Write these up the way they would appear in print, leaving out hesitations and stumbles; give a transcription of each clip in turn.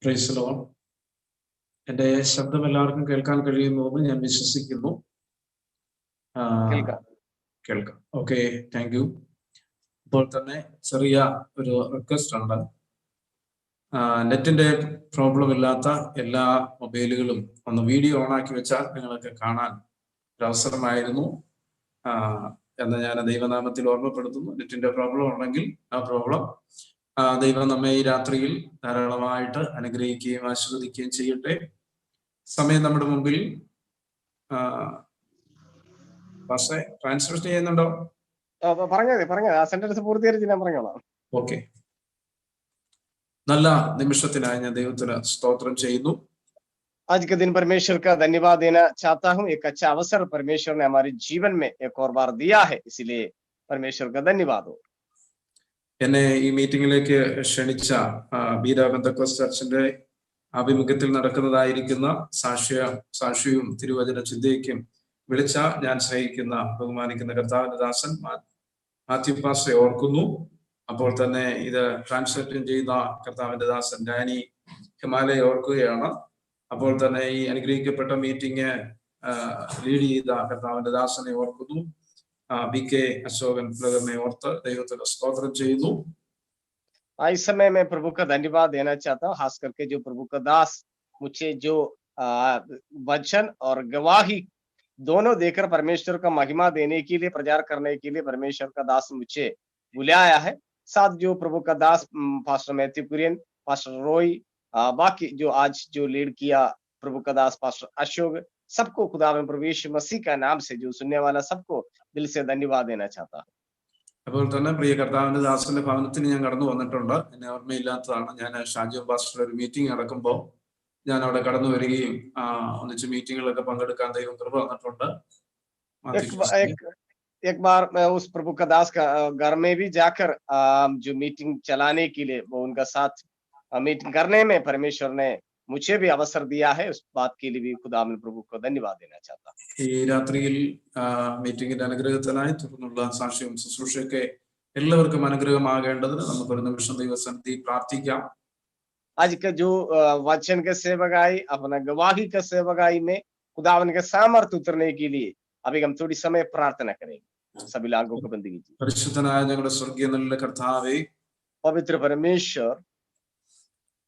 Praise Lord. എൻ്റെ ശബ്ദം എല്ലാവർക്കും കേൾക്കാൻ കഴിയുന്നുവെന്ന് ഞാൻ വിശ്വസിക്കുന്നു. കേൾക്കാം. Okay, thank you. ഇപ്പോൾ തന്നെ ചെറിയ ഒരു റിക്വസ്റ്റ് ഉണ്ട്. നെറ്റിന്റെ പ്രോബ്ലം ഇല്ലാത്ത എല്ലാ മൊബൈലുകളും ഒന്ന് വീഡിയോ ഓണാക്കി വെച്ചാൽ നിങ്ങൾക്ക് കാണാൻ ഒരവസരമായിരുന്നു എന്ന് ഞാൻ ദൈവനാമത്തിൽ ഓർമ്മപ്പെടുത്തുന്നു. നെറ്റിന്റെ പ്രോബ്ലം ഉണ്ടെങ്കിൽ ആ പ്രോബ്ലം ദൈവം നമ്മെ ഈ രാത്രിയിൽ ധാരാളമായിട്ട് അനുഗ്രഹിക്കുകയും ആശീർവദിക്കുകയും ചെയ്യട്ടെ. സമയം നമ്മുടെ മുമ്പിൽ. പക്ഷേ ട്രാൻസ്ലേറ്റ് ചെയ്യുന്നുണ്ടോ? ഓക്കെ. നല്ല നിമിഷത്തിനായി ഞാൻ ദൈവത്തിന് സ്തോത്രം ചെയ്യുന്നു. आज के दिन परमेश्वर का धन्यवाद देना चाहता हूँ। एक अच्छा अवसर परमेश्वर ने हमारे जीवन में एक और बार दिया है, इसलिए परमेश्वर का धन्यवाद हो। എന്നെ ഈ മീറ്റിംഗിലേക്ക് ക്ഷണിച്ച ബീരാ പെന്തക്കോസ്റ്റ് ചർച്ചിന്റെ ആഭിമുഖ്യത്തിൽ നടക്കുന്നതായിരിക്കുന്ന സാക്ഷ്യവും തിരുവചന ചിന്തയ്ക്കും വിളിച്ച ഞാൻ സ്നേഹിക്കുന്ന ബഹുമാനിക്കുന്ന കർത്താവിന്റെ ദാസൻ മാത്യു പാസ്റ്ററെ ഓർക്കുന്നു. അപ്പോൾ തന്നെ ഇത് ട്രാൻസ്ലേറ്റ് ചെയ്യുന്ന കർത്താവിന്റെ ദാസൻ ഡാനി ഹിമാലയെ ഓർക്കുകയാണ്. അപ്പോൾ തന്നെ ഈ അനുഗ്രഹിക്കപ്പെട്ട മീറ്റിംഗ് ലീഡ് ചെയ്ത കർത്താവിന്റെ ദാസനെ ഓർക്കുന്നു. BK अशोकन ब्रदरने ओर्ത്ത് ദൈവത്തിന് സ്തോത്രം ചെയ്യുന്നു. इस समय मैं प्रभु का धन्यवाद देना चाहता हूँ, खास करके जो प्रभु का दास मुझे जो वचन और गवाही दोनों देकर परमेश्वर का महिमा देने के लिए, प्रचार करने के लिए परमेश्वर का दास मुझे बुलाया है। साथ जो प्रभु का दास pastor Matthew Kurian, pastor Roy, बाकी जो आज जो लीड किया प्रभु का दास पास्टर अशोक, सबको खुदावंद प्रभु यीशु मसीह का नाम से जो सुनने वाला सबको दिल से धन्यवाद देना चाहता हूँ। അപ്പോൾ തന്നെ പ്രിയ കർത്താവിന്റെ ദാസന്റെ ഭവനത്തിന് ഞാൻ കടന്നു വന്നിട്ടുണ്ട്. എന്നെ ഓർമ്മയില്ലാത്തതാണ്. ഞാൻ ഷാജു പാസ്റ്റർ ഒരു മീറ്റിംഗ് നടക്കുമ്പോൾ ഞാൻ അവിടെ കടന്നു വരികയും ഒന്നിച്ച് മീറ്റിങ്ങുകളൊക്കെ പങ്കെടുക്കാൻ ദൈവം കൃപ തന്നിട്ടുണ്ട്. एक बार मैं उस प्रभु का दास का घर में भी जाकर जो मीटिंग चलाने के लिए वो उनका साथ मीटिंग करने में परमेश्वर ने मुझे भी अवसर दिया है। उस बात के लिए भी खुदावंद प्रभु को धन्यवाद देना चाहता हूँ। ഈ രാത്രിയിൽ മീറ്റിംഗിന്റെ അനുഗ്രഹത്തിനായി തുടർന്നുള്ള സാക്ഷ്യവും ശുശ്രൂഷയൊക്കെ എല്ലാവർക്കും അനുഗ്രഹമാകേണ്ടതിന് നമുക്കൊരു നിമിഷം ദൈവസന്നിധി പ്രാർത്ഥിക്കാം. आज का जो वचन के सेवकाई, अपना गवाही का सेवकाई में खुदावंद के सामर्थ्य उतरने के लिए अभी हम थोड़ी समय प्रार्थना करेंगे। सभी लोगों को बंद कीजिए। പരിശുദ്ധനായ ഞങ്ങളുടെ സ്വർഗീയ നല്ല കർത്താവേ, पवित्र परमेश्वर,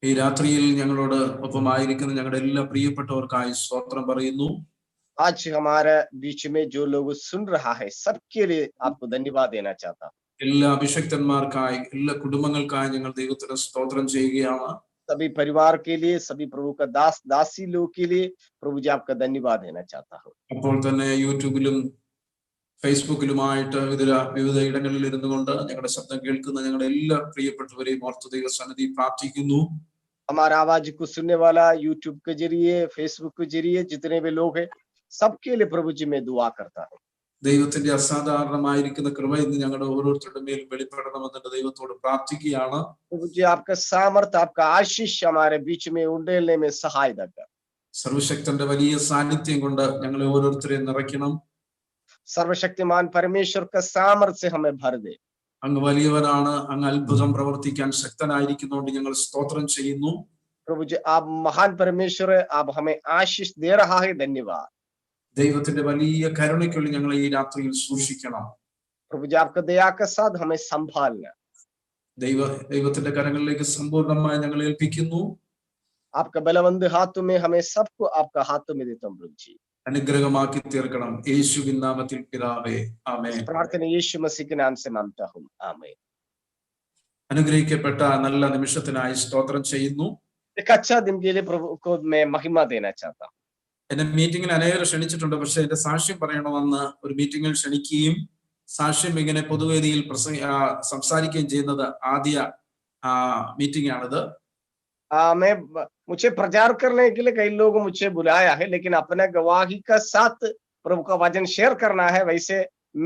ഈ രാത്രിയിൽ ഞങ്ങളോട് ഒപ്പമായിരിക്കുന്ന ഞങ്ങളുടെ എല്ലാ പ്രിയപ്പെട്ടവർക്കായി സ്തോത്രം പറയുന്നു. आज हमारे बीच में जो लोग सुन रहा है सबके लिए आपको धन्यवाद देना चाहता हूँ। എല്ലാ അഭിഷക്തന്മാർക്കായി, എല്ലാ കുടുംബങ്ങൾക്കായി ഞങ്ങൾ ദൈവത്തിന് സ്തോത്രം ചെയ്യുകയാണ്. सभी परिवार के लिए, सभी प्रभु का दास दासी लोग के लिए प्रभु जी आपका धन्यवाद देना चाहता हूँ। അപ്പോൾ തന്നെ യൂട്യൂബിലും ഫേസ്ബുക്കിലുമായിട്ട് വിവിധ ഇടങ്ങളിൽ ഇരുന്നു കൊണ്ട് ഞങ്ങളുടെ ശബ്ദം കേൾക്കുന്ന ഞങ്ങളുടെ എല്ലാ പ്രിയപ്പെട്ടവരെയും ഓർത്ത് ദൈവസന്നിധി പ്രാർത്ഥിക്കുന്നു. हमारा आवाज को सुनने वाला यूट्यूब के जरिए, फेसबुक के जरिए जितने भी लोग हैं सबके लिए प्रभु जी में दुआ करता हूँ। ദൈവത്തിന്റെ അസാധാരണമായിരിക്കുന്ന കൃപ ഇന്ന് ഞങ്ങളുടെ ഓരോരുത്തരുടെ മേൽ വെളിപ്പെടണമെന്ന് ദൈവത്തോട് പ്രാർത്ഥിക്കുകയാണ്. प्रभु जी आपका सामर्थ्य, आपका आशीष हमारे बीच में उंडेलने में सहायता कर। സർവശക്തന്റെ വലിയ സാന്നിധ്യം കൊണ്ട് ഞങ്ങളെ ഓരോരുത്തരെയും നിറയ്ക്കണം. सर्वशक्तिमान परमेश्वर का सामर्थ्य से हमें भर दे। അങ്ങ് വലിയവനാണ്, അങ്ങ് അത്ഭുതം പ്രവർത്തിക്കാൻ ശക്തനായിരിക്കുന്നതുകൊണ്ട് ഞങ്ങൾ സ്തോത്രം ചെയ്യുന്നു. प्रभु जी आप महान परमेश्वर है, आप हमें आशीष दे रहा है, धन्यवाद। ദൈവത്തിന്റെ വലിയ കരുണയ്ക്കുള്ളിൽ ഞങ്ങളെ ഈ രാത്രിയിൽ സൂക്ഷിക്കണം. प्रभु जी आपका दया के साथ हमें संभालना। ദൈവത്തിന്റെ കരങ്ങളിലേക്ക് സമ്പൂർണ്ണമായി ഞങ്ങൾ ഏൽപ്പിക്കുന്നു. आपका बलवंत हाथों में हमें सबको आपका हाथों में देता हूँ प्रभु जी। അനുഗ്രഹമാക്കി തീർക്കണം. യേശുവിൻ നാമത്തിൽ പിതാവേ, ആമേൻ. प्रार्थना यीशु मसीह के नाम से मांगता हूँ, आमीन। അനുഗ്രഹിക്കപ്പെട്ട നല്ല നിമിഷത്തിനായി സ്തോത്രം ചെയ്യുന്നു. एक अच्छा दिन के लिए प्रभु को मैं महिमा देना चाहता हूँ। എന്നെ മീറ്റിംഗിൽ അനേകർ ക്ഷണിച്ചിട്ടുണ്ട്. പക്ഷെ എന്റെ സാക്ഷ്യം പറയണമെന്ന് ഒരു മീറ്റിംഗിൽ ക്ഷണിക്കുകയും സാക്ഷ്യം ഇങ്ങനെ പൊതുവേദിയിൽ സംസാരിക്കുകയും ചെയ്യുന്നത് ആദ്യ മീറ്റിംഗ് ആണിത്. मुझे प्रचार करने के लिए कई लोग मुझे बुलाया है, लेकिन अपने गवाही का साथ प्रभु का वचन शेयर करना है। वैसे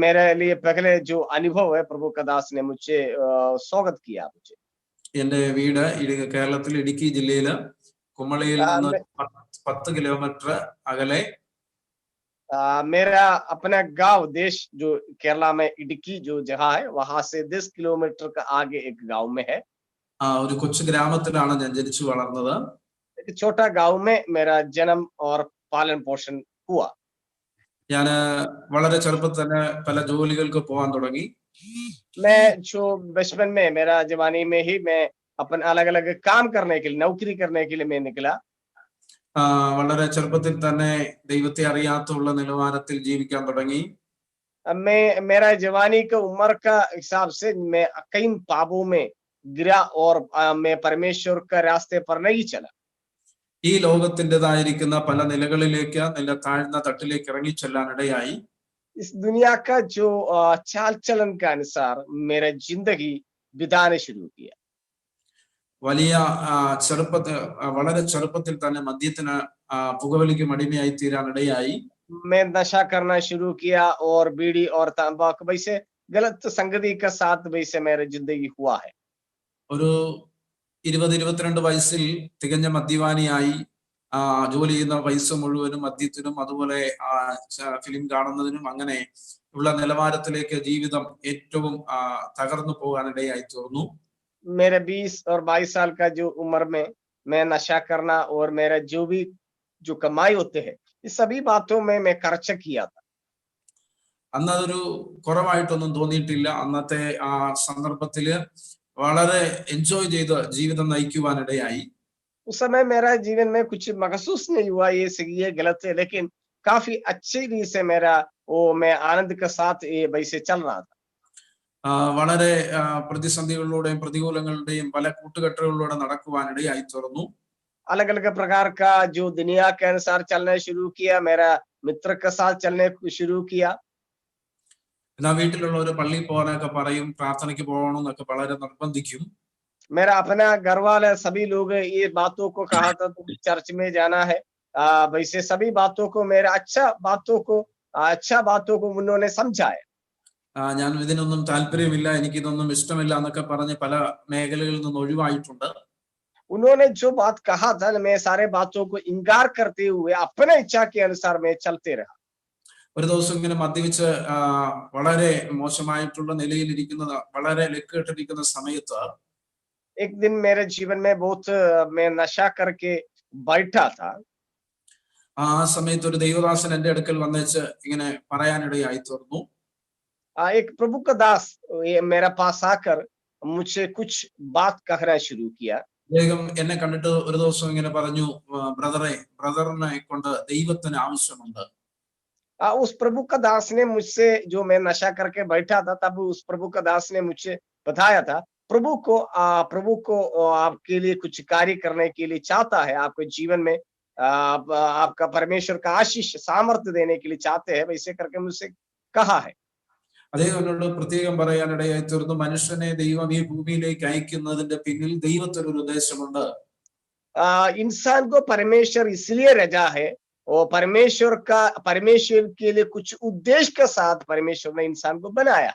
मेरे लिए पहले जो अनुभव है, प्रभु का दास ने मुझे स्वागत किया। मुझे എന്റെ വീട് കേരളത്തിൽ ഇടുക്കി ജില്ലയില് കുമളിയിൽ നിന്ന് 10 കിലോമീറ്റർ അകലെ मेरा अपना गांव देश जो केरला में इडुक्की जो जगह है, वहां से 10 किलोमीटर का आगे एक गांव में है। ഒരു കൊച്ചു ഗ്രാമത്തിലാണ് ഞാൻ ജനിച്ചു വളർന്നത്. एक छोटा गांव में मेरा जन्म और पालन पोषण हुआ. ഞാൻ വളരെ ചെറുപ്പത്തിൽ തന്നെ പല ജോലികൾക്ക് പോകാൻ തുടങ്ങി. मैं जो बचपन में मेरा जवानी में ही मैं अपन अलग अलग काम करने के लिए नौकरी करने के लिए मैं निकला. വളരെ ചെറുപ്പത്തിൽ തന്നെ ദൈവത്തെ അറിയാത്തുള്ള നിലവാരത്തിൽ ജീവിക്കാൻ തുടങ്ങി. अब मैं मेरा जवानी का उम्र का हिसाब से मैं कई पापों में गिरा और मैं परमेश्वर का रास्ते पर नहीं चला. ഈ ലോകത്തിൻ്റെതായിരിക്കുന്ന പല നിലകളിലേക്ക്, നില താഴ്ന്ന തട്ടിലേക്ക് ഇറങ്ങിച്ചെല്ലാനിടയായി. इस दुनिया का जो चाल चलन के अनुसार मेरा जिंदगी बिताने शुरू किया. വലിയ വളരെ ചെറുപ്പത്തിൽ തന്നെ മദ്യത്തിന് പുകവലിക്കും അടിമയായി തീരാനിടയായി. मैं नशा करना शुरू किया और बीड़ी और तंबाकू वैसे गलत संगति का साथ वैसे मेरा जिंदगी हुआ है. ഒരു 20-22 വയസ്സിൽ തികഞ്ഞ മദ്യപാനിയായി. ജോലി ചെയ്യുന്ന പൈസ മുഴുവനും മദ്യത്തിനും അതുപോലെ ഫിലിം കാണുന്നതിനും അങ്ങനെ ഉള്ള നിലവാരത്തിലേക്ക് ജീവിതം ഏറ്റവും തകർന്നു പോകാനിടയായി തീർന്നു. मेरे 20 और 22 साल का जो उम्र में मैं नशा करना और मेरा जो भी जो कमाई होते हैं इस सभी बातों में मैं खर्च किया था. അന്ന് അതൊരു കുറവായിട്ടൊന്നും തോന്നിയിട്ടില്ല. അന്നത്തെ ആ സന്ദർഭത്തില് വളരെ എൻജോയ് ചെയ്ത് ജീവിതം നയിക്കുവാനിടയായി. उस समय मेरा जीवन में कुछ महसूस नहीं हुआ ये सही है गलत है, लेकिन काफी अच्छी रीति से मेरा वो मैं आनंद के साथ ये वैसे चल रहा था. വളരെ പ്രതിസന്ധികളിലൂടെയും പ്രതികൂലങ്ങളുടെയും പല കൂട്ടുകെട്ടുകളിലൂടെ നടക്കുവാനിടയായി തീർന്നു. अलग अलग प्रकार का जो दुनिया के अनुसार चलना शुरू किया, मेरा मित्र के साथ चलने शुरू किया. എന്നാ വീട്ടിലുള്ളവർ പള്ളിയിൽ പോകാനൊക്കെ പറയും, പ്രാർത്ഥനയ്ക്ക് പോകണം എന്നൊക്കെ വളരെ നിർബന്ധിക്കും. मेरा अपना घर वाले सभी लोग ये बातों को कहा था तो चर्च में जाना है. वैसे सभी बातों को मेरा अच्छा बातों को उन्होंने समझाया. ഞാൻ ഇതിനൊന്നും താല്പര്യമില്ല, എനിക്കിതൊന്നും ഇഷ്ടമില്ല എന്നൊക്കെ പറഞ്ഞ് പല മേഖലകളിൽ നിന്ന് ഒഴിവായിട്ടുണ്ട്. उन्होंने जो बात कहा था मैं सारे बातों को इनकार करते हुए अपने इच्छा के अनुसार मैं चलते रहा. ഒരു ദിവസം ഇങ്ങനെ മദ്യപിച്ച് വളരെ മോശമായിട്ടുള്ള നിലയിലിരിക്കുന്ന, വളരെ ലക്കുകെട്ടിരിക്കുന്ന സമയത്ത് एक दिन मेरे जीवन में बहुत मैं नशा करके बैठा था. ആ സമയത്ത് ഒരു ദൈവദാസൻ എന്റെ അടുക്കൽ വന്നേച്ച് ഇങ്ങനെ പറയാനിടയായി തീർന്നു. एक प्रभु का दास मेरा पास आकर मुझसे कुछ बात कहना शुरू किया. അദ്ദേഹം എന്നെ കണ്ടിട്ട് ഒരു ദിവസം ഇങ്ങനെ പറഞ്ഞു, ബ്രദറിനെ കൊണ്ട് ദൈവത്തിന് ആവശ്യമുണ്ട്. उस प्रभु का दास ने मुझसे, जो मैं नशा करके बैठा था तब उस प्रभु का दास ने मुझे बताया था प्रभु को आपके लिए कुछ कार्य करने के लिए चाहता है, आपके जीवन में आपका परमेश्वर का आशीष सामर्थ्य देने के लिए चाहते हैं, वैसे करके मुझसे कहा है. അദ്ദേഹം എന്നോട് പ്രത്യേകം പറയാനിടയായി തീർന്നു, മനുഷ്യനെ ദൈവം ഈ ഭൂമിയിലേക്ക് അയക്കുന്നതിന്റെ പിന്നിൽ ദൈവത്തിനൊരു ഉദ്ദേശമുണ്ട്. इंसान को परमेश्वर इसलिए रजा है और परमेश्वर के लिए कुछ उद्देश्य के साथ परमेश्वर ने इंसान को बनाया.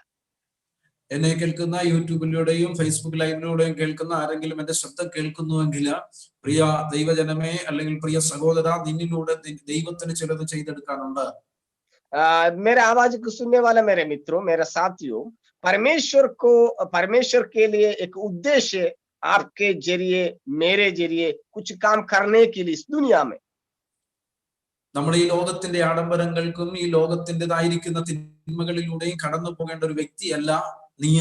എന്നെ കേൾക്കുന്ന യൂട്യൂബിലൂടെയും ഫേസ്ബുക്ക് ലൈവിലൂടെയും കേൾക്കുന്ന ആരെങ്കിലും എന്റെ ശബ്ദം കേൾക്കുന്നുവെങ്കിൽ, പ്രിയ ദൈവജനമേ അല്ലെങ്കിൽ പ്രിയ സഹോദര, നിന്നിലൂടെ ദൈവത്തിന് ചിലത് ചെയ്തെടുക്കാനുണ്ട്. मेरे आवाज को सुनने वाला मेरे मित्रों, मेरे साथियों, परमेश्वर के लिए एक उद्देश्य आपके जरिए, मेरे जरिए कुछ काम करने के लिए इस दुनिया में. നമ്മൾ ഈ ലോകത്തിന്റെ ആഡംബരങ്ങൾക്കും ഈ ലോകത്തിൻ്റെതായിരിക്കുന്ന തിന്മകളിലൂടെയും കടന്നു പോകേണ്ട ഒരു വ്യക്തിയല്ല നീ.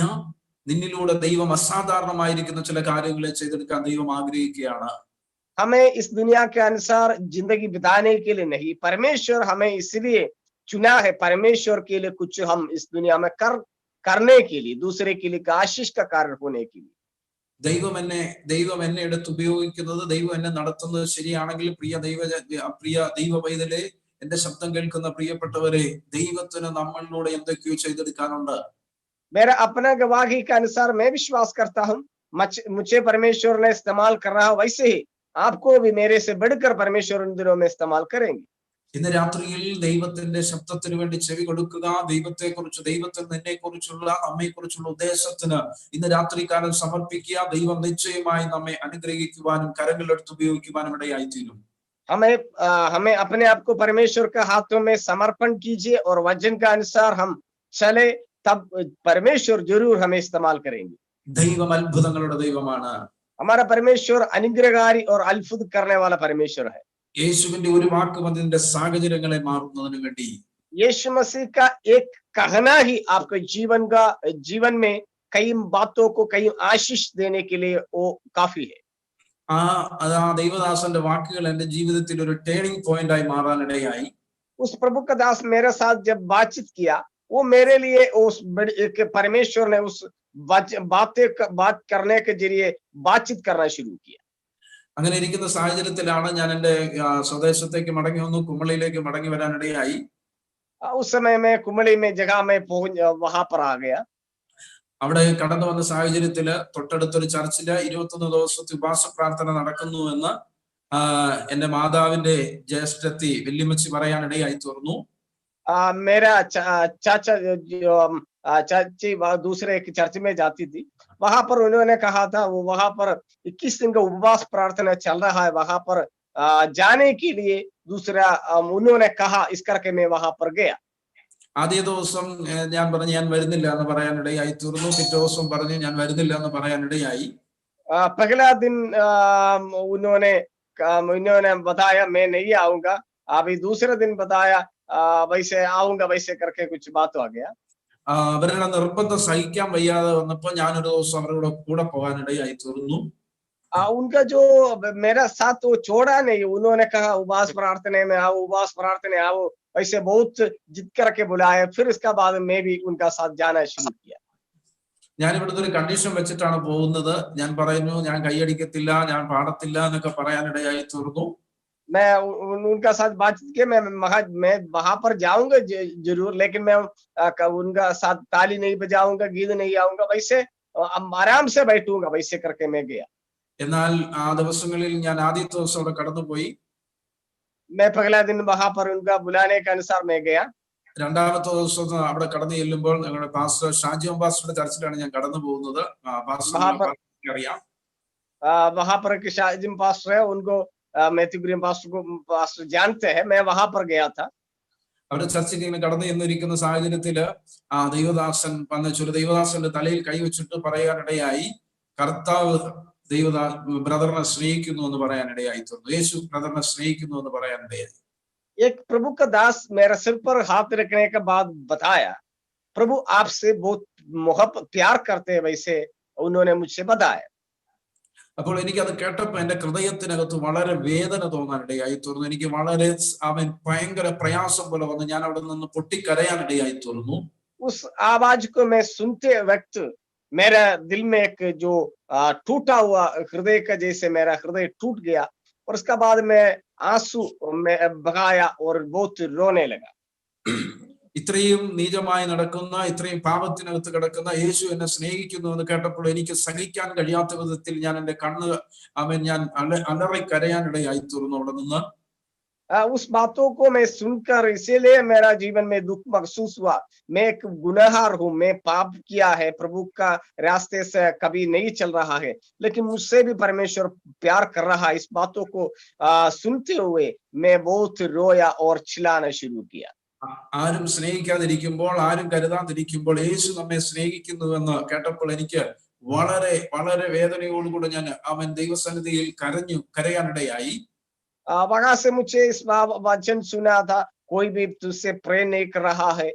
നിന്നിലൂടെ ദൈവം അസാധാരണമായിരിക്കുന്ന ചില കാര്യങ്ങളെ ചെയ്തെടുക്കാൻ ദൈവം ആഗ്രഹിക്കുകയാണ്. हमें इस दुनिया के अनुसार जिंदगी बिताने के लिए नहीं, परमेश्वर हमें इसलिए चुना है, परमेश्वर के लिए कुछ हम इस दुनिया में करने के लिए, दूसरे के लिए आशीष का कारण होने के लिए. ദൈവം എന്നെ എടുത്ത് ഉപയോഗിക്കുന്നത്, ദൈവം എന്നെ നടത്തുന്നത് ശരിയാണെങ്കിൽ, പ്രിയ ദൈവ പൈതലേ, എന്റെ ശബ്ദം കേൾക്കുന്ന പ്രിയപ്പെട്ടവരെ, ദൈവത്തിന് നമ്മളിലൂടെ എന്തൊക്കെയോ ചെയ്തെടുക്കാനുണ്ട്. मेरा अपना गवाही के अनुसार मैं विश्वास करता हूँ मुझे परमेश्वर ने इस्तेमाल कर रहा, वैसे ही आपको भी मेरे से बढ़कर परमेश्वर इन दिनों में इस्तेमाल करेंगे. ഇന്ന് രാത്രിയിൽ ദൈവത്തിന്റെ ശബ്ദത്തിന് വേണ്ടി ചെവി കൊടുക്കുക. ദൈവത്തിൽ നിന്നെ കുറിച്ചുള്ള, നമ്മെ കുറിച്ചുള്ള ഉദ്ദേശത്തിന് ഇന്ന് രാത്രികാലം സമർപ്പിക്കുക. ദൈവം നിശ്ചയമായി നമ്മെ അനുഗ്രഹിക്കുവാനും കരങ്ങളെടുത്ത് ഉപയോഗിക്കുവാനും ഇടയായി തീരും. हमें अपने आप को परमेश्वर के हाथों में समर्पण कीजिए और वचन के अनुसार हम चले, तब परमेश्वर जरूर हमें इस्तेमाल करेंगे. ദൈവം അത്ഭുതങ്ങളുടെ ദൈവമാണ്. हमारा परमेश्वर अनुग्रहकारी और अद्भुत करने वाला परमेश्वर है. യേശുവിന്റെ ഒരു വാക്ക് അതിന്റെ സാഹചര്യങ്ങളെ മാറുന്നതിന് വേണ്ടി यीशु मसीह का एक कहना ही आपके जीवन में कई बातों को कई आशीष देने के लिए वो काफी है. ആ ദൈവദാസന്റെ വാക്കുകൾ എന്റെ ജീവിതത്തിൽ ഒരു ടേണിംഗ് പോയിന്റ് ആയി മാറാനിടയായി. उस प्रभु का दास मेरे साथ जब बातचीत किया, वो मेरे लिए उस परमेश्वर ने उस बात करने के जरिए बातचीत करना शुरू किया. അങ്ങനെ ഇരിക്കുന്ന സാഹചര്യത്തിലാണ് ഞാൻ എന്റെ സ്വദേശത്തേക്ക് മടങ്ങി വന്നു, കുമളിയിലേക്ക് മടങ്ങി വരാനിടയായി. उस समय में कुमली में जगह में वहां पर आ गया. അവിടെ കടന്നു വന്ന സാഹചര്യത്തില് തൊട്ടടുത്തൊരു ചർച്ചില് 21 ദിവസത്തെ ഉപവാസ പ്രാർത്ഥന നടക്കുന്നു എന്ന് എന്റെ മാതാവിന്റെ ജ്യേഷ്ഠത്തി വല്യമ്മച്ചി പറയാനിടയായി തീർന്നു. मेरा चाचा जो चाची दूसरे एक चर्च में जाती थी, वहां पर उन्होंने कहा था वो वहां पर 21 दिन का उपवास प्रार्थना चल रहा है, वहां पर जाने के लिए दूसरा उन्होंने कहा, इस करके मैं वहां पर गया. ആദ്യ ദിവസം ഞാൻ പറഞ്ഞു ഞാൻ വരുന്നില്ല എന്ന് പറയാനിടയായി തീർന്നു. പിറ്റേ ദിവസം പറഞ്ഞു ഞാൻ വരുന്നില്ല എന്ന് പറയാനിടയായി. पहला दिन उन्होंने बताया मैं नहीं आऊंगा. अभी दूसरे दिन बताया वैसे आऊंगा, वैसे करके कुछ बात आ गया. അവരുടെ നിർബന്ധം സഹിക്കാൻ വയ്യാതെ വന്നപ്പോ ഞാനൊരു ദിവസം അവരുടെ കൂടെ പോകാനിടയായി തീർന്നു. उनका जो मेरा साथ वो छोड़ा नहीं, उन्होंने कहा उपवास प्रार्थना में आओ, उपवास प्रार्थना आओ, वैसे बहुत जिद करके बुलाया. फिर इसका बाद मैं भी उनका साथ जाना शुरू किया. ഞാൻ ഇവിടുത്തെ ഒരു കണ്ടീഷൻ വെച്ചിട്ടാണ് പോകുന്നത്. ഞാൻ പറയുന്നു ഞാൻ കൈയടിക്കത്തില്ല, ഞാൻ പാടത്തില്ല എന്നൊക്കെ പറയാനിടയായി തീർന്നു. मैं उनका साथ बातचीत किया, मैं वहां पर जाऊंगा जरूर, लेकिन मैं उनका साथ ताली नहीं बजाऊंगा, गीत नहीं आऊंगा, वैसे आराम से बैठूंगा, वैसे करके मैं गया. എന്നാൽ ആ ദിവസങ്ങളിൽ ഞാൻ ആദ്യത്തെ ദിവസം അവിടെ കടന്നുപോയി. मैं पहला दिन वहां पर उनका बुलाने के अनुसार मैं गया. രണ്ടാമത്തെ ദിവസം അവിടെ കടന്നു ചെല്ലുമ്പോൾ ഞങ്ങളുടെ പാസ്റ്റർ ഷാജി പാസ്റ്ററുടെ ചർച്ചിലാണ് ഞാൻ കടന്നു പോകുന്നത്. അറിയാം. वहां पर एक शाजिम पास्टर है, उनको मैथ्यूग्रीन पास्टर जानते हैं. मैं वहां पर गया था. അവരുടെ ചർച്ചയ്ക്ക് ഇങ്ങനെ കടന്നു ചെന്നിരിക്കുന്ന സാഹചര്യത്തില് ദൈവദാസൻ ഒരു ദൈവദാസന്റെ തലയിൽ കൈവച്ചിട്ട് പറയാനിടയായി, കർത്താവ് ബ്രദറിനെ സ്നേഹിക്കുന്നു എന്ന് പറയാനിടയായി തീർന്നു. യേശു ബ്രദറിനെ സ്നേഹിക്കുന്നു എന്ന് പറയാനിടയായി. एक प्रभु का दास मेरे सिर पर हाथ रखने के बाद बताया, प्रभु आपसे बहुत मोहब्बत प्यार करते हैं, वैसे उन्होंने मुझसे बताया. അപ്പോൾ എനിക്കത് കേട്ടപ്പോ എന്റെ ഹൃദയത്തിനകത്ത് വളരെ വേദന തോന്നാനിടയായി തീർന്നു. എനിക്ക് വളരെ ഭയങ്കര പ്രയാസം പോലെ വന്നു. ഞാൻ അവിടെ നിന്ന് പൊട്ടിക്കരയാനിടയായി തീർന്നു. उस आवाज को मैं सुनते वक्त मेरा दिल में एक जो टूटा हुआ हृदय का जैसे मेरा हृदय टूट गया, और उसके बाद मैं आंसू में बहाया और बहुत रोने लगा. ഇത്രയും നീചമായി നടക്കുന്ന, ഇത്രയും പാപത്തിനകത്ത് കിടക്കുന്ന യേശു എന്നെ സ്നേഹിക്കുന്നു എന്ന് കേട്ടപ്പോൾ എനിക്ക് സഹിക്കാൻ കഴിയാത്ത വിധത്തിൽ ഞാൻ എന്റെ ഞാൻ അലറി കരയാനിടയായി തീർന്നു അവിടെ നിന്ന്. उस बातों को मैं सुनकर इसीलिए मेरा जीवन में दुख महसूस हुआ. मैं एक गुनहगार हूं, मैं पाप किया है, प्रभु का रास्ते से कभी नहीं चल रहा है, लेकिन मुझसे भी परमेश्वर प्यार कर रहा है. इस बातों को सुनते हुए मैं बहुत रोया और चिल्लाना शुरू किया. ആരും സ്നേഹിക്കാതിരിക്കുമ്പോൾ, ആരും കരുതാതിരിക്കുമ്പോൾ യേശു നമ്മെ സ്നേഹിക്കുന്നുവെന്ന് കേട്ടപ്പോൾ എനിക്ക് വളരെ വളരെ വേദനയോടുകൂടെ ഞാൻ ദൈവസന്നിധിയിൽ കരയാനിടയായി. वहां से मुझे इस वचन सुना था, कोई भी तुझसे प्रे नहीं कर रहा है,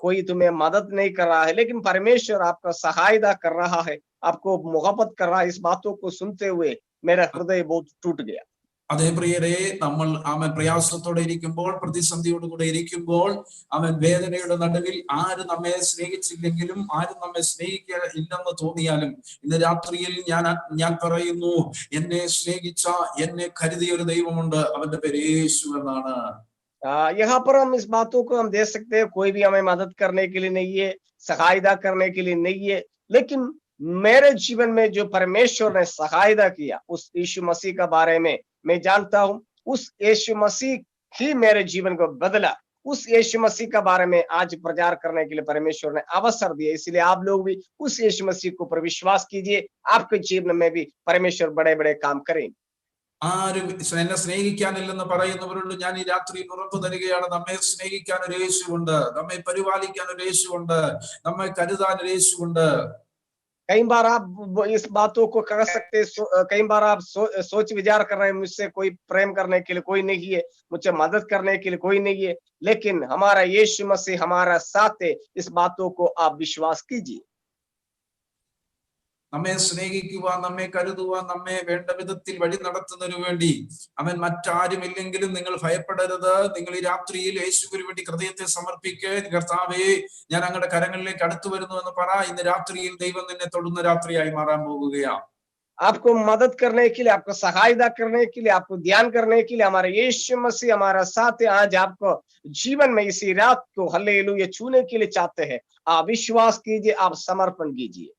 कोई तुम्हें मदद नहीं कर रहा है, लेकिन परमेश्वर आपका सहायता कर रहा है, आपको मोहब्बत कर रहा है. इस बातों को सुनते हुए मेरा हृदय बहुत टूट गया. അതേ പ്രിയരെ, നമ്മൾ പ്രയാസത്തോടെ ഇരിക്കുമ്പോൾ, പ്രതിസന്ധിയോടുകൂടെ ഇരിക്കുമ്പോൾ, വേദനയുടെ നടുവിൽ ആര് നമ്മെ സ്നേഹിച്ചില്ലെങ്കിലും, ആരും നമ്മെ സ്നേഹിക്കില്ലെന്ന് തോന്നിയാലും, ഇന്ന് രാത്രിയിൽ ഞാൻ പറയുന്നു, എന്നെ സ്നേഹിച്ച, എന്നെ കരുതിയ ഒരു ദൈവമുണ്ട്. അവന്റെ പേര് യേശു എന്നാണ്. यहाँ पर हम इस बातों को हम देख सकते हैं, कोई भी हमें मदद करने के लिए नहीं है, सहायता करने के लिए नहीं है, लेकिन मेरे जीवन में जो परमेश्वर ने सहायता किया, उस यीशु मसीह का बारे में मैं जानता हूं. उस यीशु मसीह ही मेरे जीवन को बदला. उस यीशु मसीह का बारे में आज प्रचार करने के लिए परमेश्वर ने अवसर दिया. इसलिए आप लोग भी उस यीशु मसीह को पर विश्वास कीजिए, आपके जीवन में भी परमेश्वर बड़े बड़े काम करें. ആരും എന്നെ സ്നേഹിക്കാനില്ലെന്ന് പറയുന്നവരോട് ഞാൻ ഈ രാത്രിയിൽ ഉറപ്പ് തരികയാണ്, നമ്മെ സ്നേഹിക്കാൻ ഒരു യേശുവുണ്ട്, നമ്മെ പരിപാലിക്കാൻ ഒരു യേശുവുണ്ട്, നമ്മെ കരുതാൻ ഒരു യേശുവുണ്ട്. कई बार आप इस बातों को कह सकते कई बार आप सोच विचार कर रहे हैं, मुझसे कोई प्रेम करने के लिए कोई नहीं है, मुझे मदद करने के लिए कोई नहीं है, लेकिन हमारा यीशु मसीह हमारा साथ है। इस बातों को आप विश्वास कीजिए। നമ്മെ സ്നേഹിക്കുവാൻ, നമ്മെ കരുതുവാൻ, നമ്മെ വേണ്ട വിധത്തിൽ വഴി നടത്തുന്നതിനു വേണ്ടി അവൻ മറ്റാരുമില്ലെങ്കിലും നിങ്ങൾ ഭയപ്പെടരുത്. നിങ്ങൾ ഈ രാത്രിയിൽ യേശുവിന് വേണ്ടി ഹൃദയത്തെ സമർപ്പിക്കുക. കർത്താവേ, ഞാൻ അങ്ങയുടെ കരങ്ങളിലേക്ക് അടുത്തു വരുന്നു എന്ന് പറ. ഇന്ന് രാത്രിയിൽ ദൈവം നിന്നെ തൊടുന്ന രാത്രിയായി മാറാൻ പോകുകയാണ്. आपको मदद करने के लिए, आपको सहायता करने के लिए, आपको ध्यान करने के लिए हमारा यीशु मसीह हमारा साथ है। आज आपको जीवन में इसी रात को हालेलुया छूने के लिए चाहते हैं। आप विश्वास कीजिए, आप समर्पण कीजिए।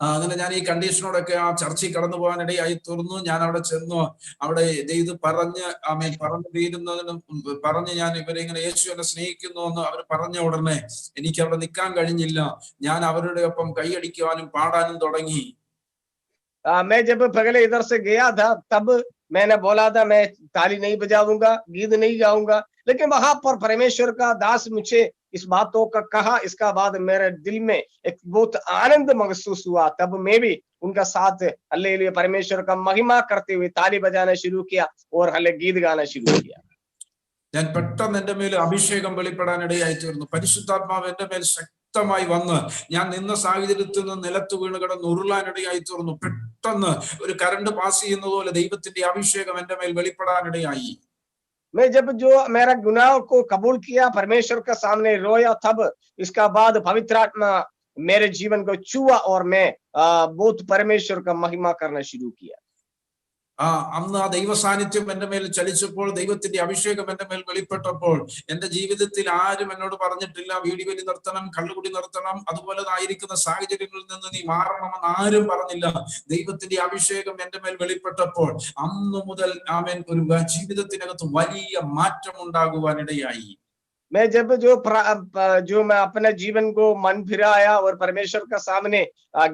അങ്ങനെ ഞാൻ ഈ കണ്ടീഷനോടൊക്കെ ആ ചർച്ചയിൽ കടന്നു പോകാൻ ഇടയായി തീർന്നു. ഞാൻ അവിടെ ചെന്നു. അവിടെ ഇത് പറഞ്ഞ് പറഞ്ഞു തീരുന്നതിന് പറഞ്ഞ് ഞാൻ ഇവരെ ഇങ്ങനെ യേശു എന്നെ സ്നേഹിക്കുന്നു എന്ന് അവർ പറഞ്ഞ ഉടനെ എനിക്ക് അവിടെ നിൽക്കാൻ കഴിഞ്ഞില്ല. ഞാൻ അവരുടെ ഒപ്പം കൈയടിക്കുവാനും പാടാനും തുടങ്ങി. मैं जब पहले इधर से गया था तब मैंने बोला था मैं ताली नहीं बजाऊंगा, गीत नहीं गाऊंगा, लेकिन वहां पर परमेश्वर का दास मुझे इस बातों का कहा। इसका बाद मेरे दिल में एक बहुत आनंद महसूस हुआ। तब मैं भी उनका साथ हालेलुया परमेश्वर का महिमा करते हुए ताली बजाना शुरू किया और हले गीत गाना शुरू किया। ഞാൻ പെട്ടെന്ന് എന്റെ മേൽ അഭിഷേകം വെളിപ്പെടാനിടയായി തീർന്നു. പരിശുദ്ധാത്മാവ് എന്റെ മേൽ ശക്തമായി വന്ന് ഞാൻ നിന്ന സാഹചര്യത്തിൽ നിന്ന് നിലത്ത് വീണ് കിടന്ന് ഉരുളാനിടയായി തീർന്നു. പെട്ടെന്ന് ഒരു കറണ്ട് പാസ് ചെയ്യുന്നത് പോലെ ദൈവത്തിന്റെ അഭിഷേകം എന്റെ മേൽ വെളിപ്പെടാനിടയായി. मैं जब जो मेरा गुनाह को कबूल किया, परमेश्वर के सामने रोया, तब इसका बाद पवित्र आत्मा मेरे जीवन को छुआ और मैं बहुत परमेश्वर का महिमा करना शुरू किया। അന്ന് ആ ദൈവ സാന്നിധ്യം എന്റെ മേൽ ചലിച്ചപ്പോൾ, ദൈവത്തിന്റെ അഭിഷേകം എന്റെ മേൽ വെളിപ്പെട്ടപ്പോൾ എന്റെ ജീവിതത്തിൽ ആരും എന്നോട് പറഞ്ഞിട്ടില്ല വീടിവലി നിർത്തണം, കള്ളുകുടി നിർത്തണം, അതുപോലെ ആയിരിക്കുന്ന സാഹചര്യങ്ങളിൽ നിന്ന് നീ മാറണമെന്ന് ആരും പറഞ്ഞില്ല. ദൈവത്തിന്റെ അഭിഷേകം എന്റെ മേൽ വെളിപ്പെട്ടപ്പോൾ അന്നു മുതൽ ആമേൻ ഒരു ജീവിതത്തിനകത്ത് വലിയ മാറ്റം ഉണ്ടാകുവാനിടയായി. मैं जब जो मैं अपने जीवन को मन फिराया और परमेश्वर का सामने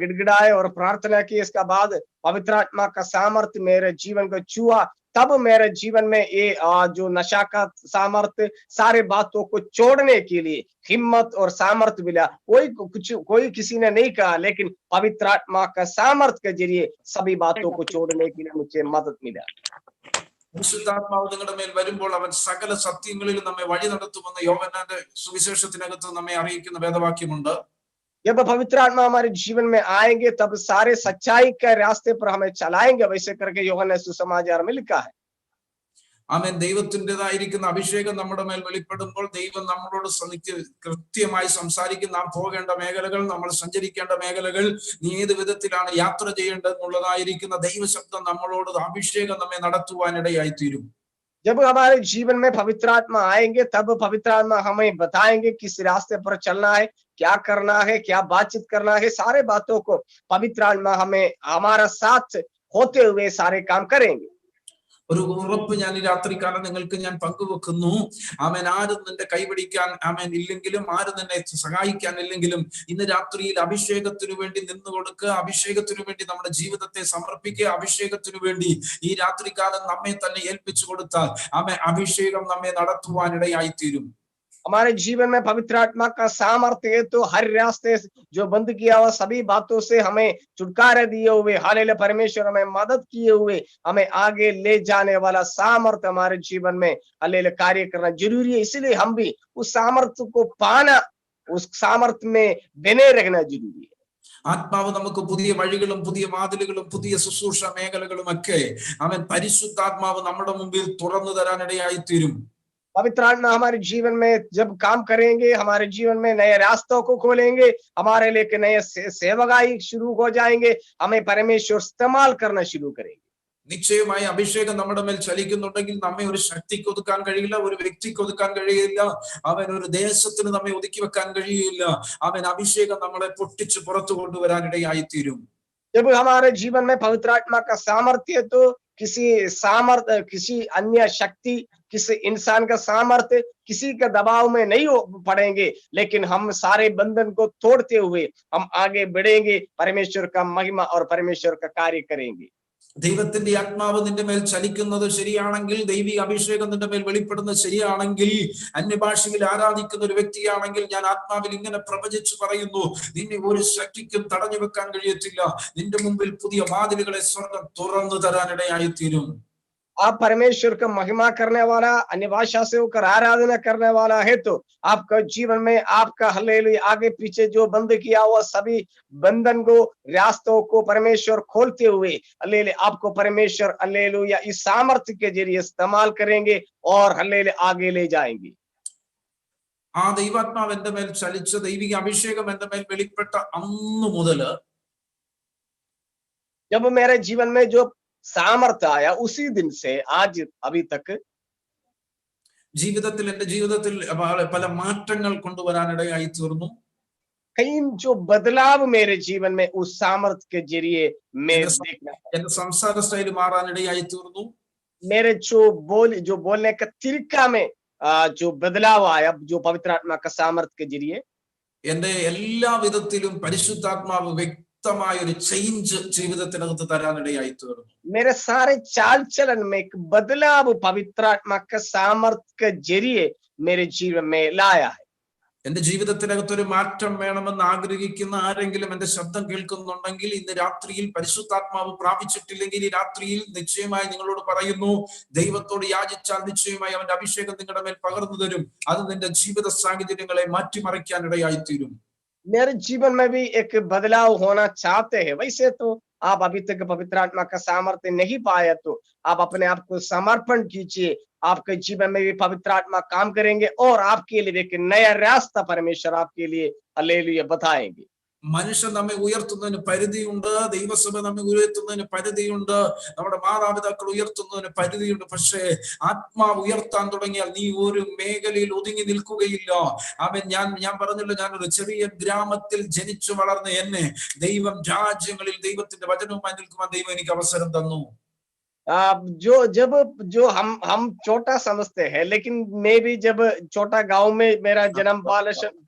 गिड़गिड़ाए और प्रार्थना की, इसका बाद पवित्र आत्मा का सामर्थ्य मेरे जीवन को छुआ। तब मेरे जीवन में ये जो नशा का सामर्थ्य, सारे बातों को छोड़ने के लिए हिम्मत और सामर्थ्य मिला। कोई किसी ने नहीं कहा, लेकिन पवित्र आत्मा का सामर्थ्य के जरिए सभी बातों को छोड़ने के लिए मुझे मदद मिला। പരിശുദ്ധാത്മാവ് നിങ്ങളുടെ മേൽ വരുമ്പോൾ അവൻ സകല സത്യങ്ങളിലും നമ്മെ വഴി നടത്തുമെന്ന് യോഹന്നാന്റെ സുവിശേഷത്തിനകത്ത് നമ്മെ അറിയിക്കുന്ന വേദവാക്യമുണ്ട്. जब पवित्र आत्मा हमारे जीवन में आएंगे तब सारे सच्चाई के रास्ते पर हमें चलाएंगे, वैसे करके യോഹന്നാൻ സുസമാചാर में लिखा है। ആമേൻ. ദൈവത്തിൻ്റെതായിരിക്കുന്ന അഭിഷേകം നമ്മുടെ മേൽ വെളിപ്പെടുമ്പോൾ ദൈവം നമ്മളോട് കൃത്യമായി സംസാരിക്കും. നാം പോകേണ്ട മേഖലകൾ, നമ്മൾ സഞ്ചരിക്കേണ്ട മേഖലകൾ, നീ ഏത് വിധത്തിലാണ് യാത്ര ചെയ്യേണ്ടതെന്നുള്ളതായിരിക്കുന്ന ദൈവശബ്ദം നമ്മളോട് അഭിഷേകം നമ്മെ നടത്തുവാനിടയായി തീരും. जब हमारे जीवन में पवित्र आत्मा आएंगे तब पवित्र आत्मा हमें बताएंगे किस रास्ते पर चलना है, क्या करना है, क्या बातचीत करना है। सारे बातों को पवित्र आत्मा हमें हमारा साथ होते हुए सारे काम करेंगे। ഒരു ഉറപ്പ് ഞാൻ ഈ രാത്രികാലം നിങ്ങൾക്ക് ഞാൻ പങ്കുവെക്കുന്നു. ആമേൻ. ആരും നിന്റെ കൈപിടിക്കാൻ ആമേൻ ഇല്ലെങ്കിലും, ആരും നിന്നെ സഹായിക്കാൻ ഇല്ലെങ്കിലും, ഇന്ന് രാത്രിയിൽ അഭിഷേകത്തിനു വേണ്ടി നിന്നു കൊടുക്കുക. അഭിഷേകത്തിനു വേണ്ടി നമ്മുടെ ജീവിതത്തെ സമർപ്പിക്കുക. അഭിഷേകത്തിനു വേണ്ടി ഈ രാത്രികാലം നമ്മെ തന്നെ ഏൽപ്പിച്ചു കൊടുത്താൽ ആമേൻ അഭിഷേകം നമ്മെ നടത്തുവാനിടയായി തീരും. हमारे जीवन में पवित्र आत्मा का सामर्थ्य है, तो हर रास्ते जो बंद किया हुआ सभी बातों से हमें छुटकारा दिए हुए, हालेलुया परमेश्वर हमें मदद किए हुए, हमें आगे ले जाने वाला सामर्थ्य हमारे जीवन में हालेलुया कार्य करना जरूरी है। इसलिए हम भी उस सामर्थ्य को पाना, उस सामर्थ्य में बने रहना जरूरी है। ആത്മാവ് നമുക്ക് പുതിയ വഴികളും പുതിയ വാതിലുകളും പുതിയ ശുശ്രൂഷ മേഖലകളും ഒക്കെ അവൻ പരിശുദ്ധാത്മാവ് നമ്മുടെ മുമ്പിൽ തുറന്നു തരാനിടയായി തീരും. पवित्र आत्मा हमारे जीवन में जब काम करेंगे, हमारे जीवन में नए रास्तों को खोलेंगे, हमारे लिए नए सेवकाई शुरू हो जाएंगे, हमें परमेश्वर इस्तेमाल करना शुरू करेंगे। നിശ്ചയമായി അഭിഷേകം നമ്മുടെ മേൽ ചലിക്കുന്നുണ്ടെങ്കിൽ നമ്മെ ഒരു ശക്തിക്ക് ഒതുക്കാൻ കഴിയില്ല, ഒരു വ്യക്തിക്ക് ഒതുക്കാൻ കഴിയില്ല, അവൻ ഒരു ദേശത്തിന് നമ്മെ ഒതുക്കി വെക്കാൻ കഴിയില്ല. അവൻ അഭിഷേകം നമ്മളെ പൊട്ടിച്ച് പുറത്തു കൊണ്ടുവരാനിടയായി തീരും. जब हमारे जीवन में पवित्र आत्मा का सामर्थ्य, तो किसी अन्य शक्ति, किसी इंसान का सामर्थ्य, किसी के दबाव में नहीं पड़ेंगे, लेकिन हम सारे बंधन को तोड़ते हुए हम आगे बढ़ेंगे, परमेश्वर का महिमा और परमेश्वर का कार्य करेंगे। ദൈവത്തിന്റെ ആത്മാവ് നിന്റെ മേൽ ചലിക്കുന്നത് ശരിയാണെങ്കിൽ, ദൈവിക അഭിഷേകം നിന്റെ മേൽ വെളിപ്പെടുന്നത് ശരിയാണെങ്കിൽ, അന്യഭാഷയിൽ ആരാധിക്കുന്ന ഒരു വ്യക്തിയാണെങ്കിൽ, ഞാൻ ആത്മാവിൽ ഇങ്ങനെ പ്രവചിച്ചു പറയുന്നു, നിന്നെ ഒരു ശക്തിക്കും തടഞ്ഞു വെക്കാൻ കഴിയത്തില്ല. നിന്റെ മുമ്പിൽ പുതിയ വാതിലുകളെ സ്വർഗം തുറന്നു തരാനിടയായി തീരും. आप परमेश्वर का महिमा करने वाला, अन्य भाषा से होकर आराधना करने वाला है तो आपका जीवन में आपका हल्लेलुया आगे पीछे जो बंद किया हुआ सभी बंधन को, रास्तों को परमेश्वर खोलते हुए हल्लेलुया आपको परमेश्वर हल्लेलुया इस सामर्थ्य के जरिए इस्तेमाल करेंगे और हल्लेलुया आगे ले जाएंगे. ആ ദൈവാത്മാവ് എന്റെ മേൽ ചലിച്ച, ദൈവിക അഭിഷേകം എന്റെ മേൽ വെളിപ്പെട്ട അന്നു മുതല് जब मेरे जीवन में जो सामर्थ्य आया उसी दिन से आज अभी तक എന്റെ ജീവിതത്തിൽ പല മാറ്റങ്ങൾ കൊണ്ടുവരാനിടയായി തീർന്നു. कई जो बदलाव मेरे जीवन में उस सामर्थ्य के जरिए मैं देखना, എന്റെ സംസാര സ്റ്റൈൽ മാറാനിടയായി തീർന്നു. मेरे जो बोलने का तरीका में जो बदलाव आया जो पवित्र आत्मा का सामर्थ्य के जरिए എന്റെ എല്ലാ വിധത്തിലും പരിശുദ്ധാത്മാവ് വ്യക്തമായ ഒരു ചേഞ്ച് ജീവിതത്തിനകത്ത് തരാനിടയായി തീർന്നു. मेरे सारे चाल चलन में एक बदलाव पवित्र आत्मा का सामर्थ्य के जरिए मेरे जीवन में लाया है. എന്റെ ജീവിതത്തിനകത്ത് ഒരു മാറ്റം വേണമെന്ന് ആഗ്രഹിക്കുന്ന ആരെങ്കിലും എന്റെ ശബ്ദം കേൾക്കുന്നുണ്ടെങ്കിൽ, ഇന്ന് രാത്രിയിൽ പരിശുദ്ധാത്മാവ് പ്രാപിച്ചിട്ടില്ലെങ്കിൽ ഈ രാത്രിയിൽ നിശ്ചയമായി നിങ്ങളോട് പറയുന്നു, ദൈവത്തോട് യാചിച്ചാൽ നിശ്ചയമായി അവന്റെ അഭിഷേകം നിങ്ങളുടെ മേൽ പകർന്നു തരും. അത് നിന്റെ ജീവിത സാഹചര്യങ്ങളെ മാറ്റിമറിക്കാൻ ഇടയായി തീരും. मेरे जीवन में भी एक बदलाव होना चाहते हैं, वैसे तो आप अभी तक पवित्र आत्मा का सामर्थ्य नहीं पाया तो आप अपने आप को समर्पण कीजिए. आपके जीवन में भी पवित्र आत्मा काम करेंगे और आपके लिए एक नया रास्ता परमेश्वर आपके लिए हालेलुया बताएंगे. മനുഷ്യൻ നമ്മെ ഉയർത്തുന്നതിന് പരിധിയുണ്ട്, ദൈവസഭ നമ്മെ ഉയർത്തുന്നതിന് പരിധിയുണ്ട്, നമ്മുടെ മാതാപിതാക്കൾ ഉയർത്തുന്നതിന് പരിധിയുണ്ട്. പക്ഷേ ആത്മാവ് ഉയർത്താൻ തുടങ്ങിയാൽ നീ ഒരു മേഖലയിൽ ഒതുങ്ങി നിൽക്കുകയില്ല. ഞാൻ പറഞ്ഞല്ലോ, ഞാനൊരു ചെറിയ ഗ്രാമത്തിൽ ജനിച്ചു വളർന്ന എന്നെ ദൈവം രാജ്യങ്ങളിൽ ദൈവത്തിന്റെ വചനവുമായി നിൽക്കുവാൻ ദൈവം എനിക്ക് അവസരം തന്നു. जो हम छोटा समझते हैं, लेकिन मैं भी जब छोटा गांव में मेरा जन्म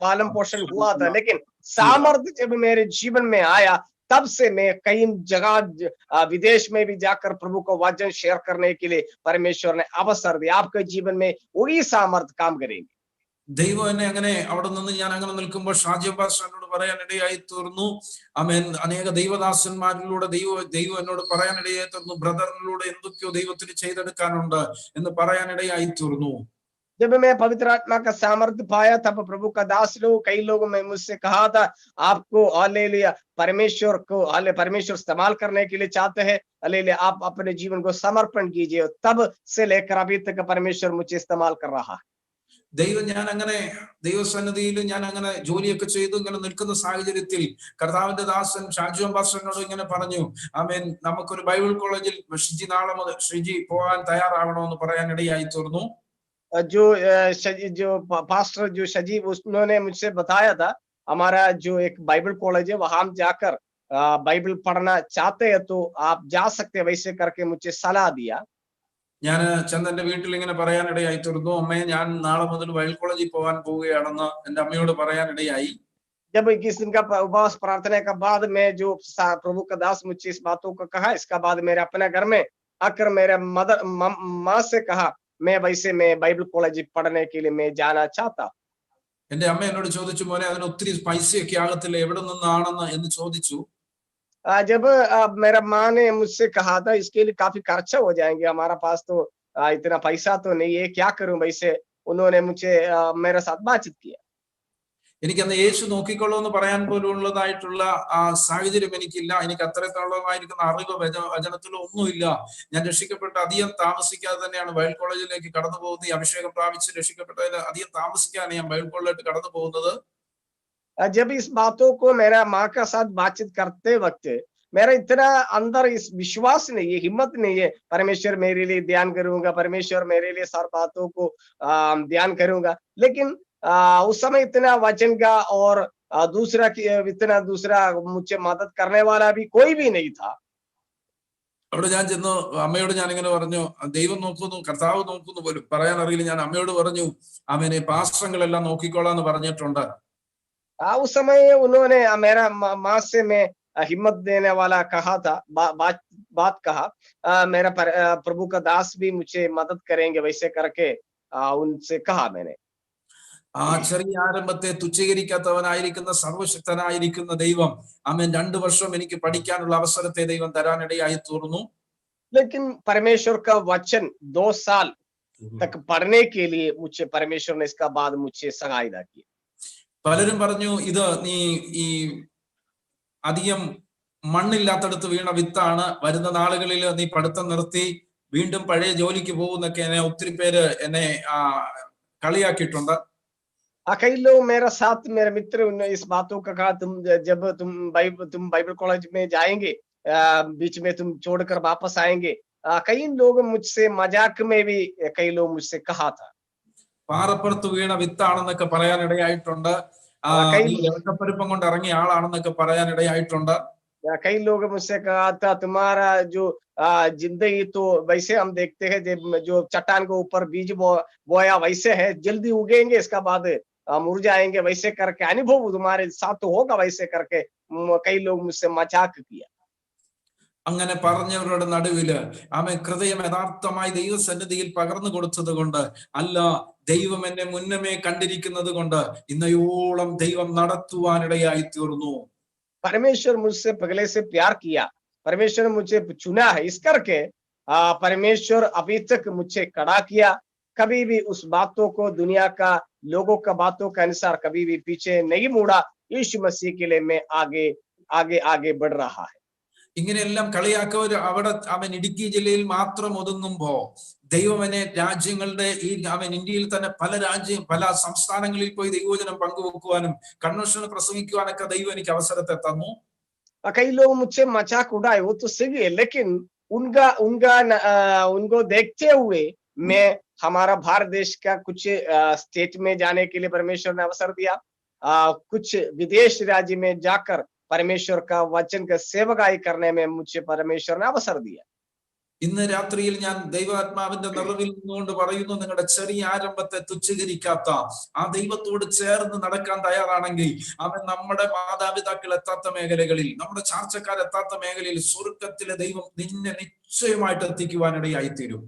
पालन पोषण हुआ था, लेकिन सामर्थ्य जब मेरे जीवन में आया तब से मैं कई जगह विदेश में भी जाकर प्रभु को वचन शेयर करने के लिए परमेश्वर ने अवसर दिया. आपके जीवन में वही सामर्थ्य काम करेंगे. ദൈവം എന്നെ അങ്ങനെ അവിടെ നിന്ന് ഞാൻ അങ്ങനെ നിൽക്കുമ്പോൾ ഷാജി പാസ്റ്ററിനോട് പറയാനിടയായി തീർന്നു. ആമേൻ. അനേക ദൈവദാസന്മാരിലൂടെ ദൈവം എന്നോട് പറയാനിടയായി തീർന്നു, ബ്രദറിലൂടെ എന്തൊക്കെയോ ദൈവത്തിന് ചെയ്തെടുക്കാനുണ്ട് എന്ന് പറയാനിടയായി തീർന്നു. जब मैं पवित्र आत्मा का सामर्थ्य पाया तब प्रभु का दास लोग, कई लोगों ने मुझसे कहा था, आपको हालेलुया परमेश्वर इस्तेमाल करने के लिए चाहते हैं, हालेलुया आप अपने जीवन को समर्पण कीजिए. तब से लेकर अभी तक परमेश्वर मुझे इस्तेमाल कर रहा है. ഞാൻ അങ്ങനെ ദൈവസന്നിധിയിൽ ഞാൻ അങ്ങനെ ജോലിയൊക്കെ ചെയ്തു ഇങ്ങനെ നിൽക്കുന്ന സാഹചര്യത്തിൽ കർത്താവിന്റെ ദാസൻ ഷാജു പാസ്റ്ററിനോട് ഇങ്ങനെ പറഞ്ഞു, ആമേൻ, നമുക്കൊരു ബൈബിൾ കോളേജിൽ നാളെ മുതൽ ശ്രീജി പോകാൻ തയ്യാറാവണമെന്ന് പറയാനിടയായി തീർന്നു. जो पास्टर जो सजीव, उन्होंने मुझसे बताया था, हमारा जो एक बाइबल कॉलेज है वहां हम जाकर बाइबल पढ़ना चाहते हैं तो आप जा सकते हैं, वैसे करके मुझे सलाह दिया. ഞാൻ ചന്ദന്റെ വീട്ടിൽ ഇങ്ങനെ പറയാനിടയായി തീർന്നു, അമ്മയെ ഞാൻ നാളെ മുതൽ ബൈബിൾ കോളേജിൽ പോകാൻ പോവുകയാണെന്ന് എന്റെ അമ്മയോട് പറയാനിടയായി. जब 21 दिन का उपवास प्रार्थना के बाद मैं जो प्रभु का दास मुझे इस बातों को कहा, इसका बाद मेरे अपने घर में आकर मेरे माँ से कहा, मैं बाइबल कॉलेज पढ़ने के लिए मैं जाना चाहता. എന്റെ അമ്മ എന്നോട് ചോദിച്ചു, മോനെ അതിന് ഒത്തിരി പൈസയൊക്കെ ആകത്തില്ല, എവിടെ നിന്നാണെന്ന് എന്ന് ചോദിച്ചു. जब मेरा माँ ने मुझसे कहा था, इसके लिए काफी खर्चा हो जाएंगे, हमारा पास तो इतना पैसा तो नहीं है, क्या करूं, वैसे उन्होंने मुझे मेरे साथ बातचीत किया. എനിക്കന്ന് യേശു നോക്കിക്കൊള്ളുമെന്ന് പറയാൻ പോലും ഉള്ളതായിട്ടുള്ള ആ സാഹചര്യം എനിക്കില്ല. എനിക്ക് അത്രത്തോളമായിരിക്കുന്ന അറിവ് വചനത്തിലോ ഒന്നുമില്ല. ഞാൻ രക്ഷിക്കപ്പെട്ട അധികം താമസിക്കാതെ തന്നെയാണ് ബൈബിൾ കോളേജിലേക്ക് കടന്നു പോകുന്നത്. ഈ അഭിഷേകം പ്രാപിച്ച് രക്ഷിക്കപ്പെട്ടതിൽ അധികം താമസിക്കാണ് ഞാൻ ബൈബിൾ കോളേജിലേക്ക് കടന്നു പോകുന്നത്. जब इस बातों को मेरा माँ का साथ बातचीत करते वक्त मेरा इतना अंदर इस विश्वास नहीं है, हिम्मत नहीं है, परमेश्वर मेरे लिए ध्यान करूंगा, परमेश्वर मेरे लिए सारी बातों को ध्यान करूंगा. लेकिन उस समय इतना वचन का और दूसरा मुझे मदद करने वाला भी कोई भी नहीं था. അവിടെ ഞാൻ ചെന്ന് അമ്മയോട് ഞാൻ ഇങ്ങനെ പറഞ്ഞു, ദൈവം നോക്കുന്നു, കർത്താവ് നോക്കുന്നു പോലും പറയാൻ അറിയില്ല. ഞാൻ അമ്മയോട് പറഞ്ഞു, അവനെ പാസ്റ്ററങ്ങളെല്ലാം നോക്കിക്കോളാന്ന് പറഞ്ഞിട്ടുണ്ട്. उस समय उन्होंने मेरा माँ से मैं हिम्मत देने वाला कहा था, बात कहा, मेरा प्रभु का दास भी मुझे मदद करेंगे वैसे करके उनसे कहा मैंने। ആ ചെറിയ ആരംഭത്തെ തുച്ഛീകരിക്കാത്തവനായിരിക്കുന്ന സർവശക്തനായിരിക്കുന്ന ദൈവം ആമേൻ 2 വർഷം എനിക്ക് പഠിക്കാനുള്ള അവസരത്തെ ദൈവം തരാനിടയായി തീർന്നു. लेकिन परमेश्वर का वचन 2 साल तक पढ़ने के लिए मुझे परमेश्वर ने इसका बाद मुझे सहायता की। പലരും പറഞ്ഞു ഇത് നീ ഈ അധികം മണ്ണില്ലാത്തടത്ത് വീണ വിത്താണ്, വരുന്ന നാളുകളിൽ നീ പഠിത്തം നിർത്തി വീണ്ടും പഴയ ജോലിക്ക് പോകുന്നൊക്കെ എന്നെ ഒത്തിരി പേര് എന്നെ കളിയാക്കിയിട്ടുണ്ട്. कई लोग मेरा साथ, मेरे मित्र इस बातों का कहा, जब तुम बाइबल कॉलेज में जाएंगे, बीच में तुम छोड़कर वापस आएंगे। कई लोग मुझसे मजाक में भी कई लोग मुझसे कहा था। പാറപ്പുറത്ത് വീണ വിത്താണെന്നൊക്കെ പറയാനിടയായിട്ടുണ്ട്. നീ ഇറക്കപ്പരുപ്പം കൊണ്ട് ഇറങ്ങിയ ആളാണെന്നൊക്കെ പറയാനിടയായിട്ടുണ്ട്. कई लोग मुझसे कहा था तुम्हारा जो जिंदगी तो वैसे हम देखते हैं जो चट्टान के ऊपर बीज बोया वैसे है, जल्दी उगेंगे इसका बाद मुरझाएंगे, वैसे करके अनुभव तुम्हारे साथ तो होगा वैसे करके कई लोग मुझसे मजाक किया। അങ്ങനെ പറഞ്ഞവരുടെ നടുവില് ആമേൻ ഹൃദയം യഥാർത്ഥമായി ദൈവസന്നിധിയിൽ പകർന്നു കൊടുത്തത് കൊണ്ട് അല്ല, ദൈവം എന്നെ മുന്നമേ കണ്ടിരിക്കുന്നത് കൊണ്ട് ഇന്നയോളം ദൈവം നടത്തുവാനിടയായി തീർന്നു. परमेश्वर मुझसे पहले से प्यार किया, परमेश्वर ने मुझे चुना है, इस करके परमेश्वर अभी तक मुझे खड़ा किया। कभी भी उस बातों को, दुनिया का लोगों का बातों के अनुसार कभी भी पीछे नहीं मुड़ा। यीशु मसीह के लिए मैं आगे आगे आगे बढ़ रहा है। ഇങ്ങനെയെല്ലാം കളിയാക്കവർ അവിടെ അവൻ ഇടുക്കി ജില്ലയിൽ മാത്രം ഒതുങ്ങുമ്പോ ദൈവം എന്നെ രാജ്യങ്ങളുടെ അവൻ ഇന്ത്യയിൽ തന്നെ പല സംസ്ഥാനങ്ങളിൽ പോയി ദൈവവചനം പങ്കുവെക്കുവാനും കൺവെൻഷൻ പ്രസംഗിക്കുവാനൊക്കെ ദൈവം എനിക്ക് അവസരത്തെ തന്നു. कई लोग मुझसे मजाक उड़ाए, वो तो सही है, लेकिन उनको देखते हुए मैं हमारा भारत देश का कुछ स्टेट में जाने के लिए परमेश्वर ने अवसर दिया। कुछ विदेश राज्य में जाकर परमेश्वर का वचन का सेवकाई करने में मुझे परमेश्वर ने अवसर दिया। ഇന്ന് രാത്രിയിൽ ഞാൻ ദൈവാത്മാവിന്റെ നിറവിൽ നിന്നുകൊണ്ട് പറയുന്നു, നിങ്ങളുടെ ചെറിയ ആരംഭത്തെ തുച്ഛീകരിക്കാത്ത ആ ദൈവത്തോട് ചേർന്ന് നടക്കാൻ തയ്യാറാണെങ്കിൽ അവൻ നമ്മുടെ മാതാപിതാക്കൾ എത്താത്ത മേഖലകളിൽ, നമ്മുടെ ചാർച്ചക്കാരെത്താത്ത മേഖലയിൽ സ്വർഗത്തിലെ ദൈവം നിന്നെ നിശ്ചയമായിട്ട് എത്തിക്കുവാനിടയായി തീരും.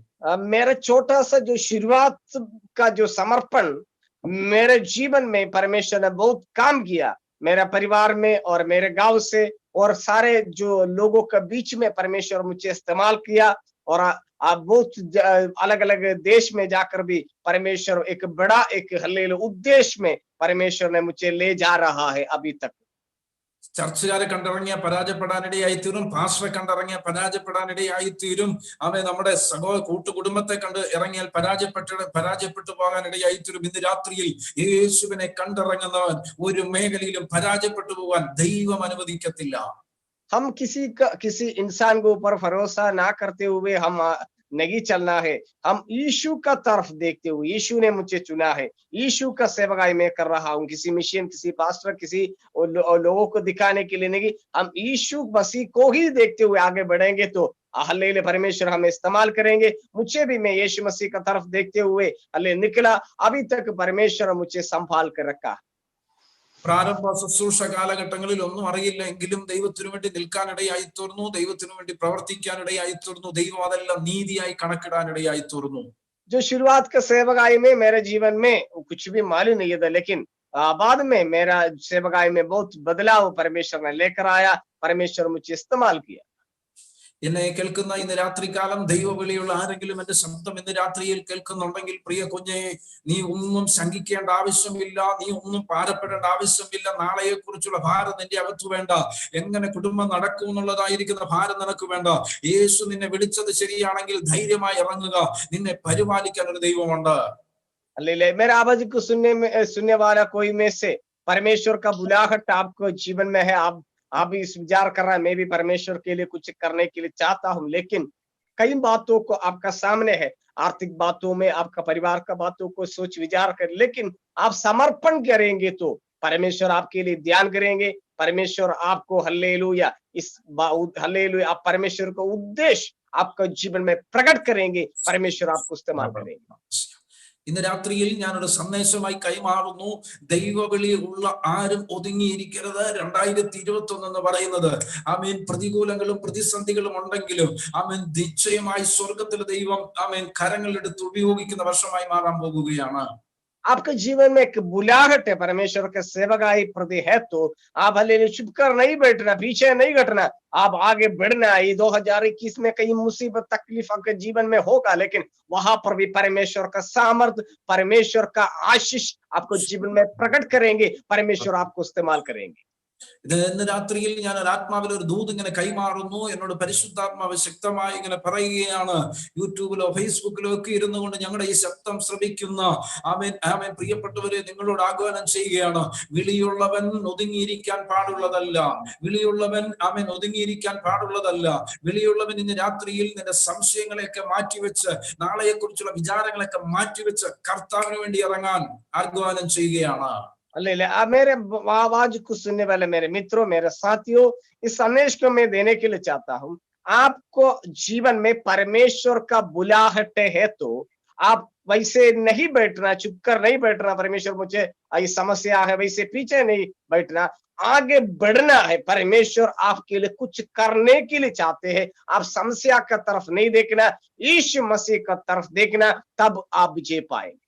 मेरा छोटा सा जो शुरुआत का जो समर्पण मेरे जीवन में परमेश्वर ने बहुत काम किया। मेरा परिवार में और मेरे गांव से और सारे जो लोगों के बीच में परमेश्वर मुझे इस्तेमाल किया, और आप बहुत अलग अलग देश में जाकर भी परमेश्वर एक बड़ा एक हल्लेलुया उद्देश्य में परमेश्वर ने मुझे ले जा रहा है अभी तक। ചർച്ചുകാരെ കണ്ടിറങ്ങിയ പരാജയപ്പെടാനിടയായി തീരും, പാസ്റ്ററെ കണ്ടിറങ്ങിയ പരാജയപ്പെടാനിടയായി തീരും. അവൻ നമ്മുടെ കൂട്ടുകുടുംബത്തെ കണ്ട് ഇറങ്ങിയാൽ പരാജയപ്പെട്ടു പോകാനിടയായി തീരും. ഇന്ന് രാത്രിയിൽ യേശുവിനെ കണ്ടിറങ്ങുന്നവൻ ഒരു മേഖലയിലും പരാജയപ്പെട്ടു പോകാൻ ദൈവം അനുവദിക്കത്തില്ല. हम किसी इंसान के ऊपर भरोसा ना करते हुए हम नहीं चलना है। हम यीशु का तरफ देखते हुए, यीशु ने मुझे चुना है, यीशु का सेवकाई मैं कर रहा हूँ। किसी मिशन, किसी पास्टर, किसी लोगों को दिखाने के लिए नहीं, हम यीशु मसीह को ही देखते हुए आगे बढ़ेंगे तो हल्लेलुया परमेश्वर हमें इस्तेमाल करेंगे। मुझे भी मैं यीशु मसीह का तरफ देखते हुए हल्ले निकला। अभी तक परमेश्वर मुझे संभाल कर रखा। പ്രാരംഭ ശുശ്രൂഷ കാലഘട്ടങ്ങളിൽ ഒന്നും അറിയില്ല എങ്കിലും ദൈവത്തിനു വേണ്ടി നിൽക്കാനിടയായി തീർന്നു, ദൈവത്തിനു വേണ്ടി പ്രവർത്തിക്കാനിടയായി തീർന്നു. ദൈവം അതെല്ലാം നീതിയായി കണക്കിടാനിടയായി തീർന്നു. जो शुरुआत के सेवकाई में मेरे जीवन में कुछ भी मालूम नहीं था, लेकिन बाद में मेरा सेवकाई में बहुत बदलाव परमेश्वर ने लेकर आया। परमेश्वर मुझे इस्तेमाल किया। എന്നെ കേൾക്കുന്ന ഇന്ന് രാത്രികാലം ദൈവവിളിയുള്ള ആരെങ്കിലും എന്റെ ശബ്ദം ഇന്ന് രാത്രിയിൽ കേൾക്കുന്നുണ്ടെങ്കിൽ, പ്രിയ കുഞ്ഞെ, നീ ഒന്നും ശങ്കിക്കേണ്ട ആവശ്യമില്ല, നീ ഒന്നും ഭാരപ്പെടേണ്ട ആവശ്യമില്ല. നാളെയെ കുറിച്ചുള്ള ഭാരം നിന്റെ അകത്തു വേണ്ട. എങ്ങനെ കുടുംബം നടക്കും എന്നുള്ളതായിരിക്കുന്ന ഭാരം നിനക്ക് വേണ്ട. യേശു നിന്നെ വിളിച്ചത് ശരിയാണെങ്കിൽ ധൈര്യമായി ഇറങ്ങുക. നിന്നെ പരിപാലിക്കാൻ ഒരു ദൈവമുണ്ട്. मेरे आवाज को सुनने वाला कोई में से परमेश्वर का बुलाहट आपको जीवन में है। आप भी इस विचार कर रहा है, मैं भी परमेश्वर के लिए कुछ करने के लिए चाहता हूं, लेकिन कई बातों को आपका सामने है। आर्थिक बातों में, आपका परिवार का बातों को सोच विचार कर, लेकिन आप समर्पण करेंगे तो परमेश्वर आपके लिए ध्यान करेंगे। परमेश्वर आपको हल्लेलुया हल्लेलुया आप परमेश्वर का उद्देश्य आपका जीवन में प्रकट करेंगे। परमेश्वर आपको इस्तेमाल करेंगे। ഇന്ന് രാത്രിയിൽ ഞാനൊരു സന്ദേശമായി കൈമാറുന്നു. ദൈവവിളി ഉള്ള ആരും ഒതുങ്ങിയിരിക്കരുത്. 2021 എന്ന് പറയുന്നത് ആമേൻ പ്രതികൂലങ്ങളും പ്രതിസന്ധികളും ഉണ്ടെങ്കിലും ആമേൻ നിശ്ചയമായി സ്വർഗത്തിലെ ദൈവം ആമേൻ കരങ്ങളെടുത്ത് ഉപയോഗിക്കുന്ന വർഷമായി മാറാൻ പോകുകയാണ്. आपके जीवन में एक बुलाहट है परमेश्वर के सेवकाई प्रति है, तो आप हले चुप कर नहीं बैठना, पीछे नहीं हटना, आप आगे बढ़ना। ये 2021 में कई मुसीबत तकलीफ आपके जीवन में होगा, लेकिन वहां पर भी परमेश्वर का सामर्थ्य, परमेश्वर का आशीष आपको जीवन में प्रकट करेंगे, परमेश्वर आपको इस्तेमाल करेंगे। ഇത് ഇന്ന് രാത്രിയിൽ ഞാൻ ഒരു ആത്മാവിൽ ഒരു ദൂത് ഇങ്ങനെ കൈമാറുന്നു. എന്നോട് പരിശുദ്ധാത്മാവ് ശക്തമായി ഇങ്ങനെ പറയുകയാണ്. യൂട്യൂബിലോ ഫേസ്ബുക്കിലോ ഒക്കെ ഇരുന്നു കൊണ്ട് ഞങ്ങളുടെ ഈ ശബ്ദം ശ്രമിക്കുന്ന ആമേൻ ആമേൻ പ്രിയപ്പെട്ടവരെ നിങ്ങളോട് ആഹ്വാനം ചെയ്യുകയാണ്. വിളിയുള്ളവൻ ഒതുങ്ങിയിരിക്കാൻ പാടുള്ളതല്ല. വിളിയുള്ളവൻ ആമേൻ ഒതുങ്ങിയിരിക്കാൻ പാടുള്ളതല്ല. വിളിയുള്ളവൻ ഇന്ന് രാത്രിയിൽ നിന്റെ സംശയങ്ങളെയൊക്കെ മാറ്റിവെച്ച് നാളെയെ കുറിച്ചുള്ള വിചാരങ്ങളൊക്കെ മാറ്റിവെച്ച് കർത്താവിന് വേണ്ടി ഇറങ്ങാൻ ആഹ്വാനം ചെയ്യുകയാണ്. अब मेरे आवाज को सुनने वाले मेरे मित्रों, मेरे साथियों, इस संदेश को मैं देने के लिए चाहता हूं। आपको जीवन में परमेश्वर का बुलाहट है, तो आप वैसे नहीं बैठना, चुप कर नहीं बैठना, परमेश्वर मुझे ये समस्या है वैसे पीछे नहीं बैठना, आगे बढ़ना है। परमेश्वर आपके लिए कुछ करने के लिए चाहते हैं। आप समस्या का तरफ नहीं देखना, यीशु मसीह का तरफ देखना, तब आप विजय पाएंगे।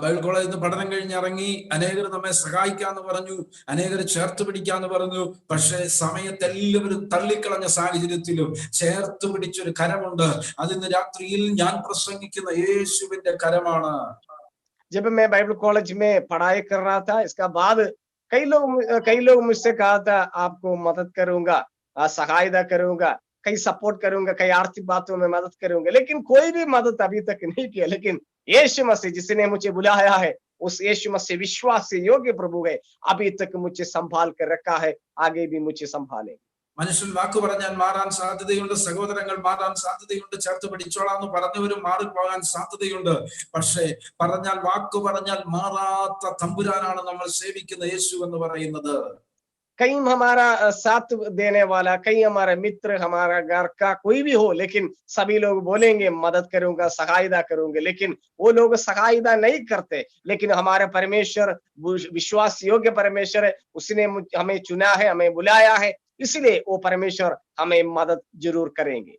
ബൈബിൾ കോളേജിൽ നിന്ന് പഠനം കഴിഞ്ഞിറങ്ങി അനേകർ നമ്മെ സഹായിക്കാന്ന് പറഞ്ഞു, അനേകർ ചേർത്ത് പിടിക്കാന്ന് പറഞ്ഞു. പക്ഷെ സമയത്ത് എല്ലാവരും തള്ളിക്കളഞ്ഞ സാഹചര്യത്തിലും ചേർത്ത് പിടിച്ചൊരു കരമുണ്ട്. അതിന്ന് രാത്രിയിൽ ഞാൻ പ്രസംഗിക്കുന്ന യേശുവിന്റെ കരമാണ്. जब मैं बाइबल कॉलेज में पढ़ाई कर रहा था, इसका बाद कई लोग मुझसे कहा था आपको मदद करूंगा, सहायता करूंगा, कई सपोर्ट करूंगा, कई आर्थिक बातों में मदद करूंगा, लेकिन कोई भी मदद अभी तक नहीं किया। लेकिन यीशु मसीह जिसने मुझे बुलाया है, उस यीशु मसीह विश्वास से योग्य प्रभु है, अभी तक मुझे संभाल कर रखा है, आगे भी मुझे संभालेंगे। മനുഷ്യൻ വാക്ക് പറഞ്ഞാൽ മാറാൻ സാധ്യതയുണ്ട്, സഹോദരങ്ങൾ മാറാൻ സാധ്യതയുണ്ട്, ചേർത്ത് പിടിച്ചോളാന്ന് പറഞ്ഞവരും മാറിപ്പോകാൻ സാധ്യതയുണ്ട്. പക്ഷേ വാക്ക് പറഞ്ഞാൽ മാറാത്ത തമ്പുരാനാണ് നമ്മൾ സേവിക്കുന്ന യേശു എന്ന് പറയുന്നത്. कहीं हमारा साथ देने वाला, कहीं हमारा मित्र, हमारा घर का कोई भी हो, लेकिन सभी लोग बोलेंगे मदद करूंगा, सहायता करूंगा, लेकिन वो लोग सहायता नहीं करते। लेकिन हमारा परमेश्वर विश्वास योग्य परमेश्वर है, उसने हमें चुना है, हमें बुलाया है, इसलिए वो परमेश्वर हमें मदद जरूर करेंगे।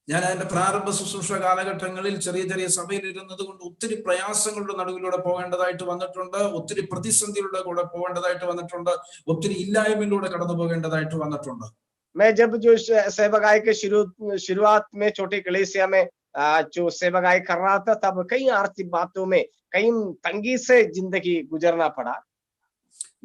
ഞാൻ എന്റെ പ്രാരംഭ ശുശ്രൂഷ കാലഘട്ടങ്ങളിൽ ചെറിയ ചെറിയ സഭയിൽ ഇരുന്നത് കൊണ്ട് ഒത്തിരി പ്രയാസങ്ങളുടെ നടുവിലൂടെ പോകേണ്ടതായിട്ട് വന്നിട്ടുണ്ട്, ഒത്തിരി പ്രതിസന്ധിയുടെ കൂടെ പോകേണ്ടതായിട്ട് വന്നിട്ടുണ്ട്, ഒത്തിരി ഇല്ലായ്മയിലൂടെ കടന്നു പോകേണ്ടതായിട്ട് വന്നിട്ടുണ്ട്. मैं जब जो सेवकाई के शुरुआत में छोटी कलीसिया में जो सेवकाई कर रहा था, तब कई आर्थिक बातों में कई तंगी से जिंदगी गुजरना पड़ा।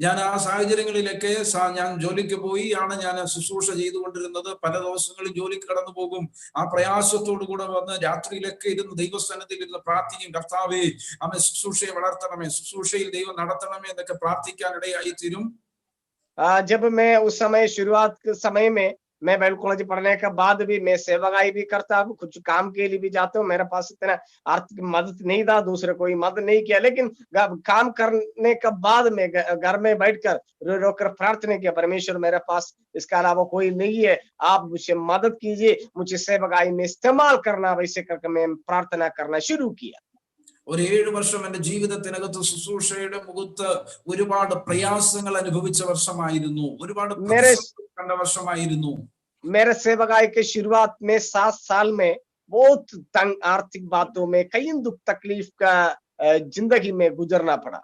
ഞാൻ ആ സാഹചര്യങ്ങളിലൊക്കെ ഞാൻ ജോലിക്ക് പോയി ആണ് ഞാൻ ശുശ്രൂഷ ചെയ്തുകൊണ്ടിരുന്നത്. പല ദിവസങ്ങളിൽ ജോലിക്ക് കടന്നു പോകും. ആ പ്രയാസത്തോടു കൂടെ വന്ന് രാത്രിയിലൊക്കെ ഇരുന്ന് ദൈവസ്ഥാനത്തിൽ ഇരുന്ന് പ്രാർത്ഥിക്കും, കർത്താവേ അമ്മ ശുശ്രൂഷയെ വളർത്തണമേ, ശുശ്രൂഷയിൽ ദൈവം നടത്തണമേ എന്നൊക്കെ പ്രാർത്ഥിക്കാനിടയായി തീരും. जब मैं उस समय शुरुआत के समय में मैं बाइबल कॉलेज पढ़ने के बाद भी मैं सेवकाई भी करता हूँ, कुछ काम के लिए भी जाता हूँ। मेरे पास इतना आर्थिक मदद नहीं था, दूसरे कोई मदद नहीं किया, लेकिन काम करने के बाद में घर में बैठकर रो कर प्रार्थना किया, परमेश्वर मेरे पास इसके अलावा कोई नहीं है, आप मुझे मदद कीजिए, मुझे सेवकाई में इस्तेमाल करना। वैसे करके मैं प्रार्थना करना शुरू किया। ഒരു 7 വർഷം എന്റെ ജീവിതത്തിനകത്ത് ശുശ്രൂഷയുടെ മുഖത്ത് ഒരുപാട് പ്രയാസങ്ങൾ അനുഭവിച്ച വർഷമായിരുന്നു, ഒരുപാട് കണ്ട വർഷമായിരുന്നു. मेरे सेवकाई के शुरुआत में 7 साल में बहुत तंग आर्थिक बातों में कई दुख तकलीफ का जिंदगी में गुजरना पड़ा।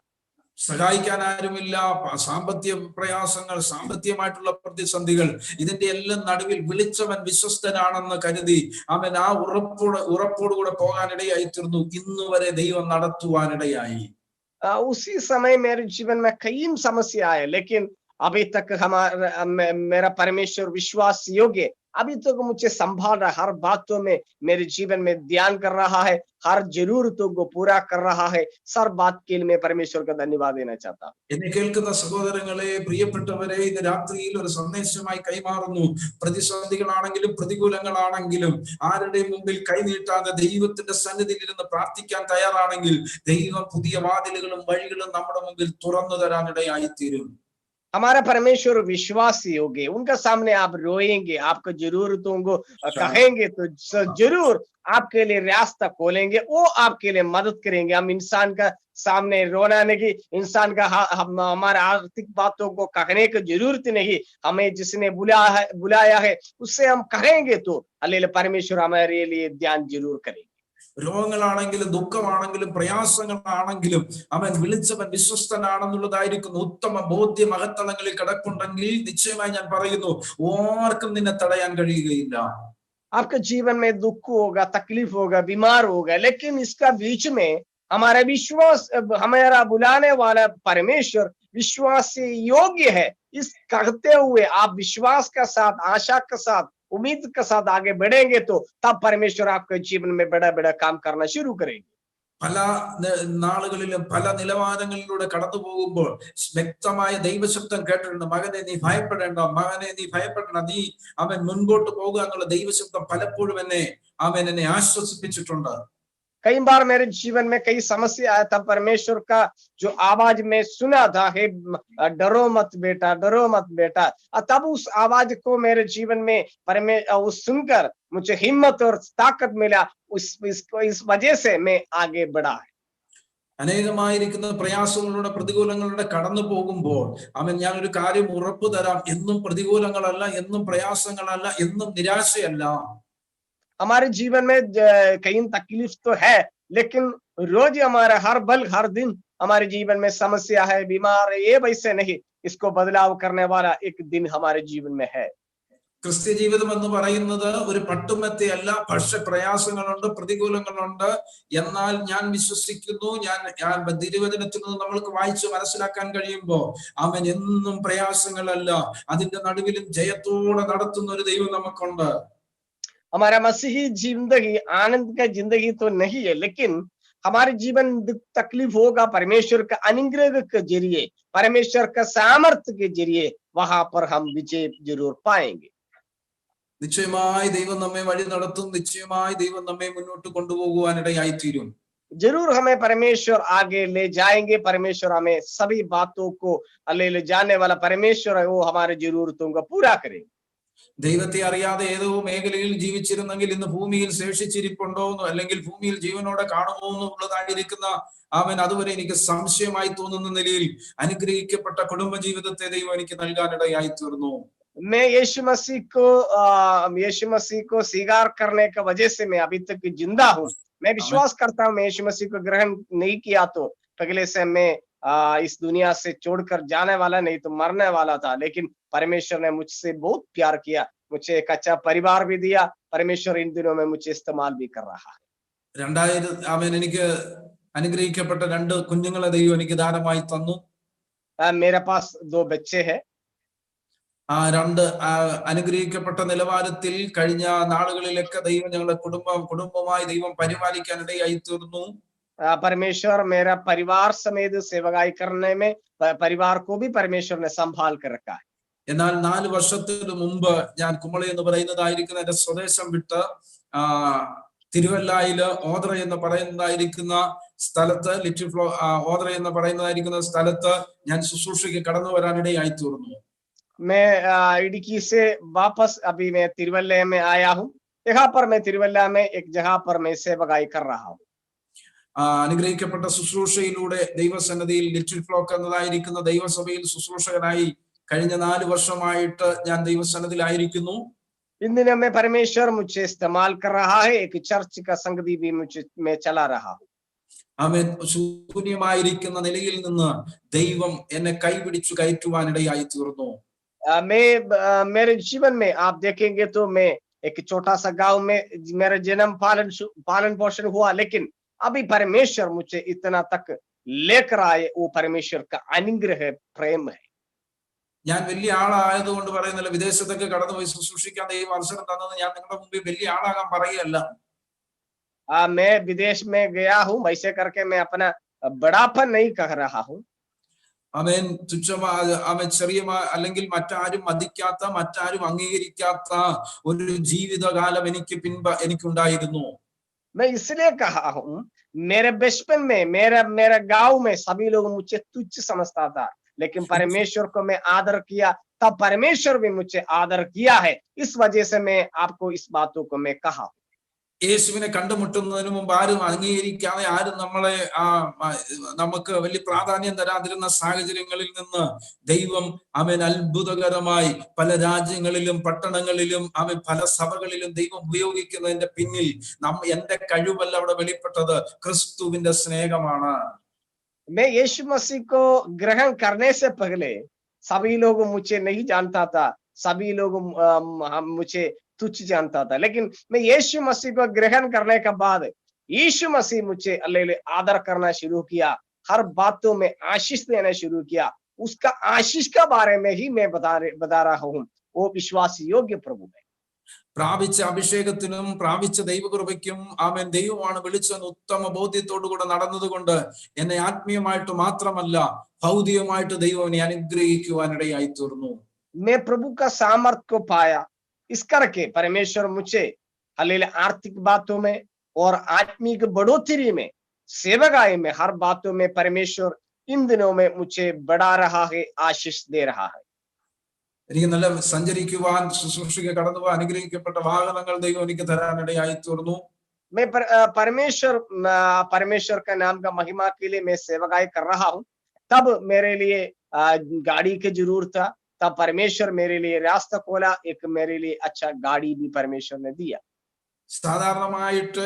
സഹായിക്കാൻ ആരുമില്ല, സാമ്പത്തിക പ്രയാസങ്ങൾ, സാമ്പത്തികമായിട്ടുള്ള പ്രതിസന്ധികൾ, ഇതിന്റെ എല്ലാം നടുവിൽ വിളിച്ചവൻ വിശ്വസ്തനാണെന്ന് കരുതി അവൻ ആ ഉറപ്പോടുകൂടെ പോകാനിടയായി തീർന്നു. ഇന്ന് വരെ ദൈവം നടത്തുവാനിടയായി. उसी समय मेरे जीवन में कई समस्या है, लेकिन अभी तक मेरा परमेश्वर विश्वास योग्य, अभी तक मुझे संभाल रहा, हर बातों में मेरे जीवन में ध्यान कर रहा है, हर जरूरतों को पूरा कर रहा है। सर बात के लिए मैं परमेश्वर का धन्यवाद देना चाहता हूँ। എന്നെ കേൾക്കുന്ന സഹോദരങ്ങളെ, പ്രിയപ്പെട്ടവരെ, ഇന്ന് രാത്രിയിൽ ഒരു സന്ദേശമായി കൈമാറുന്നു. പ്രതിസന്ധികളാണെങ്കിലും പ്രതികൂലങ്ങളാണെങ്കിലും ആരുടെയും മുമ്പിൽ കൈനീട്ടാതെ ദൈവത്തിന്റെ സന്നിധിയിൽ ഇരുന്ന് പ്രാർത്ഥിക്കാൻ തയ്യാറാണെങ്കിൽ ദൈവം പുതിയ വാതിലുകളും വഴികളും നമ്മുടെ മുമ്പിൽ തുറന്നു തരാനിടയായി തീരും. हमारा परमेश्वर विश्वासी होंगे, उनका सामने आप रोएंगे, आपको जरूरतों को कहेंगे तो जरूर आपके लिए रास्ता खोलेंगे, वो आपके लिए मदद करेंगे। हम इंसान का सामने रोना नहीं, इंसान का हम हमारे आर्थिक बातों को कहने की जरूरत नहीं। हमें जिसने बुलाया है उससे हम कहेंगे तो हालेलुया, परमेश्वर हमारे लिए ध्यान जरूर करेंगे। രോഗങ്ങളാണെങ്കിലും ദുഃഖമാണെങ്കിലും പ്രയാസങ്ങളാണെങ്കിലും അവൻ വിളിച്ചവൻ വിശ്വസ്തനാണെന്നുള്ളതായിരിക്കുന്ന ഉത്തമ ബോധ്യ മഹത്തളങ്ങളിൽ കിടപ്പുണ്ടെങ്കിൽ നിശ്ചയമായി ഞാൻ പറയുന്നു, ആർക്കും നിന്നെ തടയാൻ കഴിയുകയില്ല. आपके जीवन में दुख होगा, तकलीफ होगा, बीमार होगा, लेकिन इसका बीच में हमारा विश्वास, हमारा बुलाने वाला परमेश्वर विश्वास से योग्य है। इस कहते हुए आप विश्वास के साथ, आशा के साथ, उम्मीद के साथ आगे बढ़ेंगे तो तब परमेश्वर आपके जीवन में बड़ा बड़ा काम करना शुरू करेंगे। പല നാളുകളിലും പല നിലവാരങ്ങളിലൂടെ കടന്നു പോകുമ്പോൾ വ്യക്തമായ ദൈവശബ്ദം കേട്ടിട്ടുണ്ട്. മകനെ നീ ഭയപ്പെടേണ്ട, മകനെ നീ ഭയപ്പെടേണ്ട, നീ അവൻ മുൻപോട്ട് പോകുക എന്നുള്ള ദൈവശബ്ദം പലപ്പോഴും എന്നെ ആശ്വസിപ്പിച്ചിട്ടുണ്ട്. कई बार मेरे जीवन में कई समस्या आया था, परमेश्वर का जो आवाज में सुना था, हे डरो मत बेटा, डरो मत बेटा, तब उस आवाज को मेरे जीवन में उस सुनकर मुझे हिम्मत और ताकत मिला। इस वजह से मैं आगे बढ़ा है। അനേകമായിരിക്കുന്ന പ്രയാസങ്ങളുടെ പ്രതികൂലങ്ങളുടെ കടന്നു പോകുമ്പോൾ ഞാനൊരു കാര്യം ഉറപ്പു തരാം, എന്നും പ്രതികൂലങ്ങളല്ല, എന്നും പ്രയാസങ്ങളല്ല, എന്നും നിരാശയല്ല. हमारे जीवन में कई तकलीफ तो है, लेकिन रोज हमारा हर पल हर दिन हमारे जीवन में समस्या है, बीमार है, ये वैसे नहीं, इसको बदलाव करने वाला एक दिन हमारे जीवन में है। ക്രിസ്ത്യ ജീവിതം എന്ന് പറയുന്നത് ഒരു പട്ടുമെത്തയല്ല. പക്ഷെ പ്രയാസങ്ങളുണ്ട്, പ്രതികൂലങ്ങളുണ്ട്. എന്നാൽ ഞാൻ വിശ്വസിക്കുന്നു, ഞാൻ തിരുവചനത്തിൽ നിന്ന് നമ്മൾക്ക് വായിച്ച് മനസ്സിലാക്കാൻ കഴിയുമ്പോൾ അവൻ എന്നും പ്രയാസങ്ങളല്ല, അതിന്റെ നടുവിലും ജയത്തോടെ നടത്തുന്ന ഒരു ദൈവം നമുക്കുണ്ട്. हमारा मसीही जिंदगी आनंद का जिंदगी तो नहीं है, लेकिन हमारे जीवन दुख तकलीफ होगा, परमेश्वर का अनुग्रह के जरिए, परमेश्वर का सामर्थ्य के जरिए वहां पर हम विजय जरूर पाएंगे। നിശ്ചയമായി ദൈവം നമ്മെ വഴി നടത്തും. നിശ്ചയമായി ദൈവം നമ്മെ മുന്നോട്ട് കൊണ്ടുപോകുവാനിടയായി തീരും. जरूर हमें परमेश्वर आगे ले जाएंगे। परमेश्वर हमें सभी बातों को ले जाने वाला परमेश्वर है, वो हमारे जरूरतों को पूरा करेंगे। ദൈവത്തെ അറിയാതെ ഏതോ മേഖലയിൽ ജീവിച്ചിരുന്നെങ്കിൽ ഇന്ന് ഭൂമിയിൽ ശേഷിച്ചിരിപ്പുണ്ടോ അല്ലെങ്കിൽ ഭൂമിയിൽ ജീവനോടെ കാണുമോ എന്നുള്ളതായിരിക്കുന്ന അതുവരെ എനിക്ക് സംശയമായി തോന്നുന്ന നിലയിൽ അനുഗ്രഹിക്കപ്പെട്ട കുടുംബജീവിതത്തെ ദൈവം എനിക്ക് നൽകാനിടയായി തീർന്നു. मैं यीशु मसीह को स्वीकार करने की वजह से मैं अभी तक जिंदा हूँ। मैं विश्वास करता हूँ, मैं यीशु मसीह को ग्रहण नहीं किया तो पहले से मैं इस दुनिया से छोड़कर जाने वाला, नहीं तो मरने वाला था। लेकिन परमेश्वर ने मुझसे बहुत प्यार किया, मुझे एक अच्छा परिवार भी दिया। परमेश्वर इन दिनों में मुझे इस्तेमाल भी कर रहा है। എനിക്ക് അനുഗ്രഹിക്കപ്പെട്ട 2 കുഞ്ഞുങ്ങളെ ദൈവം എനിക്ക് ദാനമായി തന്നു. मेरे पास 2 बच्चे हैं। ആ 2 അനുഗ്രഹിക്കപ്പെട്ട നിലവാരത്തിൽ കഴിഞ്ഞ നാളുകളിലൊക്കെ ദൈവം ഞങ്ങളുടെ കുടുംബമായി ദൈവം പരിപാലിക്കാനിടയായി തീർന്നു. परमेश्वर मेरा परिवार समेत सेवकाई करने में परिवार को भी परमेश्वर ने संभाल कर रखा है। എന്നാൽ 4 വർഷത്തിന് മുമ്പ് ഞാൻ കുമളി എന്ന് പറയുന്നതായിരിക്കുന്ന എന്റെ സ്വദേശം വിട്ട് തിരുവല്ലായില് ഓദ്ര എന്ന് പറയുന്നതായിരിക്കുന്ന സ്ഥലത്ത്, ലിറ്റിൽ ഫ്ലോ ഓദ്ര എന്ന് പറയുന്നതായിരിക്കുന്ന സ്ഥലത്ത് ഞാൻ ശുശ്രൂഷയ്ക്ക് കടന്നു വരാനിടയായി തീർന്നു. मैं इडुक्की से वापस अभी मैं तिरुवल्ला में आया हूँ। यहाँ पर मैं तिरुवल्ला में एक जगह पर मैं सेवकाई कर रहा हूँ। അനുഗ്രഹിക്കപ്പെട്ട ശുശ്രൂഷയിലൂടെ ദൈവസന്നിധിയിൽ ലിറ്റിൽ ഫ്ലോക്ക് എന്നതായിരിക്കുന്ന ദൈവസഭയിൽ ശുശ്രൂഷകനായി കഴിഞ്ഞ 4 വർഷമായിട്ട് ഞാൻ ദൈവസന്നിധിയിലായിരിക്കുന്നു. इन दिनों में परमेश्वर मुझे इस्तेमाल कर रहा है, एक चर्च का संगति भी मैं चला रहा हूँ। ആമേൻ. ശൂന്യമായിരിക്കുന്ന നിലയിൽ നിന്ന് ദൈവം എന്നെ കൈപിടിച്ചു കയറ്റുവാനിടയായി തീർന്നു. मेरे जीवन में आप देखेंगे तो मैं एक छोटा सा गांव में मेरा जन्म पालन पोषण हुआ, लेकिन अभी परमेश्वर मुझे इतना तक लेकर आए, वो परमेश्वर का अनुग्रह है, प्रेम है। ഞാൻ വലിയ ആളായതുകൊണ്ട് പറയുന്നില്ല, വിദേശത്തൊക്കെ കടന്നുപോയി ശുശ്രൂഷിക്കാൻ ദൈവം അവസരം തന്നത് ഞാൻ നിങ്ങളുടെ മുമ്പിൽ വലിയ ആളാകാൻ പറയുകയല്ല. मैं विदेश में गया हूँ, वैसे करके मैं अपना बड़ापन नहीं कह रहा हूँ। അവൻ അവൻ ചെറിയ അല്ലെങ്കിൽ മറ്റാരും മതിക്കാത്ത, മറ്റാരും അംഗീകരിക്കാത്ത ഒരു ജീവിതകാലം എനിക്കുണ്ടായിരുന്നു. मैं इसलिए कहा हूँ, मेरे बचपन में मेरा गांव में सभी लोग मुझे तुच्छ समझता था, लेकिन परमेश्वर को मैं आदर किया, तब परमेश्वर भी मुझे आदर किया है। इस वजह से मैं आपको इस बातों को मैं कहा। യേശുവിനെ കണ്ടുമുട്ടുന്നതിന് മുമ്പ് ആരും അംഗീകരിക്കാതെ ആരും നമ്മളെ നമുക്ക് വലിയ പ്രാധാന്യം തരാതിരുന്ന സാഹചര്യങ്ങളിൽ നിന്ന് ദൈവം അവൻ അത്ഭുതകരമായി പല രാജ്യങ്ങളിലും പട്ടണങ്ങളിലും അവൻ പല സഭകളിലും ദൈവം ഉപയോഗിക്കുന്നതിന്റെ പിന്നിൽ എന്റെ കഴിവല്ല അവിടെ വെളിപ്പെട്ടത്, ക്രിസ്തുവിന്റെ സ്നേഹമാണ്. मैं यीशु मसीह को ग्रहण करने से पहले सभी लोग मुझे नहीं जानता था, सभी लोग मुझे तुच्छ जानता था, लेकिन मैं यीशु मसीह को ग्रहण करने के बाद यीशु मसीह मुझे अल्लाह आदर करना शुरू किया, हर बातों में आशीष देना शुरू किया। उसका आशीष के बारे में ही मैं बता रहा हूँ। वो विश्वास योग्य प्रभु है। പ്രാപിച്ച അഭിഷേകത്തിനും പ്രാപിച്ച ദൈവകൃപയ്ക്കും ആമേൻ ദൈവമാണ് വിളിച്ചെന്ന് ഉത്തമ ബോധ്യത്തോടുകൂടെ നടന്നതുകൊണ്ട് എന്നെ ആത്മീയമായിട്ട് മാത്രമല്ല ഭൗതികമായിട്ട് ദൈവം എന്നെ അനുഗ്രഹിക്കുവാനിടയായി തീർന്നു. मैं प्रभु का सामर्थ को पाया, इस करके परमेश्वर मुझे हालेलुया आर्थिक बातों में और आत्मिक बढ़ोतरी में, सेवकाई में, हर बातों में परमेश्वर इन दिनों में मुझे बढ़ा रहा है, आशीष दे रहा है। എനിക്ക് നല്ല സഞ്ചരിക്കുവാൻ ശുശ്രൂഷയ്ക്ക് കടന്നു പോകാൻ അനുഗ്രഹിക്കപ്പെട്ട വാഹനങ്ങൾ ദൈവം എനിക്ക് തരാനിടയായി തീർന്നു. मैं परमेश्वर का नाम का महिमा के लिए मैं सेवकाई कर रहा हूँ, तब मेरे लिए गाड़ी की जरूरत था, तब परमेश्वर मेरे लिए रास्ता खोला, एक मेरे लिए अच्छा गाड़ी भी परमेश्वर ने दिया। സാധാരണമായിട്ട്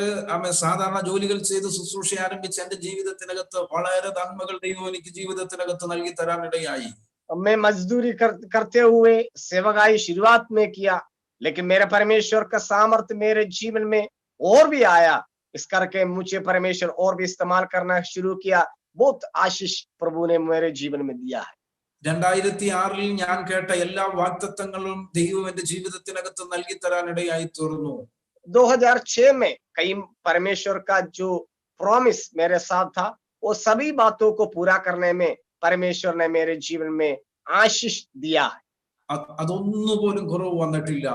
സാധാരണ ജോലികൾ ചെയ്ത് ശുശ്രൂഷ ആരംഭിച്ച എന്റെ ജീവിതത്തിനകത്ത് വളരെ നന്മകൾ ദൈവം എനിക്ക് ജീവിതത്തിനകത്ത് നൽകി തരാനിടയായി. मैं मजदूरी करते हुए सेवकाई शुरुआत में किया, लेकिन मेरे परमेश्वर का सामर्थ्य मेरे जीवन में और भी आया, इस करके मुझे परमेश्वर और भी इस्तेमाल करना शुरू किया। बहुत आशीष प्रभु ने मेरे जीवन में दिया है। 2006 ഞാൻ കേട്ട എല്ലാ വാഗ്ദത്തങ്ങളും ദൈവം എന്റെ ജീവിതത്തിനകത്ത് നൽകി തരാനിടയായി തീർന്നു. 2006 में कई परमेश्वर का जो प्रॉमिस मेरे साथ था, वो सभी बातों को पूरा करने में परमेश्वर ने मेरे जीवन में आशीष दिया है। അതൊന്നുപോലും കുറവ് വന്നിട്ടില്ല.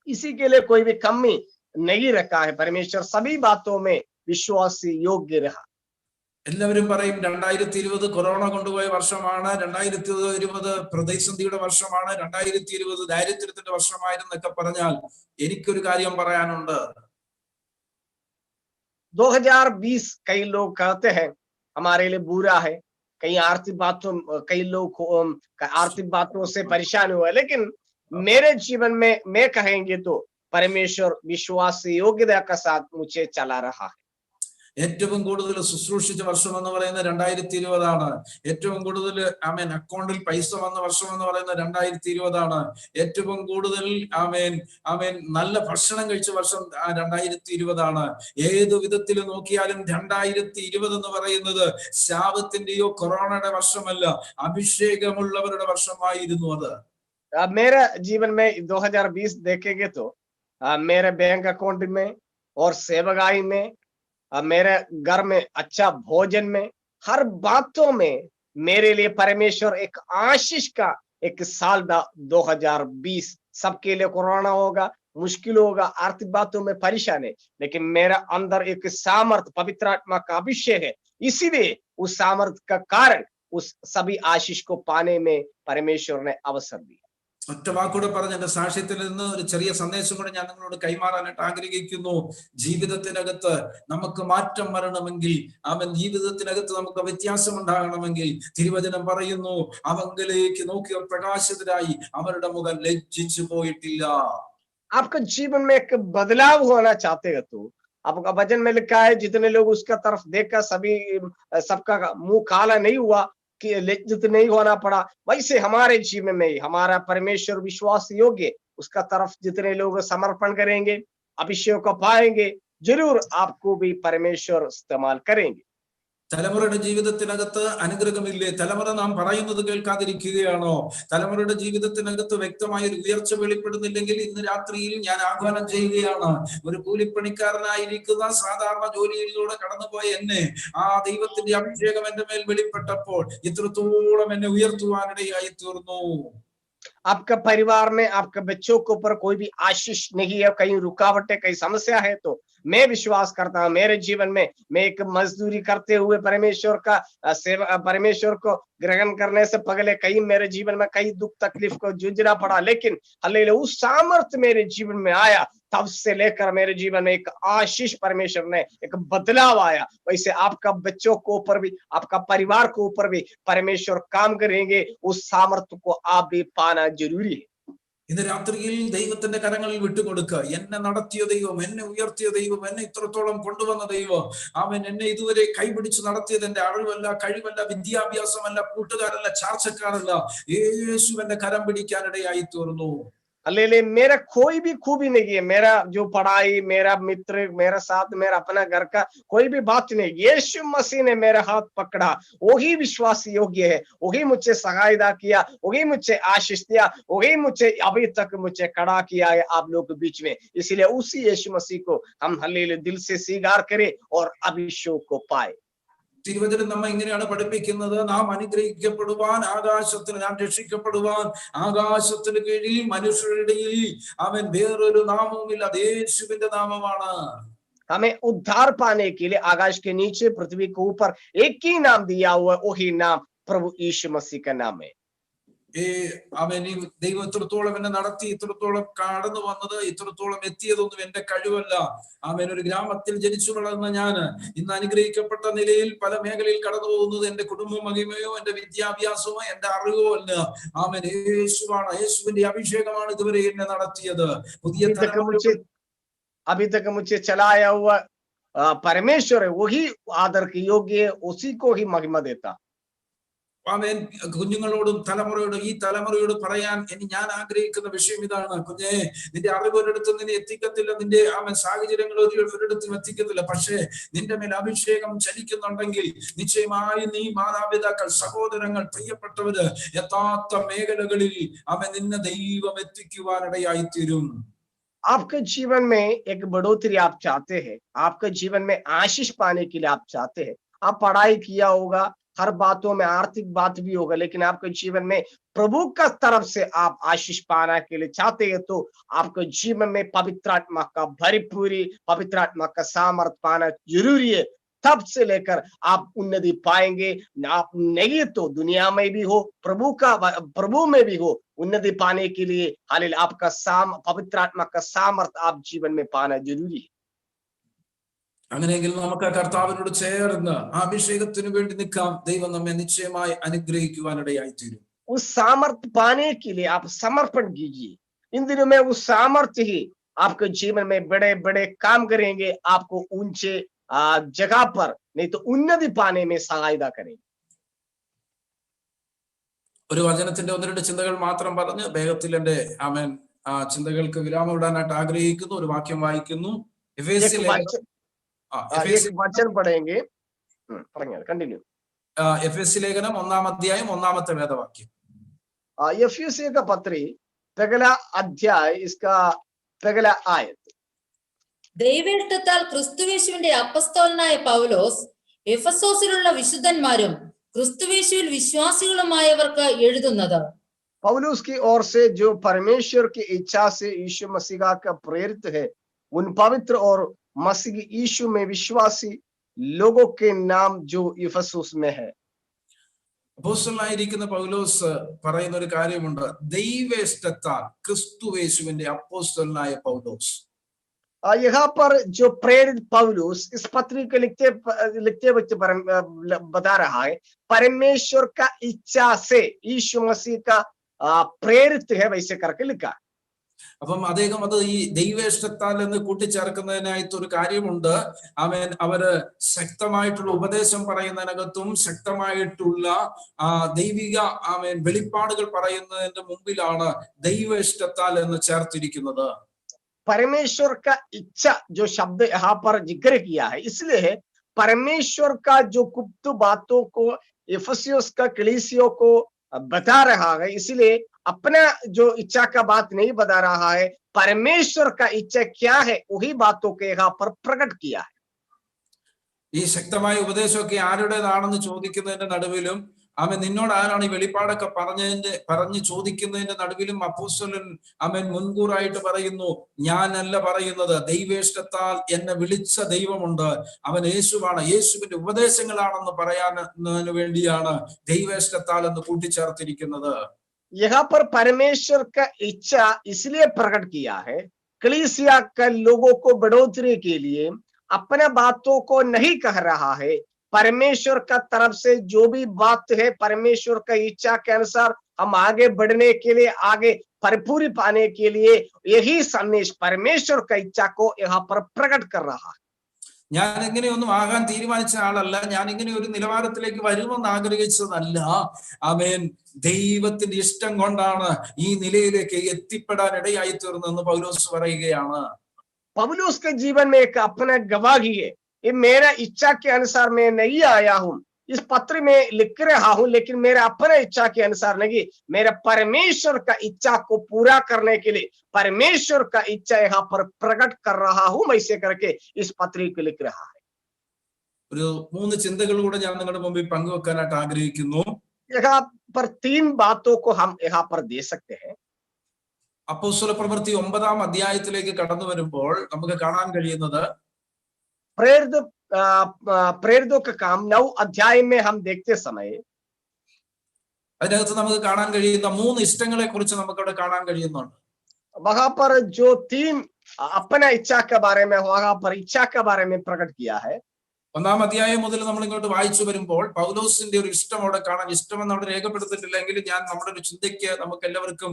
इसी के लिए कोई भी कमी नहीं रखा है। परमेश्वर सभी बातों में विश्वासी योग्य रहा। എല്ലാവരും പറയും 2020 കൊറോണ കൊണ്ടുപോയ വർഷമാണ്, 2020 പ്രതിസന്ധിയുടെ വർഷമാണ്, 2020 ദാരിദ്ര്യത്തിന്റെ വർഷമായിരുന്നൊക്കെ പറഞ്ഞാൽ എനിക്കൊരു കാര്യം പറയാനുണ്ട്. 2020 कई लोग कहते हैं हमारे लिए बुरा है, कई कई लोग आर्थिक बातों से परेशान हुए, लेकिन मेरे जीवन में मैं कहेंगे तो परमेश्वर विश्वास योग्यता के साथ मुझे चला रहा है। ഏറ്റവും കൂടുതൽ ശുശ്രൂഷിച്ച വർഷം എന്ന് പറയുന്നത് 2020 ആണ്. ഏറ്റവും കൂടുതൽ അക്കൗണ്ടിൽ പൈസ വന്ന വർഷം എന്ന് പറയുന്നത് 2020 ആണ്. ഏറ്റവും കൂടുതൽ നല്ല ഭക്ഷണം കഴിച്ച വർഷം 2020 ആണ്. ഏതു വിധത്തിൽ നോക്കിയാലും 2020 എന്ന് പറയുന്നത് ശാപത്തിന്റെയോ കൊറോണയുടെ വർഷമല്ല, അഭിഷേകമുള്ളവരുടെ വർഷമായിരുന്നു അത്. मेरा जीवन में 2020 देखेंगे तो मेरे बैंक अकाउंट में और सेवकाई में, मेरे घर में अच्छा भोजन में, हर बातों में मेरे लिए परमेश्वर एक आशीष का एक साल था 2020। सबके लिए कोरोना होगा, मुश्किल होगा, आर्थिक बातों में परेशान है, लेकिन मेरा अंदर एक सामर्थ पवित्र आत्मा का अभिषेक है, इसीलिए उस सामर्थ का कारण उस सभी आशीष को पाने में परमेश्वर ने अवसर दिया। ഒറ്റ വാക്കൂടെ പറഞ്ഞ എന്റെ സാക്ഷ്യത്തിൽ നിന്ന് ഒരു ചെറിയ സന്ദേശം കൂടെ ഞാൻ നിങ്ങളോട് കൈമാറാനായിട്ട് ആഗ്രഹിക്കുന്നു. ജീവിതത്തിനകത്ത് നമുക്ക് മാറ്റം വരണമെങ്കിൽ, ജീവിതത്തിനകത്ത് നമുക്ക് വ്യത്യാസം ഉണ്ടാകണമെങ്കിൽ തിരുവചനം പറയുന്നു, അവങ്കലേക്ക് നോക്കിയ പ്രകാശിതരായി അവരുടെ മുഖം ലജ്ജിച്ചു പോയിട്ടില്ല. आपका जीवन में एक बदलाव होना चाहते हो तो आपका वचन में लिखा है, जितने लोग उसका तरफ देखकर सबका मुंह काला नहीं हुआ, कि लज्जित नहीं होना पड़ा, वैसे हमारे जीवन में हमारा परमेश्वर विश्वास योग्य, उसका तरफ जितने लोग समर्पण करेंगे, अभिषेक को पाएंगे, जरूर आपको भी परमेश्वर इस्तेमाल करेंगे। തലമുറയുടെ ജീവിതത്തിനകത്ത് അനുഗ്രഹമില്ലേ? തലമുറ നാം പറയുന്നത് കേൾക്കാതിരിക്കുകയാണോ? തലമുറയുടെ ജീവിതത്തിനകത്ത് വ്യക്തമായ ഒരു ഉയർച്ച വെളിപ്പെടുന്നില്ലെങ്കിൽ ഇന്ന് രാത്രിയിൽ ഞാൻ ആഹ്വാനം ചെയ്യുകയാണ്, ഒരു കൂലിപ്പണിക്കാരനായിരിക്കുന്ന സാധാരണ ജോലിയിലൂടെ കടന്നുപോയ എന്നെ ആ ദൈവത്തിന്റെ അഭിഷേകം എന്റെ മേൽ വെളിപ്പെട്ടപ്പോൾ ഇത്രത്തോളം എന്നെ ഉയർത്തുവാനിടയായി തീർന്നു. आपका परिवार में आपके बच्चों के ऊपर कोई भी आशीष नहीं है, कहीं रुकावटें, कहीं समस्या है तो मैं विश्वास करता हूं मेरे जीवन में मैं एक मजदूरी करते हुए परमेश्वर का सेवा परमेश्वर को ग्रहण करने से पहले कई मेरे जीवन में कई दुख तकलीफ को जूझना पड़ा, लेकिन हालेलुया उस सामर्थ्य मेरे जीवन में आया, तब से लेकर मेरे जीवन में एक आशीष परमेश्वर ने एक बदलाव आया। वैसे आपका बच्चों को ऊपर भी आपका परिवार को ऊपर भी परमेश्वर काम करेंगे, उस सामर्थ्य को आप भी पाना जरूरी है। ഇന്ന് രാത്രിയിൽ ദൈവത്തിന്റെ കരങ്ങളിൽ വിട്ടുകൊടുക്കുക. എന്നെ നടത്തിയ ദൈവം, എന്നെ ഉയർത്തിയ ദൈവം, എന്നെ ഇത്രത്തോളം കൊണ്ടുവന്ന ദൈവം, അവൻ എന്നെ ഇതുവരെ കൈപിടിച്ച് നടത്തിയത് എന്റെ അറിവല്ല, കഴിവല്ല, വിദ്യാഭ്യാസമല്ല, കൂട്ടുകാരല്ല, ചാർച്ചക്കാരല്ല, യേശുവിന്റെ കരം പിടിക്കാനിടയായി തീർന്നു. हालेलुया मेरा कोई भी खूबी नहीं है, मेरा जो पढ़ाई, मेरा मित्र, मेरा साथ, मेरा अपना घर का कोई भी बात नहीं, यीशु मसीह ने मेरा हाथ पकड़ा, वही विश्वास योग्य है, वही मुझे सहायता किया, वही मुझे आशीष दिया, वही मुझे अभी तक मुझे खड़ा किया है आप लोग के बीच में। इसलिए उसी यीशु मसीह को हम हालेलुया दिल से स्वीकार करें और अभिषेक को पाए। തിരുവചനം നമ്മെ ഇങ്ങനെയാണ് പഠിപ്പിക്കുന്നത്, നാം അനുഗ്രഹിക്കപ്പെടുവാൻ ആകാശത്തിന്, നാം രക്ഷിക്കപ്പെടുവാൻ ആകാശത്തിന് കീഴിൽ മനുഷ്യരുടെ ഇടയിൽ അവൻ വേറൊരു നാമവുമില്ല, അത് യേശുവിന്റെ നാമമാണ്. हमें उद्धार पाने के लिए आकाश के नीचे पृथ्वी के ऊपर एक ही नाम दिया हुआ, वही नाम प्रभु यीशु मसीह का नाम है। അവൻ ഈ ദൈവം ഇത്രത്തോളം എന്നെ നടത്തി, ഇത്രത്തോളം കടന്നു വന്നത്, ഇത്രത്തോളം എത്തിയതൊന്നും എന്റെ കഴിവല്ല. അവൻ ഒരു ഗ്രാമത്തിൽ ജനിച്ചു വളർന്ന ഞാൻ ഇന്ന് അനുഗ്രഹിക്കപ്പെട്ട നിലയിൽ പല മേഖലയിൽ കടന്നു പോകുന്നത് എന്റെ കുടുംബ മഹിമയോ എന്റെ വിദ്യാഭ്യാസമോ എന്റെ അറിവോ അല്ല. അവൻ യേശുവാണ്, യേശുവിന്റെ അഭിഷേകമാണ് ഇതുവരെ എന്നെ നടത്തിയത്. പുതിയ अभी तक मुझे चलाया हुआ परमेश्वर है, वही आदर के योग्य है, उसी को ही महिमा देता। അവൻ കുഞ്ഞുങ്ങളോടും തലമുറയോടും ഈ തലമുറയോട് പറയാൻ ഞാൻ ആഗ്രഹിക്കുന്ന വിഷയം ഇതാണ്: കുഞ്ഞെ, നിന്റെ അറിവ് ഒരിടത്തും നിന്നെ എത്തിക്കത്തില്ല, നിന്റെ സാഹചര്യങ്ങൾ ഒരിടത്തും എത്തിക്കത്തില്ല. പക്ഷേ നിന്റെ മേൽ അഭിഷേകം ചലിക്കുന്നുണ്ടെങ്കിൽ നിശ്ചയമായി നീ മാതാപിതാക്കൾ, സഹോദരങ്ങൾ, പ്രിയപ്പെട്ടവര് യഥാർത്ഥ മേഖലകളിൽ അവൻ നിന്നെ ദൈവം എത്തിക്കുവാനിടയായി തീരും. आपके जीवन में एक बढ़ोतरी आप चाहते हैं, आपके जीवन में आशीष पाने के लिए आप चाहते हैं, आप पढ़ाई किया होगा, हर बातों में आर्थिक बात भी होगा, लेकिन आपके जीवन में प्रभु का तरफ से आप आशीष पाने के लिए चाहते हैं, तो आपके जीवन में पवित्र आत्मा का भरपूरी, पवित्र आत्मा का सामर्थ्य पाना जरूरी है। तब से लेकर आप उन्नति पाएंगे। आप नहीं तो दुनिया में भी हो, प्रभु में भी हो, उन्नति पाने के लिए हालेलुया आपका पवित्र आत्मा का सामर्थ्य आप जीवन में पाना जरूरी है। അങ്ങനെയെങ്കിൽ നമുക്ക് കർത്താവിനോട് ചേർന്ന് ആ അഭിഷേകത്തിന് വേണ്ടി നിൽക്കാം. ദൈവം നമ്മെ നിശ്ചയമായി അനുഗ്രഹിക്കുവാനിടയായി തീരും. उस सामर्थ्य पाने के लिए आप समर्पण कीजिए। इन दिनों में उस सामर्थ्य ही आपके जीवन में बड़े बड़े काम करेंगे, आपको ऊंचे जगह पर नहीं तो उन्नति पाने में सहायता करेंगे। ഒരു വചനത്തിന്റെ ഒന്ന് രണ്ട് ചിന്തകൾ മാത്രം പറഞ്ഞ് വേഗത്തിൽ എന്റെ ചിന്തകൾക്ക് വിരാമം ഇടാനായിട്ട് ആഗ്രഹിക്കുന്നു. ഒരു വാക്യം വായിക്കുന്നു. वचन पढ़ेंगे, कंटिन्यू। എഫെസ്യ ലേഖനം 1-ാം അധ്യായം 1-ാമത്തെ വേദവാക്യം. एफेसियों का पत्री पहला अध्याय इसका पहला आयत. ദൈവേഷ്ടത്താൽ ക്രിസ്തുവേശുവിന്റെ അപ്പസ്തോലനായ പൗലോസ് എഫെസോസിലുള്ള വിശുദ്ധന്മാരും ക്രിസ്തുവേശുവിൽ വിശ്വാസികളുമായവർക്ക് എഴുതുന്നത്. पौलुस की ओर से जो परमेश्वर की इच्छा से यीशु मसीह का प्रेरित है, उन पवित्र और मसीह यीशु में विश्वासी लोगों के नाम जो इफिसुस में है. അപ്പോസ്തലനായിരിക്കുന്ന പൗലോസ് പറയുന്ന ഒരു കാര്യമുണ്ട്: ദൈവേഷ്ടത്താൽ ക്രിസ്തുവേശുവിന്റെ അപ്പോസ്തലനായ പൗലോസ്. यहाँ पर जो प्रेरित पौलुस इस पत्री को लिखते वक्त बता रहा है, परमेश्वर का इच्छा से यीशु मसीह का प्रेरित है, वैसे करके लिखा. അപ്പം അദ്ദേഹം അത് ഈ ദൈവേഷ്ടത്താൽ എന്ന് കൂട്ടിച്ചേർക്കുന്നതിനായിട്ട് ഒരു കാര്യമുണ്ട്. അവര് ശക്തമായിട്ടുള്ള ഉപദേശം പറയുന്നതിനകത്തും ശക്തമായിട്ടുള്ള ദൈവിക വെളിപ്പാടുകൾ പറയുന്നതിന്റെ മുമ്പിലാണ് ദൈവേഷ്ടത്താൽ എന്ന് ചേർത്തിരിക്കുന്നത്. परमेश्वर का इच्छा जो शब्द यहाँ पर जिक्र किया है, इसलिए परमेश्वर का जो गुप्त बातों को इफिसियोस का कलीसियों को बता रहा है, इसलिए अपना जो इच्छा का बात नहीं बता रहा है, परमेश्वर का इच्छा क्या है वही बातों के यहाँ पर प्रकट किया है. ഈ ശക്തമായ ഉപദേശമൊക്കെ ആരുടേതാണെന്ന് ചോദിക്കുന്നതിന്റെ നടുവിലും ആമേൻ നിന്നോട് ആരാണ് ഈ വെളിപ്പാടൊക്കെ പറഞ്ഞ് ചോദിക്കുന്നതിന്റെ നടുവിലും അപ്പോസ്തലൻ ആമേൻ മുൻകൂറായിട്ട് പറയുന്നു, ഞാനല്ല പറയുന്നത്, ദൈവേഷ്ടത്താൽ എന്നെ വിളിച്ച ദൈവമുണ്ട്, അവൻ യേശുവാണ്, യേശുവിന്റെ ഉപദേശങ്ങളാണെന്ന് പറയാനു വേണ്ടിയാണ് ദൈവേഷ്ടത്താൽ എന്ന് കൂട്ടിച്ചേർത്തിരിക്കുന്നത്. यहाँ पर परमेश्वर का इच्छा इसलिए प्रकट किया है, कलीसिया का लोगों को बढ़ोतरी के लिए अपने बातों को नहीं कह रहा है, परमेश्वर का तरफ से जो भी बात है परमेश्वर का इच्छा के अनुसार हम आगे बढ़ने के लिए, आगे परिपूरी पाने के लिए यही संदेश परमेश्वर का इच्छा को यहाँ पर प्रकट कर रहा है. ഞാൻ ഇങ്ങനെയൊന്നും ആകാൻ തീരുമാനിച്ച ആളല്ല, ഞാൻ ഇങ്ങനെ ഒരു നിലവാരത്തിലേക്ക് വരുമെന്ന് ആഗ്രഹിച്ചതല്ല. ആമേൻ ദൈവത്തിന്റെ ഇഷ്ടം കൊണ്ടാണ് ഈ നിലയിലേക്ക് എത്തിപ്പെടാൻ ഇടയായി തീർന്നെന്ന് പൗലോസ് പറയുകയാണ്. पौलुस के जीवन में एक अपना गवाही है, ये मेरा इच्छा के अनुसार मैं नहीं आया हूं, इस पत्र में लिख रहा हूं, लेकिन मेरा अपना इच्छा के अनुसार नहीं, मेरा परमेश्वर का इच्छा को पूरा करने के लिए परमेश्वर का इच्छा यहाँ पर प्रकट कर रहा हूं, वैसे करके इस पत्र को लिख रहा है. ഒരു 3 ചിന്തകൾ കൂടെ ഞാൻ നിങ്ങളുടെ മുമ്പിൽ പങ്കുവെക്കാനായിട്ട് ആഗ്രഹിക്കുന്നു. यहाँ पर 3 बातों को हम यहाँ पर दे सकते हैं. അപ്പോസ്തല പ്രവൃത്തി 9-ാം അധ്യായത്തിലേക്ക് കടന്നു വരുമ്പോൾ നമുക്ക് കാണാൻ കഴിയുന്നത്, प्रेरितों का काम 9 अध्याय में हम देखते समय അതിനകത്ത് നമുക്ക് കാണാൻ കഴിയുന്ന 3 ഇഷ്ടങ്ങളെ കുറിച്ച് നമുക്ക് അവിടെ കാണാൻ കഴിയുന്നുണ്ട്. वहां पर जो 3 अपना इच्छा के बारे में, वहां पर इच्छा के बारे में प्रकट किया है. 1-ാം അധ്യായം മുതൽ നമ്മൾ ഇങ്ങോട്ട് വായിച്ചു വരുമ്പോൾ പൗലോസിന്റെ ഒരു ഇഷ്ടം അവിടെ കാണാൻ, ഇഷ്ടമെന്ന് അവിടെ രേഖപ്പെടുത്തിയിട്ടില്ലെങ്കിൽ ഞാൻ നമ്മുടെ ഒരു ചിന്തയ്ക്ക് നമുക്ക് എല്ലാവർക്കും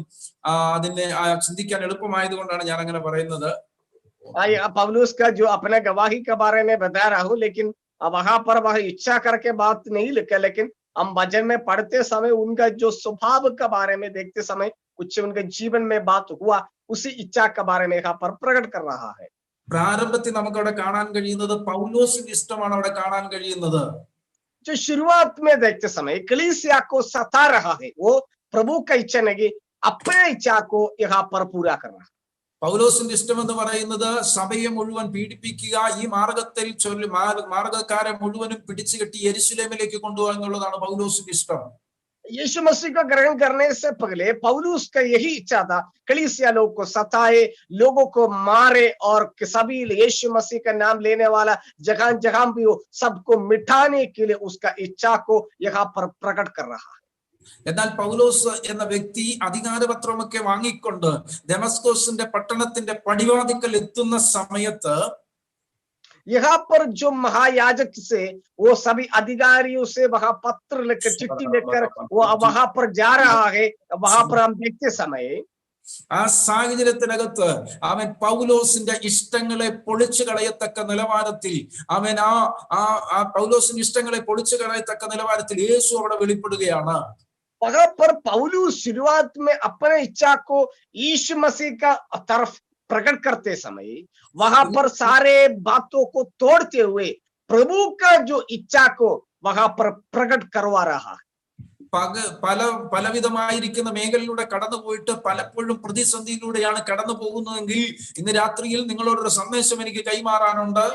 അതിനെ ചിന്തിക്കാൻ എളുപ്പമായത് കൊണ്ടാണ് ഞാൻ അങ്ങനെ പറയുന്നത്. पौलुस का जो अपने गवाही के बारे में बता रहा हूं, लेकिन वहां पर वह इच्छा करके बात नहीं लिखा, लेकिन हम भजन में पढ़ते समय उनका जो स्वभाव के बारे में देखते समय कुछ उनके जीवन में बात हुआ, उसी इच्छा के बारे में यहाँ पर प्रकट कर रहा है. പ്രാരംഭത്തിൽ നമുക്ക് അവിടെ കാണാൻ കഴിയുന്നത് പൗലോസിന്റെ ഇഷ്ടമാണ് അവിടെ കാണാൻ കഴിയുന്നത്. जो शुरुआत में देखते समय कलीसिया को सता रहा है, वो प्रभु का इच्छा नहीं, अपने इच्छा को यहाँ पर पूरा कर रहा है. പൗലോസിന്റെ ഇഷ്ടം എന്ന് പറയുന്നത് സഭയെ മുഴുവൻ പീഡിപ്പിക്കുക, ഈ മാർഗത്തിൽ മാർഗക്കാരെ മുഴുവനും പിടിച്ചു കെട്ടി യെരുശലേമിലേക്ക് കൊണ്ടുപോകുക എന്നുള്ളതാണ് പൗലോസിന്റെ ഇഷ്ടം. यीशु मसीह को ग्रहण करने से पहले पौलुस का यही इच्छा था, कलीसिया लोग को सताए, लोगों को मारे और सभी यीशु मसीह का नाम लेने वाला जगह जगह भी हो सबको मिटाने के लिए उसका इच्छा को यहाँ पर प्रकट कर रहा है. എന്നാൽ പൗലോസ് എന്ന വ്യക്തി അധികാരപത്രമൊക്കെ വാങ്ങിക്കൊണ്ട് ദമസ്കോസിന്റെ പട്ടണത്തിന്റെ പടിവാതിക്കൽ എത്തുന്ന സമയത്ത് यहाँ पर जो महायाजक से वो सभी अधिकारियों से वहां पत्र लेकर, चिट्ठी लेकर वो वहां पर जा रहा है. वहां पर हम देखते समय ആ സാഹചര്യത്തിനകത്ത് അവൻ പൗലോസിന്റെ ഇഷ്ടങ്ങളെ പൊളിച്ചു കളയത്തക്ക നിലവാരത്തിൽ അവൻ ആ പൗലോസിന്റെ ഇഷ്ടങ്ങളെ പൊളിച്ചു കളയത്തക്ക നിലവാരത്തിൽ യേശു അവിടെ വെളിപ്പെടുകയാണ്. वहां पर पौलुस शुरुआत में अपने इच्छा को यीशु मसीह का तरफ प्रकट करते समय वहां पर सारे बातों को तोड़ते हुए प्रभु का जो इच्छा को वहां पर प्रकट करवा रहा है. പലവിധമായിരിക്കുന്ന മേഖലയിലൂടെ കടന്നുപോയിട്ട് പലപ്പോഴും പ്രതിസന്ധിയിലൂടെയാണ് കടന്നു പോകുന്നതെങ്കിൽ ഇന്ന് രാത്രിയിൽ നിങ്ങളോടൊരു സന്ദേശം എനിക്ക് കൈമാറാനുണ്ട്.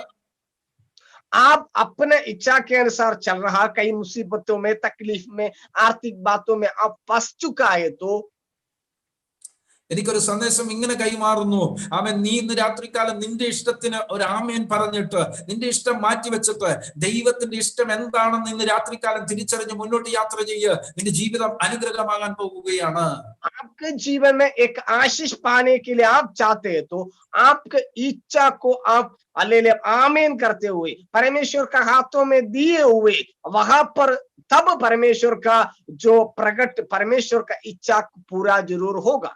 आप अपने इच्छा के अनुसार चल रहा, कई मुसीबतों में, तकलीफ में, आर्थिक बातों में आप फंस चुका है, तो എനിക്കൊരു സന്ദേശം ഇങ്ങനെ കൈമാറുന്നു, അവൻ നീ ഇന്ന് രാത്രികാലം നിന്റെ ഇഷ്ടത്തിന് ഒരു ആമേൻ പറഞ്ഞിട്ട് നിന്റെ ഇഷ്ടം മാറ്റിവെച്ചിട്ട് ദൈവത്തിന്റെ ഇഷ്ടം എന്താണെന്ന് ഇന്ന് രാത്രികാലം തിരിച്ചറിഞ്ഞ് മുന്നോട്ട് യാത്ര ചെയ്യ്, നിന്റെ ജീവിതം അനുഗ്രഹമാകാൻ പോകുകയാണ്. आपके जीवन में एक आशीष पाने के लिए आप चाहते हैं, तो आपके इच्छा को आप अल्लेलुया आमीन करते हुए परमेश्वर का हाथों में दिए हुए वहां पर तब परमेश्वर का जो प्रकट, परमेश्वर का इच्छा पूरा जरूर होगा.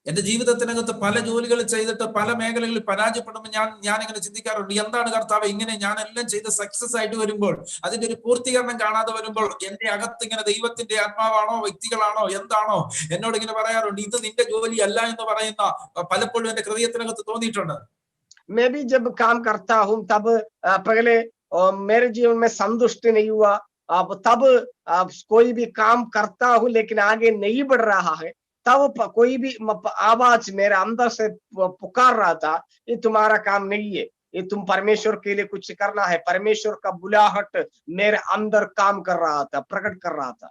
എന്റെ ജീവിതത്തിനകത്ത് പല ജോലികൾ ചെയ്തിട്ട് പല മേഖലകളിൽ പരാജയപ്പെടുമ്പോൾ ഞാൻ ഇങ്ങനെ ചിന്തിക്കാറുണ്ട്, എന്താണ് കർത്താവ് ഇങ്ങനെ ഞാൻ എല്ലാം ചെയ്ത് സക്സസ് ആയിട്ട് വരുമ്പോൾ അതിന്റെ ഒരു പൂർത്തീകരണം കാണാതെ വരുമ്പോൾ എന്റെ അകത്ത് ഇങ്ങനെ ദൈവത്തിന്റെ ആത്മാവാണോ വ്യക്തികളാണോ എന്താണോ എന്നോട് ഇങ്ങനെ പറയാറുണ്ട്, ഇത് നിന്റെ ജോലി അല്ല എന്ന് പറയുന്ന പലപ്പോഴും എന്റെ ഹൃദയത്തിനകത്ത് തോന്നിയിട്ടുണ്ട്. मैं भी जब काम करता हूं तब पहले मेरे जीवन में संतुष्ट नहीं हुआ, अब तब कोई भी काम करता हूं लेकिन आगे नहीं बढ़ रहा है, तब कोई भी आवाज मेरे अंदर से पुकार रहा था, ये तुम्हारा काम नहीं है, ये तुम परमेश्वर के लिए कुछ करना है. परमेश्वर का बुलाहट मेरे अंदर काम कर रहा था, प्रकट कर रहा था.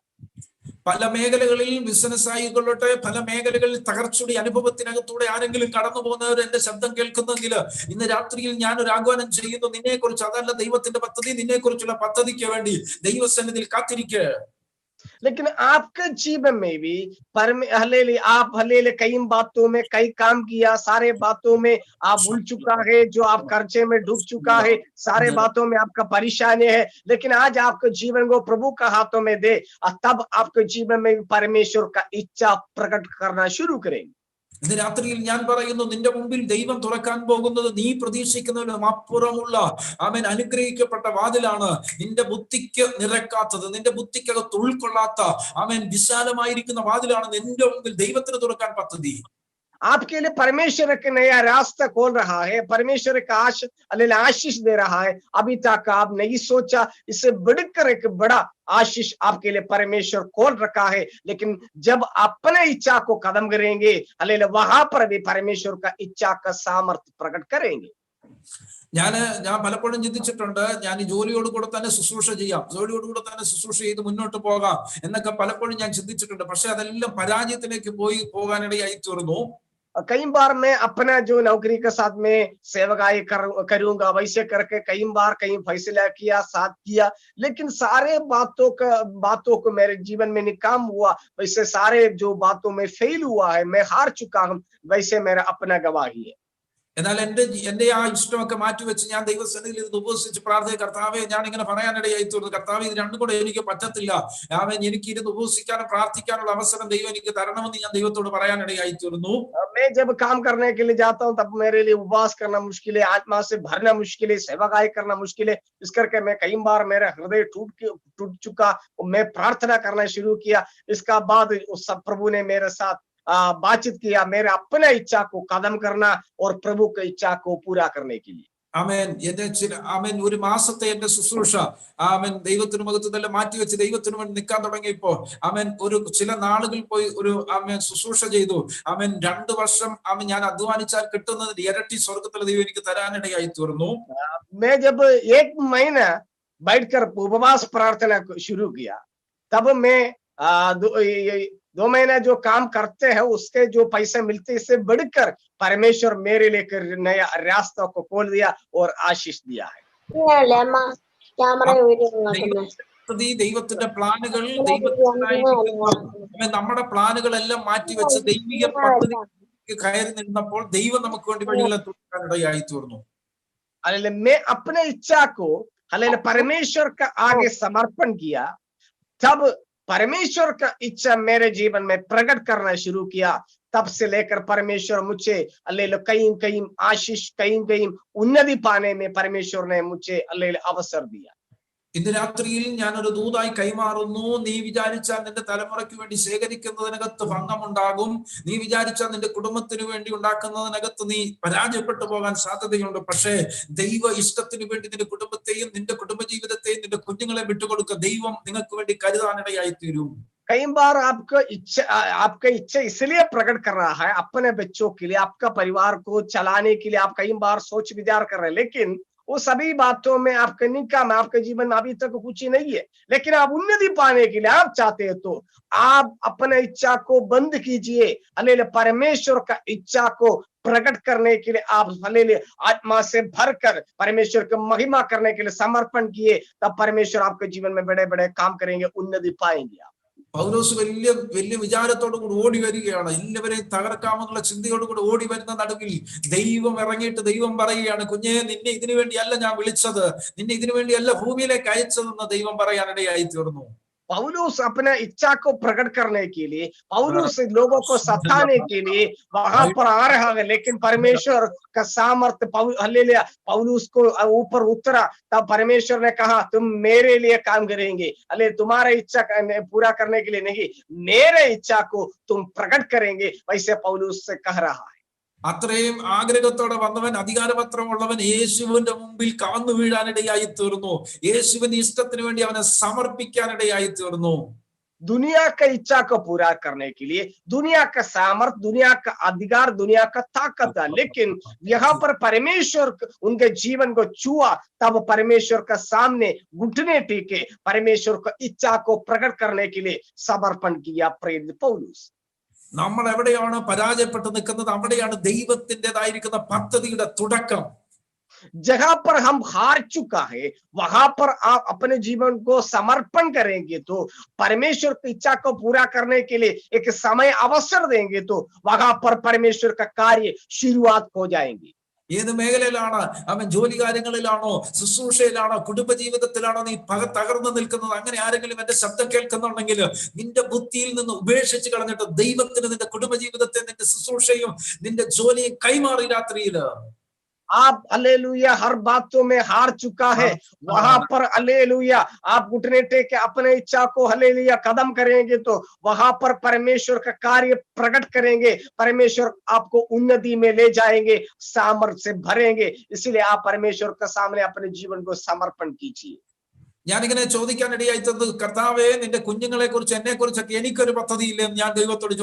പല മേഖലകളിൽ ബിസിനസ് ആയിക്കൊള്ളട്ടെ, പല മേഖലകളിൽ തകർച്ചയുടെ അനുഭവത്തിനകത്തൂടെ ആരെങ്കിലും കടന്നു പോകുന്നവർ എന്റെ ശബ്ദം കേൾക്കുന്നെങ്കിൽ ഇന്ന് രാത്രിയിൽ ഞാൻ ഒരു ആഹ്വാനം ചെയ്യുന്നു. നിന്നെ കുറിച്ച് അതല്ല ദൈവത്തിന്റെ പദ്ധതി, നിന്നെ കുറിച്ചുള്ള പദ്ധതിക്ക് വേണ്ടി ദൈവസന്നിധിയിൽ കാത്തിരിക്കുക. लेकिन आपके जीवन में भी आप हलेले कई बातों में कई काम किया, सारे बातों में आप भूल चुका है, जो आप कर्जे में डूब चुका है, सारे बातों में आपका परेशानी है, लेकिन आज आपके जीवन को प्रभु का हाथों में दे, तब आपके जीवन में परमेश्वर का इच्छा प्रकट करना शुरू करेंगे. ഇന്ന് രാത്രിയിൽ ഞാൻ പറയുന്നു, നിന്റെ മുമ്പിൽ ദൈവം തുറക്കാൻ പോകുന്നത് നീ പ്രതീക്ഷിക്കുന്നതിനും അപ്പുറമുള്ള ആമേൻ അനുഗ്രഹിക്കപ്പെട്ട വാതിലാണ്. നിന്റെ ബുദ്ധിക്ക് നിരക്കാത്തത്, നിന്റെ ബുദ്ധിക്കകത്ത് ഉൾക്കൊള്ളാത്ത ആമേൻ വിശാലമായിരിക്കുന്ന വാതിലാണ് നിന്റെ മുമ്പിൽ ദൈവത്തിന് തുറക്കാൻ പദ്ധതി. आपके लिए परमेश्वर एक नया रास्ता खोल रहा है, परमेश्वर एक आशीष दे रहा है. अभी तक आप नहीं सोचा, इससे बढ़कर एक बड़ा आशीष आपके लिए परमेश्वर खोल रखा है. लेकिन जब अपने इच्छा को कदम करेंगे, वहां पर भी परमेश्वर का इच्छा का सामर्थ्य प्रकट करेंगे. ഞാൻ പലപ്പോഴും ചിന്തിച്ചിട്ടുണ്ട്, ഞാൻ ഈ ജോലിയോട് കൂടെ തന്നെ ശുശ്രൂഷ ചെയ്യാം, ജോലിയോട് കൂടെ തന്നെ ശുശ്രൂഷ ചെയ്ത് മുന്നോട്ട് പോകാം എന്നൊക്കെ പലപ്പോഴും ഞാൻ ചിന്തിച്ചിട്ടുണ്ട്. പക്ഷെ അതെല്ലാം പരാജയത്തിലേക്ക് പോകാനിടയായി തീർന്നു. कई बार मैं अपना जो नौकरी के साथ में सेवकाई करूंगा, वैसे करके कई बार कई फैसला किया, साथ किया, लेकिन सारे बातों को मेरे जीवन में निकाम हुआ. वैसे सारे जो बातों में फेल हुआ है, मैं हार चुका हूं, वैसे मेरा अपना गवाही है. എന്നാൽ എന്റെ ആ ഇഷ്ടമൊക്കെ മാറ്റിവെച്ച് ഞാൻ ദൈവസന്നിധിയിൽ ഇത് ഉപവസിച്ച് പ്രാർത്ഥിച്ച കർത്താവെ, ഞാൻ ഇങ്ങനെ പറയാനിടയായി തീർന്നു. കർത്താവെ, ഇത് രണ്ടും കൂടെ എനിക്ക് പറ്റത്തില്ല. എനിക്ക് ഇരുന്ന് ഉപവസിക്കാനും പ്രാർത്ഥിക്കാനുള്ള അവസരം ദൈവം എനിക്ക് തരണമെന്ന് ഞാൻ ദൈവത്തോട് പറയാനിടയായി തീർന്നു. मैं जब काम करने के लिए जाता हूँ, तब मेरे लिए उपवास करना मुश्किल है, आत्मा से भरना मुश्किल है, सेवाकाई करना मुश्किल है. इस करके मैं कई बार मेरा हृदय टूट चुका, मैं प्रार्थना करना शुरू किया. इसका बाद उस सब प्रभु ने मेरे साथ बातचीत किया, मेरे अपने इच्छा को कदम करना और प्रभु की इच्छा को पूरा करने के लिए. ആമേൻ. ആമേൻ. ഒരു മാസത്തെ എന്റെ ശുശ്രൂഷ ആമേൻ ദൈവത്തിന് മുഖത്തെല്ലാം മാറ്റിവെച്ച് ദൈവത്തിന് വേണ്ടി നിൽക്കാൻ തുടങ്ങിയപ്പോ ആമേൻ ചില നാളുകൾ പോയി ആമേൻ ശുശ്രൂഷ ചെയ്തു. ആമേൻ 2 വർഷം ആമേൻ ഞാൻ അധ്വാനിച്ചാൽ കിട്ടുന്നതിന്റെ ഇരട്ടി സ്വർഗത്തിലെ ദൈവം എനിക്ക് തരാനിടയായി തീർന്നു. मैं जब 1 महीना बैठकर उपवास प्रार्थना शुरू किया, तब मैं 2 महीना जो काम करते हैं उसके जो पैसे मिलते, इससे बढ़कर परमेश्वर मेरे लिए नया रास्ता को खोल दिया और आशीष दिया है. ദൈവത്തിന്റെ പ്ലാനുകൾ, നമ്മുടെ പ്ലാനുകളെല്ലാം മാറ്റിവെച്ച് ദൈവിക പദ്ധതിക്ക് കയറി നിന്നപ്പോൾ ദൈവം നമുക്ക് വേണ്ടി വഴികളെ തുറക്കാനിടയായി തീർന്നു. मैं अपने इच्छा को परमेश्वर का आगे समर्पण किया, तब परमेश्वर का इच्छा मेरे जीवन में प्रकट करना शुरू किया. तब से लेकर परमेश्वर मुझे कहीं आशीष, कहीं उन्नति पाने में परमेश्वर ने मुझे अवसर दिया. ഇന്ന് രാത്രിയിൽ ഞാൻ ഒരു ദൂതായി കൈമാറുന്നു. നീ വിചാരിച്ചാൽ നിന്റെ തലമുറയ്ക്ക് വേണ്ടി ശേഖരിക്കുന്നതിനകത്ത് ഭംഗമുണ്ടാകും. നീ വിചാരിച്ചാൽ നിന്റെ കുടുംബത്തിന് വേണ്ടി ഉണ്ടാക്കുന്നതിനകത്ത് നീ പരാജയപ്പെട്ടു പോകാൻ സാധ്യതയുണ്ട്. പക്ഷേ ദൈവ ഇഷ്ടത്തിന് വേണ്ടി നിന്റെ കുടുംബത്തെയും നിന്റെ കുടുംബജീവിതത്തെയും നിന്റെ കുഞ്ഞുങ്ങളെ വിട്ടുകൊടുക്കുക. ദൈവം നിങ്ങൾക്ക് വേണ്ടി കരുതാനിടയായി തീരും. कई बार आपका इच्छा इसलिए प्रकट कर रहा है, अपने बच्चों के लिए, आपका परिवार को चलाने के लिए आप कई बार सोच विचार कर रहे हैं, लेकिन वो सभी बातों में आपका निकाम, आपके जीवन में अभी तक कुछ ही नहीं है. लेकिन आप उन्नति पाने के लिए आप चाहते हैं तो आप अपने इच्छा को बंद कीजिए. परमेश्वर का इच्छा को प्रकट करने के लिए आप आत्मा से भरकर परमेश्वर की महिमा करने के लिए समर्पण किए, तब परमेश्वर आपके जीवन में बड़े बड़े काम करेंगे, उन्नति पाएंगे आप. പൗലോസ് വലിയ വിചാരത്തോടു കൂടി ഓടി വരികയാണ്. എല്ലാവരെയും തകർക്കാമെന്നുള്ള ചിന്തയോടുകൂടി ഓടി വരുന്ന നടുവിൽ ദൈവം ഇറങ്ങിയിട്ട് ദൈവം പറയുകയാണ്, കുഞ്ഞെ, നിന്നെ ഇതിനു വേണ്ടിയല്ല ഞാൻ വിളിച്ചത്, നിന്നെ ഇതിനു വേണ്ടിയല്ല ഭൂമിയിലേക്ക് അയച്ചതെന്ന് ദൈവം പറയാനിടയായി തീർന്നു. पौलुस अपना इच्छा को प्रकट करने के लिए, पौलुस लोगों को सताने के लिए वहां पर आ रहा है, लेकिन परमेश्वर का सामर्थ्य पौलुस को ऊपर उतरा. तब परमेश्वर ने कहा, तुम मेरे लिए काम करेंगे, तुम्हारे इच्छा पूरा करने के लिए नहीं, मेरे इच्छा को तुम प्रकट करेंगे, वैसे पौलुस से कह रहा है. അത്രയും ആഗ്രഹത്തോടെ വന്നവൻ, അധികാരപത്രമുള്ളവൻ യേശുവിന്റെ മുമ്പിൽ കവന്നു വീഴാനിടയായി തീർന്നു. യേശുവിന്റെ ഇഷ്ടത്തിന് വേണ്ടി അവനെ സമർപ്പിക്കാനിടയായി തീർന്നു. दुनिया का इच्छा को पूरा करने के लिए दुनिया का सामर्थ, दुनिया का अधिकार, दुनिया का ताकत है। लेकिन यहाँ पर परमेश्वर उनके जीवन को छुआ, तब परमेश्वर का सामने घुटने टेके परमेश्वर का इच्छा को प्रकट करने के लिए समर्पण किया प्रेरित पौलुस। നമ്മൾ എവിടെയാണ് പരാജയപ്പെട്ട് നിൽക്കുന്നത്, അവിടെയാണ് ദൈവത്തിൻ്റെതായിരിക്കുന്ന പദ്ധതിയുടെ തുടക്കം. जगह पर हम हार चुका है, वहां पर आप अपने जीवन को समर्पण करेंगे तो परमेश्वर की इच्छा को पूरा करने के लिए एक समय अवसर देंगे तो वहां पर परमेश्वर का कार्य शुरुआत हो जाएंगे। ഏത് മേഖലയിലാണ്? അവൻ ജോലി കാര്യങ്ങളിലാണോ, ശുശ്രൂഷയിലാണോ, കുടുംബജീവിതത്തിലാണോ നീ തകർന്നു നിൽക്കുന്നത്? അങ്ങനെ ആരെങ്കിലും എന്റെ ശബ്ദം കേൾക്കുന്നുണ്ടെങ്കിൽ നിന്റെ ബുദ്ധിയിൽ നിന്ന് ഉപേക്ഷിച്ച് കളഞ്ഞിട്ട് ദൈവത്തിന് നിന്റെ കുടുംബജീവിതത്തെ, നിന്റെ ശുശ്രൂഷയും നിന്റെ ജോലിയും കൈമാറി രാത്രിയില്. आप हालेलुया हर बातों में हार चुका है, वहां पर हालेलुया आप घुटने टेके अपने इच्छा को हालेलुया कदम करेंगे तो वहां पर परमेश्वर का कार्य प्रकट करेंगे। परमेश्वर आपको उन्नति में ले जाएंगे, सामर्थ्य से भरेंगे। इसलिए आप परमेश्वर के सामने अपने जीवन को समर्पण कीजिए। ഞാനിങ്ങനെ ചോദിക്കാനിടയായിട്ടത്, കർത്താവേ നിന്റെ കുഞ്ഞുങ്ങളെ കുറിച്ച്, എന്നെ കുറിച്ചൊക്കെ എനിക്കൊരു പദ്ധതിയില്ലേ എന്ന് ഞാൻ ദൈവത്തോട്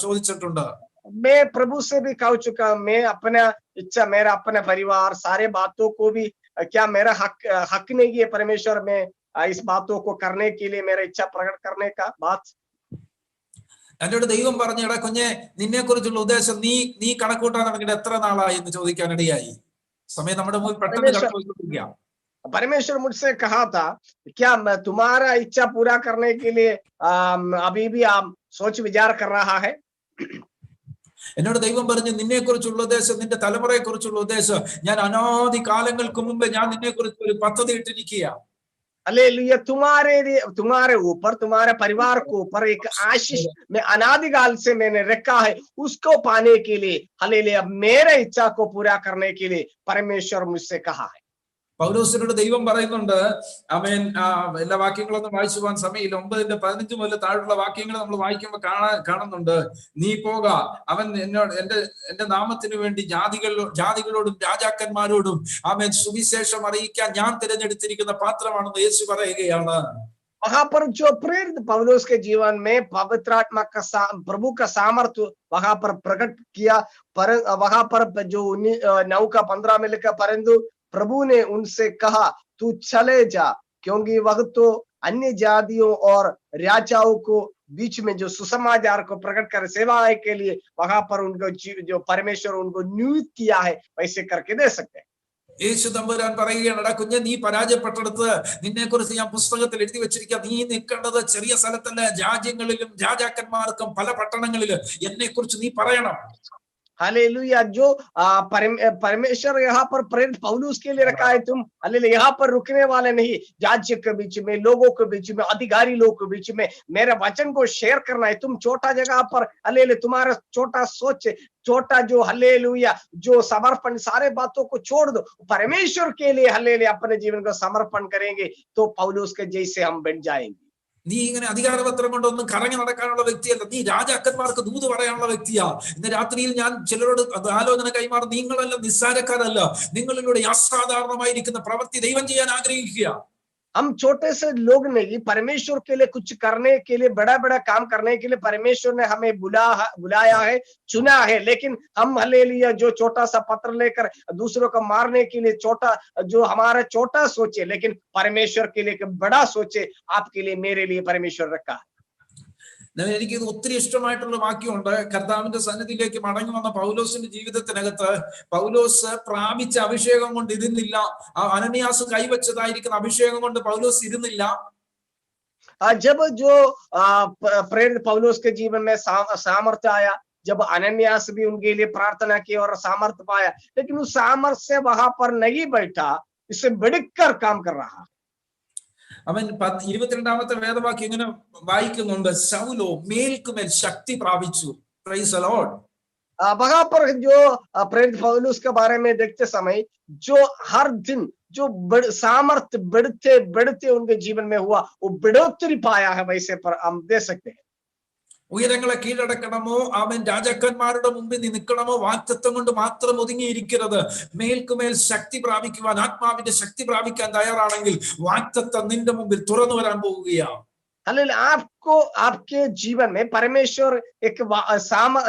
ചോദിച്ചിട്ടുണ്ട്. मैं प्रभु से भी कह चुका, मैं अपना इच्छा, मेरा अपना परिवार, सारे बातों को भी क्या मेरा हक नहीं है परमेश्वर में इस बातों को करने के लिए, मेरा इच्छा प्रकट करने का बात। എന്നോട് ദൈവം പറഞ്ഞു, എടാ കുഞ്ഞെ, നിന്നെ കുറിച്ചുള്ള ഉദ്ദേശം നീ കണക്കൂട്ടാൻ തുടങ്ങിയിട്ട് എത്ര നാളായി എന്ന് ചോദിക്കാനിടയായി. സമയം നമ്മുടെ മുമ്പിൽ പെട്ടെന്ന് കടന്നുപോയിക്കൊണ്ടിരിക്കുക. परमेश्वर मुझसे कहा था, क्या मैं तुम्हारा इच्छा पूरा करने के लिए अभी भी आप सोच विचार कर रहा है? എന്നോട് ദൈവം പറഞ്ഞു, നിന്നെ കുറിച്ചുള്ള ഉദ്ദേശം, നിന്റെ തലമുറയെ കുറിച്ചുള്ള ഉദ്ദേശം ഞാൻ അനാദി കാലങ്ങൾക്ക് മുമ്പ് ഞാൻ നിന്നെ കുറിച്ച് ഒരു पद्धति ഇട്ടിരിക്കുക. हालेलुया तुम्हारे ऊपर, तुम्हारे परिवार के ऊपर एक आशीष में अनादिकाल से मैंने रखा है, उसको पाने के लिए हालेलुया मेरे इच्छा को पूरा करने के लिए परमेश्वर मुझसे कहा है। പൗലോസിനോട് ദൈവം പറയുന്നുണ്ട്, ആമേൻ. എല്ലാ വാക്യങ്ങളൊന്നും വായിച്ചു പോകാൻ സമയമില്ല. 9:15 മുതൽ താഴെയുള്ള വാക്യങ്ങൾ നമ്മൾ വായിക്കുമ്പോൾ കാണുന്നുണ്ട്. നീ പോക, അവൻ എന്നോട് എന്റെ നാമത്തിന് വേണ്ടി ജാതികളോടും രാജാക്കന്മാരോടും ആമേൻ സുവിശേഷം അറിയിക്കാൻ ഞാൻ തിരഞ്ഞെടുത്തിരിക്കുന്ന പാത്രമാണെന്ന് യേശു പറയുകയാണ്. वहां पर जो प्रेरित पौलुस के जीवन में पवित्र आत्मा का प्रभु का सामर्थ्य वहां पर प्रकट किया, पर वहां पर जो 9 का 15 में लिखा, परंतु प्रभु ने उनसे कहा तू चले जा, क्योंकि वह तो अन्य जातियों और राजाओं को बीच में जो सुसमाचार को प्रकट कर सेवा के लिए वहां पर उनको जो परमेश्वर उनको नियुक्त किया है वैसे करके दे सकते हैं। യേശു തമ്പുരാൻ പറയുകയാണ്, എടാ കുഞ്ഞെ, നീ പരാജയപ്പെട്ടെടുത്ത് നിന്നെ കുറിച്ച് ഞാൻ പുസ്തകത്തിൽ എഴുതി വെച്ചിരിക്കുക. നീ നിൽക്കേണ്ടത് ചെറിയ സ്ഥലത്തല്ല, രാജ്യങ്ങളിലും രാജാക്കന്മാർക്കും പല പട്ടണങ്ങളിലും എന്നെ കുറിച്ച് നീ പറയണം. हालेलुया जो परमेश्वर यहाँ पर प्रेरित पौलुस के लिए रखा है, तुम हालेलुया यहाँ पर रुकने वाले नहीं, राज्य के बीच में, लोगों के बीच में, अधिकारी लोगों के बीच में मेरे वचन को शेयर करना है। तुम छोटा जगह पर हालेलुया, तुम्हारा छोटा सोच, छोटा जो हालेलुया जो समर्पण, सारे बातों को छोड़ दो, परमेश्वर के लिए हालेलुया अपने जीवन को समर्पण करेंगे तो पौलुस के जैसे हम बन जाएंगे। നീ ഇങ്ങനെ അധികാരപത്രം കൊണ്ടൊന്നും കറങ്ങി നടക്കാനുള്ള വ്യക്തിയല്ല, നീ രാജാക്കന്മാർക്ക് ദൂത് പറയാനുള്ള വ്യക്തിയാ. ഇന്ന് രാത്രിയിൽ ഞാൻ ചിലരോട് ആലോചന കൈമാറും, നിങ്ങളെല്ലാം നിസ്സാരക്കാരല്ല, നിങ്ങളിലൂടെ അസാധാരണമായിരിക്കുന്ന പ്രവൃത്തി ദൈവം ചെയ്യാൻ ആഗ്രഹിക്കുക. हम छोटे से लोग नहीं, परमेश्वर के लिए कुछ करने के लिए, बड़ा बड़ा काम करने के लिए परमेश्वर ने हमें बुलाया है, चुना है। लेकिन हम हालेलुया जो छोटा सा पत्र लेकर दूसरों को मारने के लिए छोटा, जो हमारा छोटा सोचे, लेकिन परमेश्वर के लिए बड़ा सोचे, आपके लिए, मेरे लिए परमेश्वर रखा है। എനിക്ക് ഇത് ഒത്തിരി ഇഷ്ടമായിട്ടുള്ള വാക്യമുണ്ട്. കർത്താവിന്റെ സന്നിധിയിലേക്ക് മടങ്ങി വന്ന പൗലോസിന്റെ ജീവിതത്തിനകത്ത് പൗലോസ് പ്രാപിച്ച അഭിഷേകം കൊണ്ട് ഇരുന്നില്ല. അനനിയാസ് കൈവച്ചതായിരിക്കുന്ന അഭിഷേകം കൊണ്ട് പൗലോസ് ഇരുന്നില്ല. जब जो प्रेरित पौलुस के जीवन में सामर्थ्य आया, जब अनन्यास भी उनके लिए प्रार्थना की और सामर्थ्य पाया, लेकिन उस सामर्थ्य से वहां पर नहीं बैठा, इससे बढ़कर काम कर रहा। അവൻ 22ാമത്തെ വേദവാക്യം ഇങ്ങനെ വായിക്കുന്നുണ്ട്, ശൗലോ മേൽക്കുമേൽ ശക്തി പ്രാപിച്ചു. Praise the Lord. वहां पर जो प्रेरित पौलुस के बारे में देखते समय जो हर दिन जो सामर्थ्य बढ़ते बढ़ते उनके जीवन में हुआ, वो बढ़ोतरी पाया है, वैसे पर हम दे सकते हैं। ഉയരങ്ങളെ കീഴടക്കണമോ, അവൻ രാജാക്കന്മാരുടെ മുമ്പിൽ നീ നിൽക്കണമോ, വാക്തത്വം കൊണ്ട് മാത്രം ഒതുങ്ങിയിരിക്കരുത്. മേൽക്കുമേൽ ശക്തി പ്രാപിക്കുവാൻ, ആത്മാവിന്റെ ശക്തി പ്രാപിക്കാൻ തയ്യാറാണെങ്കിൽ വാക്തത്വം നിന്റെ മുമ്പിൽ തുറന്നു വരാൻ പോവുകയാണ്. हालेलुया, आपको आपके जीवन में परमेश्वर एक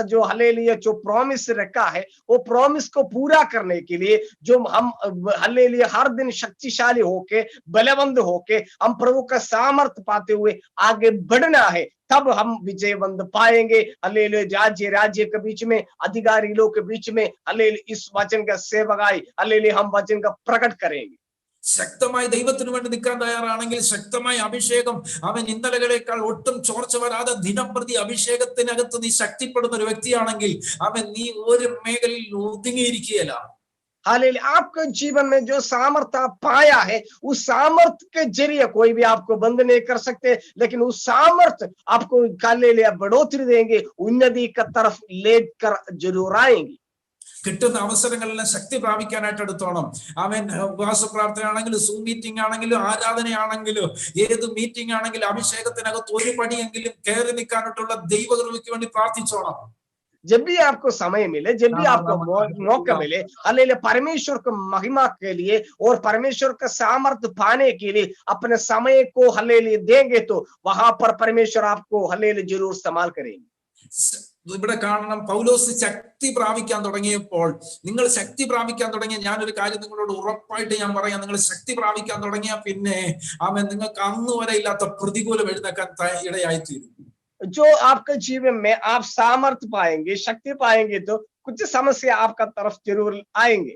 जो हालेलुया जो प्रॉमिस रखा है, वो प्रॉमिस को पूरा करने के लिए जो हम हालेलुया हर दिन शक्तिशाली होके बलवंत होके हम प्रभु का सामर्थ पाते हुए आगे बढ़ना है, तब हम विजयवंत पाएंगे। हालेलुया, राज्य के बीच में, अधिकारी लोग के बीच में हालेलुया इस वचन का सेवकाई हालेलुया हम वचन का प्रकट करेंगे। ശക്തമായി ദൈവത്തിന് വേണ്ടി നിൽക്കാൻ തയ്യാറാണെങ്കിൽ, ശക്തമായ അഭിഷേകം, അവൻ ഇന്നലകളേക്കാൾ ഒട്ടും ചോർച്ച വരാതെ ദിനം പ്രതി അഭിഷേകത്തിനകത്ത് നീ ശക്തിപ്പെടുന്ന ഒരു വ്യക്തിയാണെങ്കിൽ, അവൻ നീ ഒരു മേഖലയിൽ ഒതുങ്ങിയിരിക്കുകയല്ല. हालेलुया, आपके जीवन में जो सामर्थ आप पाया है, उस सामर्थ के जरिए कोई भी आपको बंद नहीं कर सकते, लेकिन उस सामर्थ आपको हालेलुया बढ़ोतरी देंगे, उन्नति की तरफ लेकर जरूर आएंगे। കിട്ടുന്ന അവസരങ്ങളെല്ലാം ശക്തി പ്രാപിക്കാനായിട്ട് എടുത്തോണം. അവൻ ഉപവാസ പ്രാർത്ഥനയാണെങ്കിലും, സൂം മീറ്റിംഗ് ആണെങ്കിലും, ആരാധനയാണെങ്കിലും, ഏത് മീറ്റിംഗ് ആണെങ്കിലും അഭിഷേകത്തിനകത്ത് ഒരു പടിയെങ്കിലും കയറി നിൽക്കാനായിട്ടുള്ള ദൈവകൃപയ്ക്ക് വേണ്ടി പ്രാർത്ഥിച്ചോണം. जब भी आपको समय मिले, जब भी आपको मौका मिले, हालेलुया परमेश्वर को महिमा के लिए और परमेश्वर का सामर्थ पाने के लिए अपने समय को हालेलुया देंगे, तो वहां पर परमेश्वर आपको हालेलुया जरूर इस्तेमाल करेंगे। ഇവിടെ കാണണം, പൗലോസ് ശക്തി പ്രാപിക്കാൻ തുടങ്ങിയപ്പോൾ, നിങ്ങൾ ശക്തി പ്രാപിക്കാൻ തുടങ്ങിയ, ഞാനൊരു കാര്യം നിങ്ങളോട് ഉറപ്പായിട്ട് ഞാൻ പറയാം, നിങ്ങൾ ശക്തി പ്രാപിക്കാൻ തുടങ്ങിയ പിന്നെ അവൻ നിങ്ങൾക്ക് അന്ന് വരെ ഇല്ലാത്ത പ്രതികൂലം എഴുന്നേക്കാൻ ഇടയായിത്തീരും. जो आपके जीवन में आप सामर्थ पाएंगे, शक्ति पाएंगे, तो कुछ समस्या आपका तरफ जरूर आएंगे।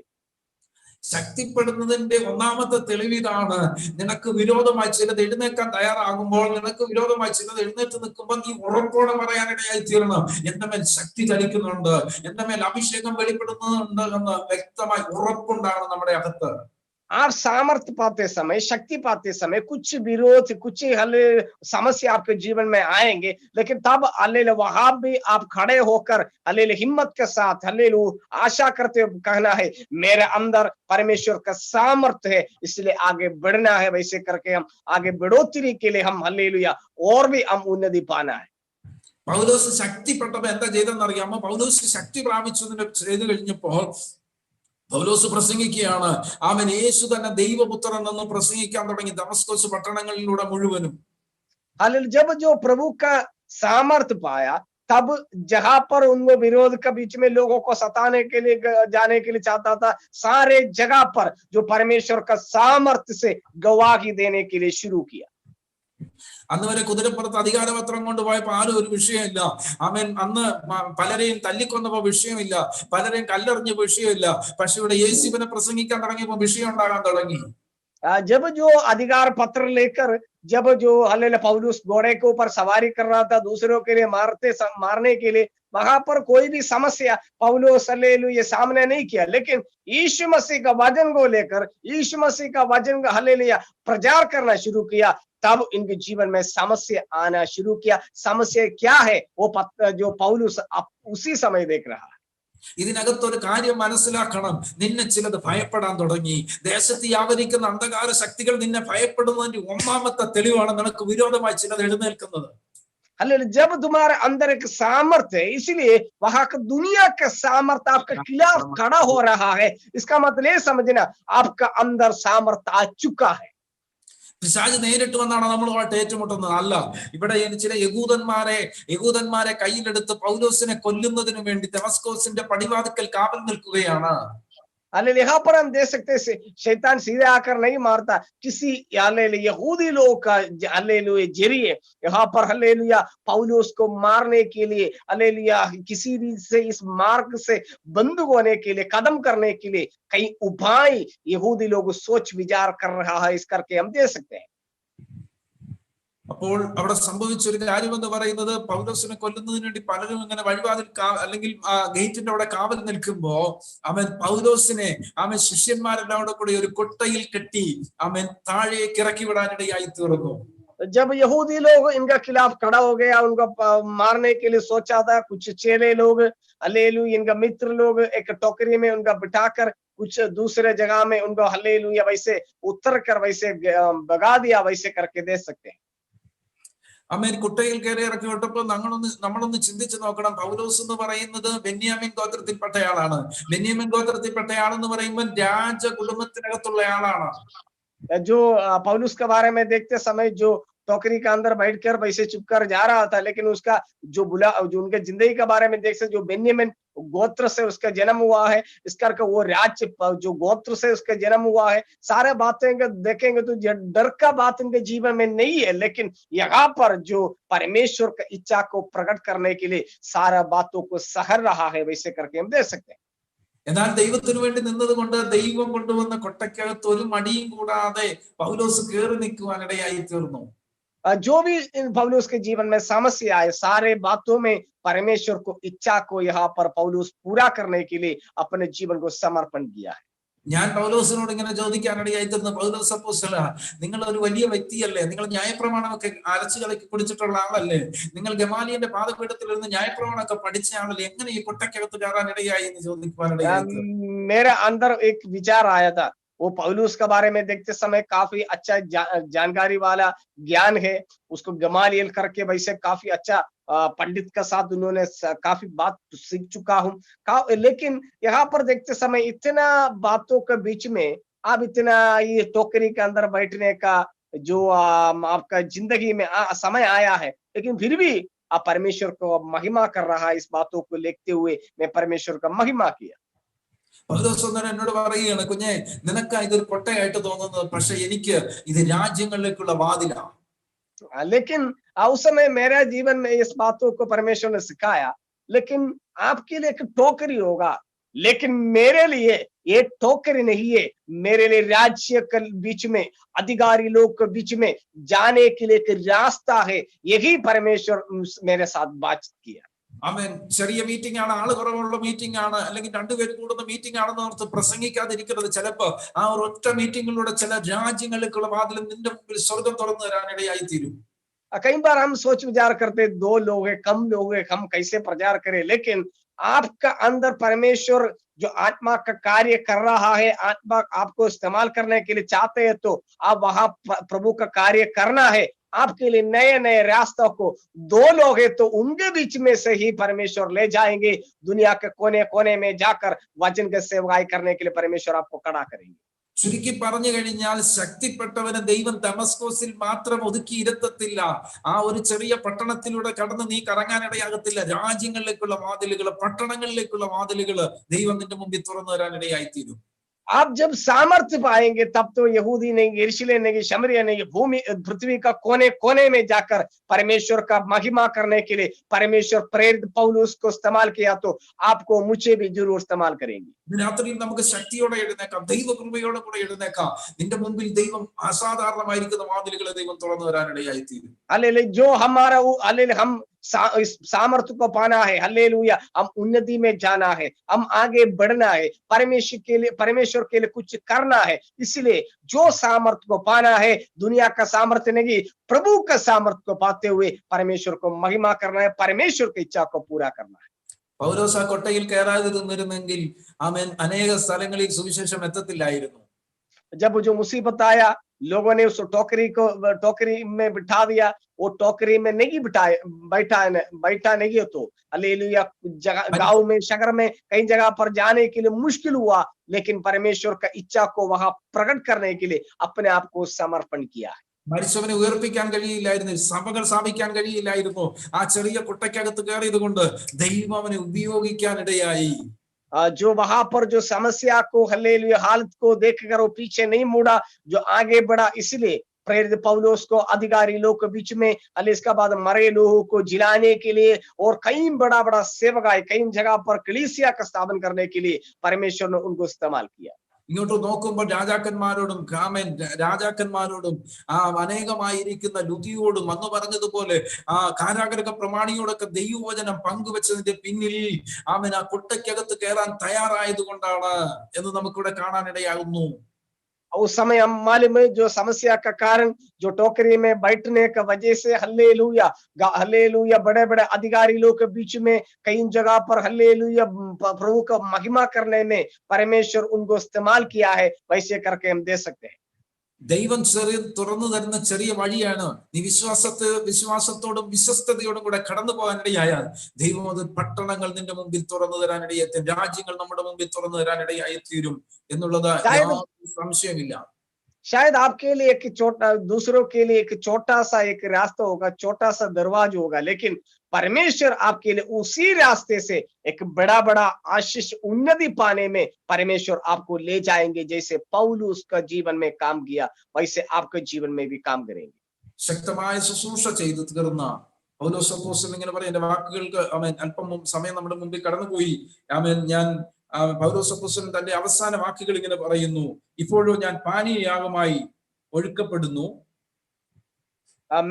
ശക്തിപ്പെടുന്നതിന്റെ ഒന്നാമത്തെ തെളിവിതാണ്, നിനക്ക് വിരോധമായി ചിലത് എഴുന്നേക്കാൻ തയ്യാറാകുമ്പോൾ, നിനക്ക് വിരോധമായി ചിലത് എഴുന്നേറ്റ് നിൽക്കുമ്പോൾ നീ ഉറപ്പോടെ പറയാനിടയായി തീരണം, എന്റെ മേൽ ശക്തി ചലിക്കുന്നുണ്ട്, എന്റെ മേൽ അഭിഷേകം വെളിപ്പെടുന്നുണ്ട് എന്ന് വ്യക്തമായി ഉറപ്പുണ്ടാകണം നമ്മുടെ അകത്ത്. आप सामर्थ पाते समय, शक्ति पाते समय कुछ विरोध, कुछ समस्या आपके जीवन में आएंगे, लेकिन तब हालेलुया वहां भी आप खड़े होकर हालेलुया हिम्मत के साथ हालेलुया आशा करते हुए कहना है, मेरे अंदर परमेश्वर का सामर्थ है, इसलिए आगे बढ़ना है। वैसे करके हम आगे बढ़ोतरी के लिए हम हालेलुया और भी हम उन्नति पाना है। പൗലോസ് ശക്തിപ്പെട്ടപ്പോ എന്താ ചെയ്തെന്നറിയാമോ? പൗലോസ് ശക്തി പ്രാപിച്ചതിന് ചെയ്തു കഴിഞ്ഞപ്പോൾ പൗലോസ് പ്രസംഗിക്കുകയാണ്, അവൻ യേശു തന്നെ ദൈവപുത്രൻ എന്ന് പ്രസംഗിക്കാൻ തുടങ്ങി ദമസ്കോസ് പട്ടണങ്ങളിലൂടെ മുഴുവനും. हालेलुया, जब जो प्रभु का सामर्थ पाया, तब जहां पर उनमें विरोध के बीच में लोगों को सताने के लिए जाने के लिए चाहता था, सारे जगह पर जो परमेश्वर का सामर्थ से गवाही देने के लिए शुरू किया। അന്ന് വരെ കുതിരപ്പുറത്ത് അധികാരപത്രം കൊണ്ടുപോയപ്പോ ആരും ഒരു വിഷയമില്ല. അവൻ അന്ന് പലരെയും തല്ലിക്കൊന്നപ്പോ വിഷയമില്ല, പലരെയും കല്ലെറിഞ്ഞ വിഷയമില്ല. പക്ഷെ ഇവിടെ യേശുവിനെ പ്രസംഗിക്കാൻ തുടങ്ങിയപ്പോ വിഷയം ഉണ്ടാകാൻ തുടങ്ങി. जब जो अधिकार पत्र लेकर जब जो हालेलुया पौलुस घोड़े के ऊपर सवारी कर रहा था दूसरों के लिए मारने के लिए, वहां पर कोई भी समस्या पौलुस हालेलुया सामने नहीं किया, लेकिन यीशु मसीह का वचन को लेकर, यीशु मसीह का वचन का हालेलुया प्रचार करना शुरू किया, तब इनके जीवन में समस्या आना शुरू किया। समस्या क्या है वो जो पौलुस उसी समय देख रहा है। ഇതിനകത്തൊരു കാര്യം മനസ്സിലാക്കണം, നിന്നെ ചിലത് ഭയപ്പെടാൻ തുടങ്ങി. ദേശത്ത് വ്യാപരിക്കുന്ന അന്ധകാര ശക്തികൾ നിന്നെ ഭയപ്പെടുന്നതിന്റെ ഒന്നാമത്തെ തെളിവാണ് നിനക്ക് വിരോധമായി ചിലത് എഴുന്നേൽക്കുന്നത്. हालेलुया, जब तुम्हारे अंदर एक सामर्थ्य है, इसलिए वहां का दुनिया का सामर्थ्य आपके खिलाफ खड़ा हो रहा है। इसका मतलब ये समझना, आपका अंदर सामर्थ्य आ चुका है। പിശാച് നേരിട്ട് വന്നാണ് നമ്മളുമായിട്ട് ഏറ്റുമുട്ടുന്നത്? അല്ല. ഇവിടെ ചില യഹൂദന്മാരെ കയ്യിലെടുത്ത് പൗലോസിനെ കൊല്ലുന്നതിന് വേണ്ടി ദമസ്കോസിന്റെ പടിവാതിക്കൽ കാവൽ നിൽക്കുകയാണ്. हालेलुया, यहाँ पर हम देख सकते हैं शैतान सीधे आकर नहीं मारता, किसी हालेलुया यहूदी लोग का हालेलुया जरिए यहाँ पर हालेलुया पौलुस को मारने के लिए हालेलुया किसी रीत से इस मार्ग से बंद होने के लिए, कदम करने के लिए कई उपाय यहूदी लोग सोच विचार कर रहा है, इस करके हम देख सकते हैं। അപ്പോൾ അവിടെ സംഭവിച്ചൊരു കാര്യം എന്ന് പറയുന്നത്, പൗലോസിനെ കൊല്ലുന്നതിന് വേണ്ടി പലരും ഇങ്ങനെ വഴിവാതിൽ അല്ലെങ്കിൽ ഗേറ്റിന്റെ അവിടെ കാവൽ നിൽക്കുമ്പോ അവൻ പൗലോസിനെ ശിഷ്യന്മാരെല്ലാം കൂടി ഒരു കൊട്ടയിൽ കെട്ടി അവൻ താഴേക്ക് ഇറക്കി വിടാനിടയായി തീർന്നു. जब यहूदी लोग इनका खिलाफ खड़ा हो गया, उनको मारने के लिए सोचा था, कुछ चेले लोग हालेलुया इनका मित्र लोग एक टोकरी में उनका बिठाकर कुछ दूसरे जगह में उनको हालेलुया वैसे उतर कर वैसे भगा दिया, वैसे करके दे सकते हैं। കുട്ടയിൽ കയറി ഇറക്കി വിട്ടപ്പോ നമ്മളൊന്ന് ചിന്തിച്ചു നോക്കണം. പൗലോസ് എന്ന് പറയുന്നത് ബെന്യാമിൻ ഗോത്രത്തിൽപ്പെട്ടയാളാണ്. ബെന്യാമിൻ ഗോത്രത്തിൽപ്പെട്ടയാളെന്ന് പറയുമ്പോൾ രാജ കുടുംബത്തിനകത്തുള്ള ആളാണ്. जो पौलुस के बारे में देखते समय जो टोकरी के अंदर बैठकर वैसे चुपकर जा रहा था, लेकिन उसका जो उनके जिंदगी के बारे में देख सकते, जो बेन्यामीन गोत्र से उसका जन्म हुआ है, इस करके वो राज्य जो गोत्र से उसका जन्म हुआ है, सारे बातें देखेंगे तो डर का बात उनके जीवन में नहीं है, लेकिन यहाँ पर जो परमेश्वर की इच्छा को प्रकट करने के लिए सारा बातों को सहर रहा है, वैसे करके हम देख सकते हैं। എന്നാൽ ദൈവത്തിനു വേണ്ടി നിന്നത് കൊണ്ട് ദൈവം കൊണ്ടുവന്ന കൊട്ടയ്ക്കകത്ത് ഒരു മടിയും കൂടാതെ പൗലോസ് കയറി നിൽക്കുവാനിടയായി തീർന്നു. जो भी पौलुस के जीवन में समस्या है, सारे बातों में परमेश्वर को इच्छा को यहाँ पर पौलुस पूरा करने के लिए अपने जीवन को समर्पण किया है। ഞാൻ പൗലോസിനോട് ഇങ്ങനെ ചോദിക്കാനിടയായി തീർന്നു, പൗലോസ് അപ്പോസ്തലനാ, നിങ്ങൾ ഒരു വലിയ വ്യക്തിയല്ലേ, നിങ്ങൾ ന്യായപ്രമാണമൊക്കെ അരച്ചു കളക്കി കുടിച്ചിട്ടുള്ള ആളല്ലേ, നിങ്ങൾ ഗമാലിയന്റെ പാദപീഠത്തിൽ ഇരുന്ന് ന്യായപ്രമാണമൊക്കെ പഠിച്ച ആളല്ലേ, എങ്ങനെ ഈ കൊട്ടയ്ക്കകത്ത് കയറാനിടയായി എന്ന് ചോദിക്കുവാനിടയായി. मेरे अंदर एक विचार आया था, वो पौलुस के बारे में देखते समय काफी अच्छा जानकारी वाला ज्ञान है, उसको गमालियल करके वैसे काफी अच्छा पंडित का साथ उन्होंने काफी बात सीख चुका हूँ, लेकिन यहाँ पर देखते समय इतना बातों के बीच में आप इतना ये टोकरी के अंदर बैठने का जो आपका जिंदगी में समय आया है, लेकिन फिर भी आप परमेश्वर को महिमा कर रहा है, इस बातों को लेते हुए मैं परमेश्वर का महिमा किया। പൗലോസ് എന്നോട് പറയുകയാണ്, കുഞ്ഞെ നിനക്കാ ഇതൊരു കൊട്ടയായിട്ട് തോന്നുന്നത്, പക്ഷെ എനിക്ക് ഇത് രാജ്യങ്ങളിലേക്കുള്ള വാതിലാണ്. लेकिन उस समय मेरे जीवन में इस बातों को परमेश्वर ने सिखाया, लेकिन आपके लिए एक टोकरी होगा, लेकिन मेरे लिए ये टोकरी नहीं है, मेरे लिए राज्य के बीच में, अधिकारी लोग के बीच में जाने के लिए एक रास्ता है, यही परमेश्वर मेरे साथ बातचीत किया। അവൻ ചെറിയ മീറ്റിംഗ് ആണ്, ആള് കുറവുള്ള മീറ്റിംഗ് ആണ്, അല്ലെങ്കിൽ രണ്ടുപേര് കൂടുന്ന മീറ്റിംഗ് ആണെന്ന് ഓർത്ത് പ്രസംഗിക്കാതിരിക്കുന്നത്. ചിലപ്പോ ആ ഒരൊറ്റ മീറ്റിംഗിലൂടെ ചില രാജ്യങ്ങളിലേക്കുള്ള വാതിലും നിന്റെ മുമ്പിൽ സ്വർഗം തുറന്നു തരാനിടയായി തീരും. कई बार हम सोच विचार करते, 2 लोग है, कम लोग है, हम कैसे प्रचार करें, लेकिन आपका अंदर परमेश्वर जो आत्मा का कार्य कर रहा है, आत्मा आपको इस्तेमाल करने के लिए चाहते हैं, तो आप वहां प्रभु का कार्य करना है। आपके लिए नए नए रास्तों को 2 लोग है तो उनके बीच में से ही परमेश्वर ले जाएंगे, दुनिया के कोने कोने में जाकर वचन की सेवाई करने के लिए परमेश्वर आपको खड़ा करेंगे। ചുരുക്കി പറഞ്ഞു കഴിഞ്ഞാൽ ശക്തിപ്പെട്ടവനെ ദൈവം ദമസ്കോസിൽ മാത്രം ഒതുക്കി ഇരുത്തത്തില്ല. ആ ഒരു ചെറിയ പട്ടണത്തിലൂടെ കടന്ന് നീ കറങ്ങാനിടയാകത്തില്ല. രാജ്യങ്ങളിലേക്കുള്ള വാതിലുകൾ, പട്ടണങ്ങളിലേക്കുള്ള വാതിലുകൾ ദൈവം നിന്റെ മുമ്പിൽ തുറന്നു തരാനിടയായി തീരും. आप जब सामर्थ्य पाएंगे तब तो यहूदी नहीं, यरूशलेम नहीं, शमरिया नहीं, भूमि पृथ्वी का कोने कोने में जाकर परमेश्वर का महिमा करने के लिए परमेश्वर प्रेरित पौलुस को इस्तेमाल किया, तो आपको मुझे भी जरूर इस्तेमाल करेंगे। രാത്രിയിൽ നമുക്ക് ശക്തിയോടെ എഴുന്നേക്കാം, ദൈവകൃപയോടെ കൂടെ എഴുന്നേക്കാം. നിന്റെ മുമ്പിൽ ദൈവം അസാധാരണമായിരിക്കുന്ന വാതിലുകളെ ദൈവം തുറന്നു വരാനിടയായി തീരും. हालेलुया, जो हमारा हम सामर्थ्य को पाना है, हालेलुया, हम उन्नति में जाना है, हम आगे बढ़ना है, परमेश्वर के लिए कुछ करना है, इसलिए जो सामर्थ्य को पाना है, दुनिया का सामर्थ्य नहीं, प्रभु का सामर्थ्य को पाते हुए परमेश्वर को महिमा करना है, परमेश्वर की इच्छा को पूरा करना है। പൗലോസ് ആ കൊട്ടയിൽ കയറാതിരുന്നിരുന്നെങ്കിൽ അവൻ अनेक സ്ഥലങ്ങളിൽ സുവിശേഷം എത്തത്തില്ലായിരുന്നു. जब जो मुसीबत आया, लोगों ने उस टोकरी में बिठा दिया, वो टोकरी में नहीं बैठा नहीं, तो हालेलुया, गांव में, शहर में, कई जगह पर जाने के लिए मुश्किल हुआ, लेकिन परमेश्वर का इच्छा को वहां प्रकट करने के लिए अपने आप को समर्पण किया है। മരിച്ചവനെ ഉയർപ്പിക്കാൻ കഴിയില്ലായിരുന്നു, സഭകൾ സ്ഥാപിക്കാൻ കഴിയില്ലായിരുന്നു. ആ ചെറിയ കൊട്ടയ്ക്കകത്ത് കയറിയത് കൊണ്ട് ദൈവം അവനെ ഉപയോഗിക്കാനിടയായി. जो वहां पर जो समस्या को, हालेलुया, हालत को देखकर वो पीछे नहीं मुड़ा, जो आगे बढ़ा, इसलिए प्रेरित पौलुस को अधिकारी लोग के बीच में, इसका बाद मरे लोगों को जिलाने के लिए और कई बड़ा बड़ा सेवकाई, कई जगह पर कलीसिया का स्थापन करने के लिए परमेश्वर ने उनको इस्तेमाल किया। ഇങ്ങോട്ട് നോക്കുമ്പോൾ രാജാക്കന്മാരോടും ആ അനേകമായിരിക്കുന്ന ലുതിയോടും അന്ന് പറഞ്ഞതുപോലെ ആ കാരാഗ്രഹ പ്രമാണിയോടൊക്കെ ദൈവവചനം പങ്കുവെച്ചതിന്റെ പിന്നിൽ അവൻ ആ കൊട്ടയ്ക്കകത്ത് കയറാൻ തയ്യാറായത് കൊണ്ടാണ് എന്ന് നമുക്കിവിടെ കാണാനിടയാകുന്നു. उस समय हम मालूम है, जो समस्या का कारण, जो टोकरी में बैठने का वजह से, हालेलुया, बड़े बड़े अधिकारी लोग के बीच में कई जगह पर, हालेलुया, प्रभु का महिमा करने में परमेश्वर उनको इस्तेमाल किया है, वैसे करके हम दे सकते हैं। ദൈവം തുറന്നു തരുന്ന ചെറിയ വഴിയാണ്. നീ വിശ്വാസത്തോടും വിശ്വസ്തയോടും കൂടെ കടന്നു പോകാനിടയായാൽ ദൈവം അത് പട്ടണങ്ങൾ നിന്റെ മുമ്പിൽ തുറന്നു തരാനിടയെത്തും, രാജ്യങ്ങൾ നമ്മുടെ മുമ്പിൽ തുറന്നു തരാനിടയായി തീരും എന്നുള്ളത് സംശയമില്ല. शायद आपके लिए एक छोटा, दूसरों के लिए एक छोटा सा एक रास्ता होगा, छोटा सा दरवाजा होगा, लेकिन परमेश्वर आपके लिए उसी रास्ते से एक बड़ा बड़ा आशीष उन्नति पाने में परमेश्वर आपको ले जाएंगे। जैसे पौलुस का जीवन में काम किया, वैसे आपके जीवन में भी काम करेंगे। ശക്തമായ ശുശ്രൂഷ ചെയ്തു തീർന്ന പൗലോസ് അപ്പോസ്തലൻ ഇങ്ങനെ പറയും, എന്റെ വാക്കുകൾക്ക് ആമേൻ അല്പം സമയം നമ്മുടെ മുമ്പിൽ കടന്നുപോയി. ആമേൻ ഞാൻ പൗലോസ് അപ്പോസ്തലൻ തന്റെ അവസാന വാക്കുകൾ ഇങ്ങനെ പറയുന്നു, ഇപ്പോഴോ ഞാൻ പാനീയയാഗമായി ഒഴുക്കപ്പെടുന്നു.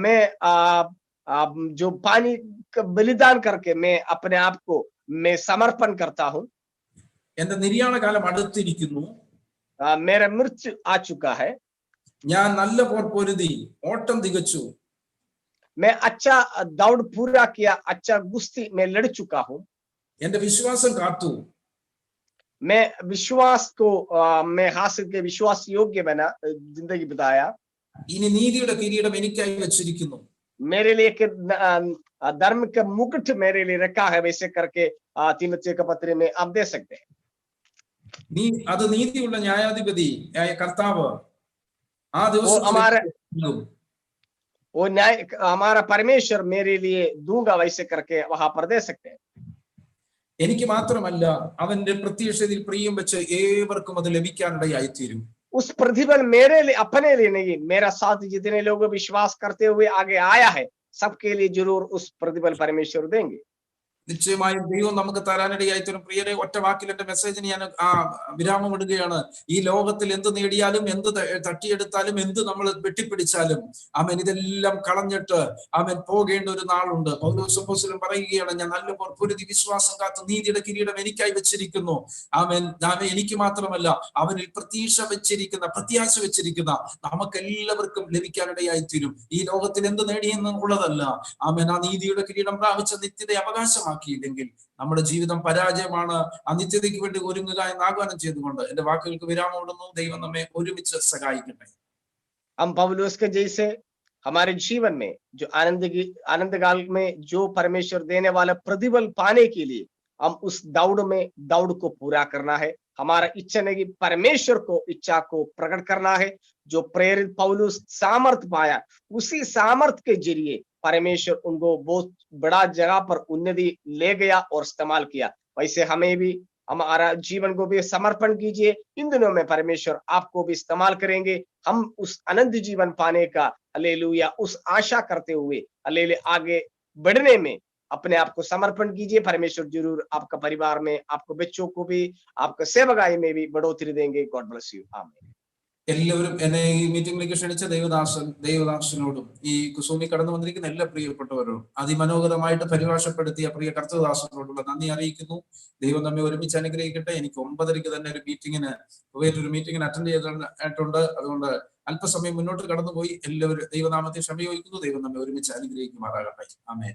मैं जो पानी का बलिदान करके मैं अपने आप को मैं समर्पण करता हूँ। എന്റെ നിര്യാണ കാലം അടുത്തിരിക്കുന്നു. मेरा मृत्यु आ चुका है। ഞാൻ നല്ല പോർ പൊരുതി ഓട്ടം തികച്ചു. मैं अच्छा दौड़ पूरा किया, अच्छा कुश्ती मैं लड़ चुका हूँ। എന്റെ വിശ്വാസം കാത്തു. मैं विश्वास को मैं हासिल के विश्वास योग्य बना, जिंदगी बिताया। ഇനി നീതിയുടെ കിരീടം എനിക്കായി വെച്ചിരിക്കുന്നു. मेरे लिए एक धर्म का मुकुट मेरे लिए रखा है, वैसे करके तीमुथियुस के पत्र में आप दे सकते हैं। അത് നീതിയുള്ള ന്യായാധിപതി കർത്താവ് ആ वो ദിവസം न्याय हमारा परमेश्वर मेरे लिए दूंगा, वैसे करके वहां पर दे सकते हैं। എനിക്ക് മാത്രമല്ല അവന്റെ പ്രത്യക്ഷതയിൽ പ്രിയം വെച്ച് ഏവർക്കും അത് ലഭിക്കാനിടയായി തീരും. उस प्रतिफल मेरे लिए, अपने लिए नहीं, मेरा साथ जितने लोग विश्वास करते हुए आगे आया है, सबके लिए जरूर उस प्रतिफल परमेश्वर देंगे। നിശ്ചയമായും ദൈവം നമുക്ക് തരാനിടയായി തീരും. പ്രിയരെ, ഒറ്റ വാക്കിൽ എന്റെ മെസ്സേജിന് ഞാൻ വിരാമം ഇടുകയാണ്. ഈ ലോകത്തിൽ എന്ത് നേടിയാലും, എന്ത് തട്ടിയെടുത്താലും, എന്ത് നമ്മൾ വെട്ടിപ്പിടിച്ചാലും ആമേൻ ഇതെല്ലാം കളഞ്ഞിട്ട് ആമേൻ പോകേണ്ട ഒരു നാളുണ്ട്. പൗലോസ് അപ്പോസ്തലൻ പറയുകയാണ്, ഞാൻ നല്ല പൊരുതി വിശ്വാസം കാത്ത് നീതിയുടെ കിരീടം എനിക്കായി വെച്ചിരിക്കുന്നു. ആമേൻ എനിക്ക് മാത്രമല്ല അവനിൽ പ്രതീക്ഷ വെച്ചിരിക്കുന്ന നമുക്ക് എല്ലാവർക്കും ലഭിക്കാനിടയായി തീരും. ഈ ലോകത്തിൽ എന്ത് നേടിയെന്നുള്ളതല്ല, ആമേൻ ആ നീതിയുടെ കിരീടം പ്രാപിച്ച നിത്യത അവകാശമാക്കിയില്ലെങ്കിൽ നമ്മുടെ ജീവിതം പരാജയമാണ്. ആ നിത്യതയ്ക്ക് വേണ്ടി ഒരുങ്ങുക എന്ന് ആഹ്വാനം ചെയ്തുകൊണ്ട് എന്റെ വാക്കുകൾക്ക് വിരാമം ഇടുന്നു. ദൈവം നമ്മെ ഒരുമിച്ച് സഹായിക്കട്ടെ. हम पौलुस के जैसे हमारे जीवन में जो आनंद काल में जो परमेश्वर देने वाला प्रतिफल पाने के लिए हम उस दौड़ को पूरा करना है। हमारा इच्छा नहीं कि परमेश्वर को इच्छा को प्रकट करना है। जो प्रेरित पौलुस सामर्थ पाया, उसी सामर्थ के जरिए परमेश्वर उनको बहुत बड़ा जगह पर उन्नति ले गया और इस्तेमाल किया। वैसे हमें भी हमारा जीवन को भी समर्पण कीजिए। इन दिनों में परमेश्वर आपको भी इस्तेमाल करेंगे। हम उस अनंत जीवन पाने का हालेलुया उस आशा करते हुए हालेलुया आगे बढ़ने में अपने आप को समर्पण कीजिए। परमेश्वर जरूर आपका परिवार में, आपको बच्चों को भी, आपका सेवकाई में भी बढ़ोतरी देंगे। God bless you. आमीन। എല്ലാവരും എന്നെ ഈ മീറ്റിംഗിലേക്ക് ക്ഷണിച്ച ദൈവദാസനോടും ഈ കുസുമി കടന്നു വന്നിരിക്കുന്ന എല്ലാ പ്രിയപ്പെട്ടവരോടും അതിമനോഹരമായിട്ട് പരിഭാഷപ്പെടുത്തിയ പ്രിയ കർത്തദാസനോടുള്ള നന്ദി അറിയിക്കുന്നു. ദൈവം നമ്മെ ഒരുമിച്ച് അനുഗ്രഹിക്കട്ടെ. എനിക്ക് 9:30 തന്നെ ഒരു മീറ്റിംഗിന് അറ്റൻഡ് ചെയ്തിട്ടുണ്ട്. അതുകൊണ്ട് അല്പസമയം മുന്നോട്ട് കടന്നുപോയി. എല്ലാവരും ദൈവനാമത്തെ ക്ഷമ ചോദിക്കുന്നു. ദൈവം നമ്മെ ഒരുമിച്ച് അനുഗ്രഹിക്കുമാറാകട്ടെ. ആമേൻ.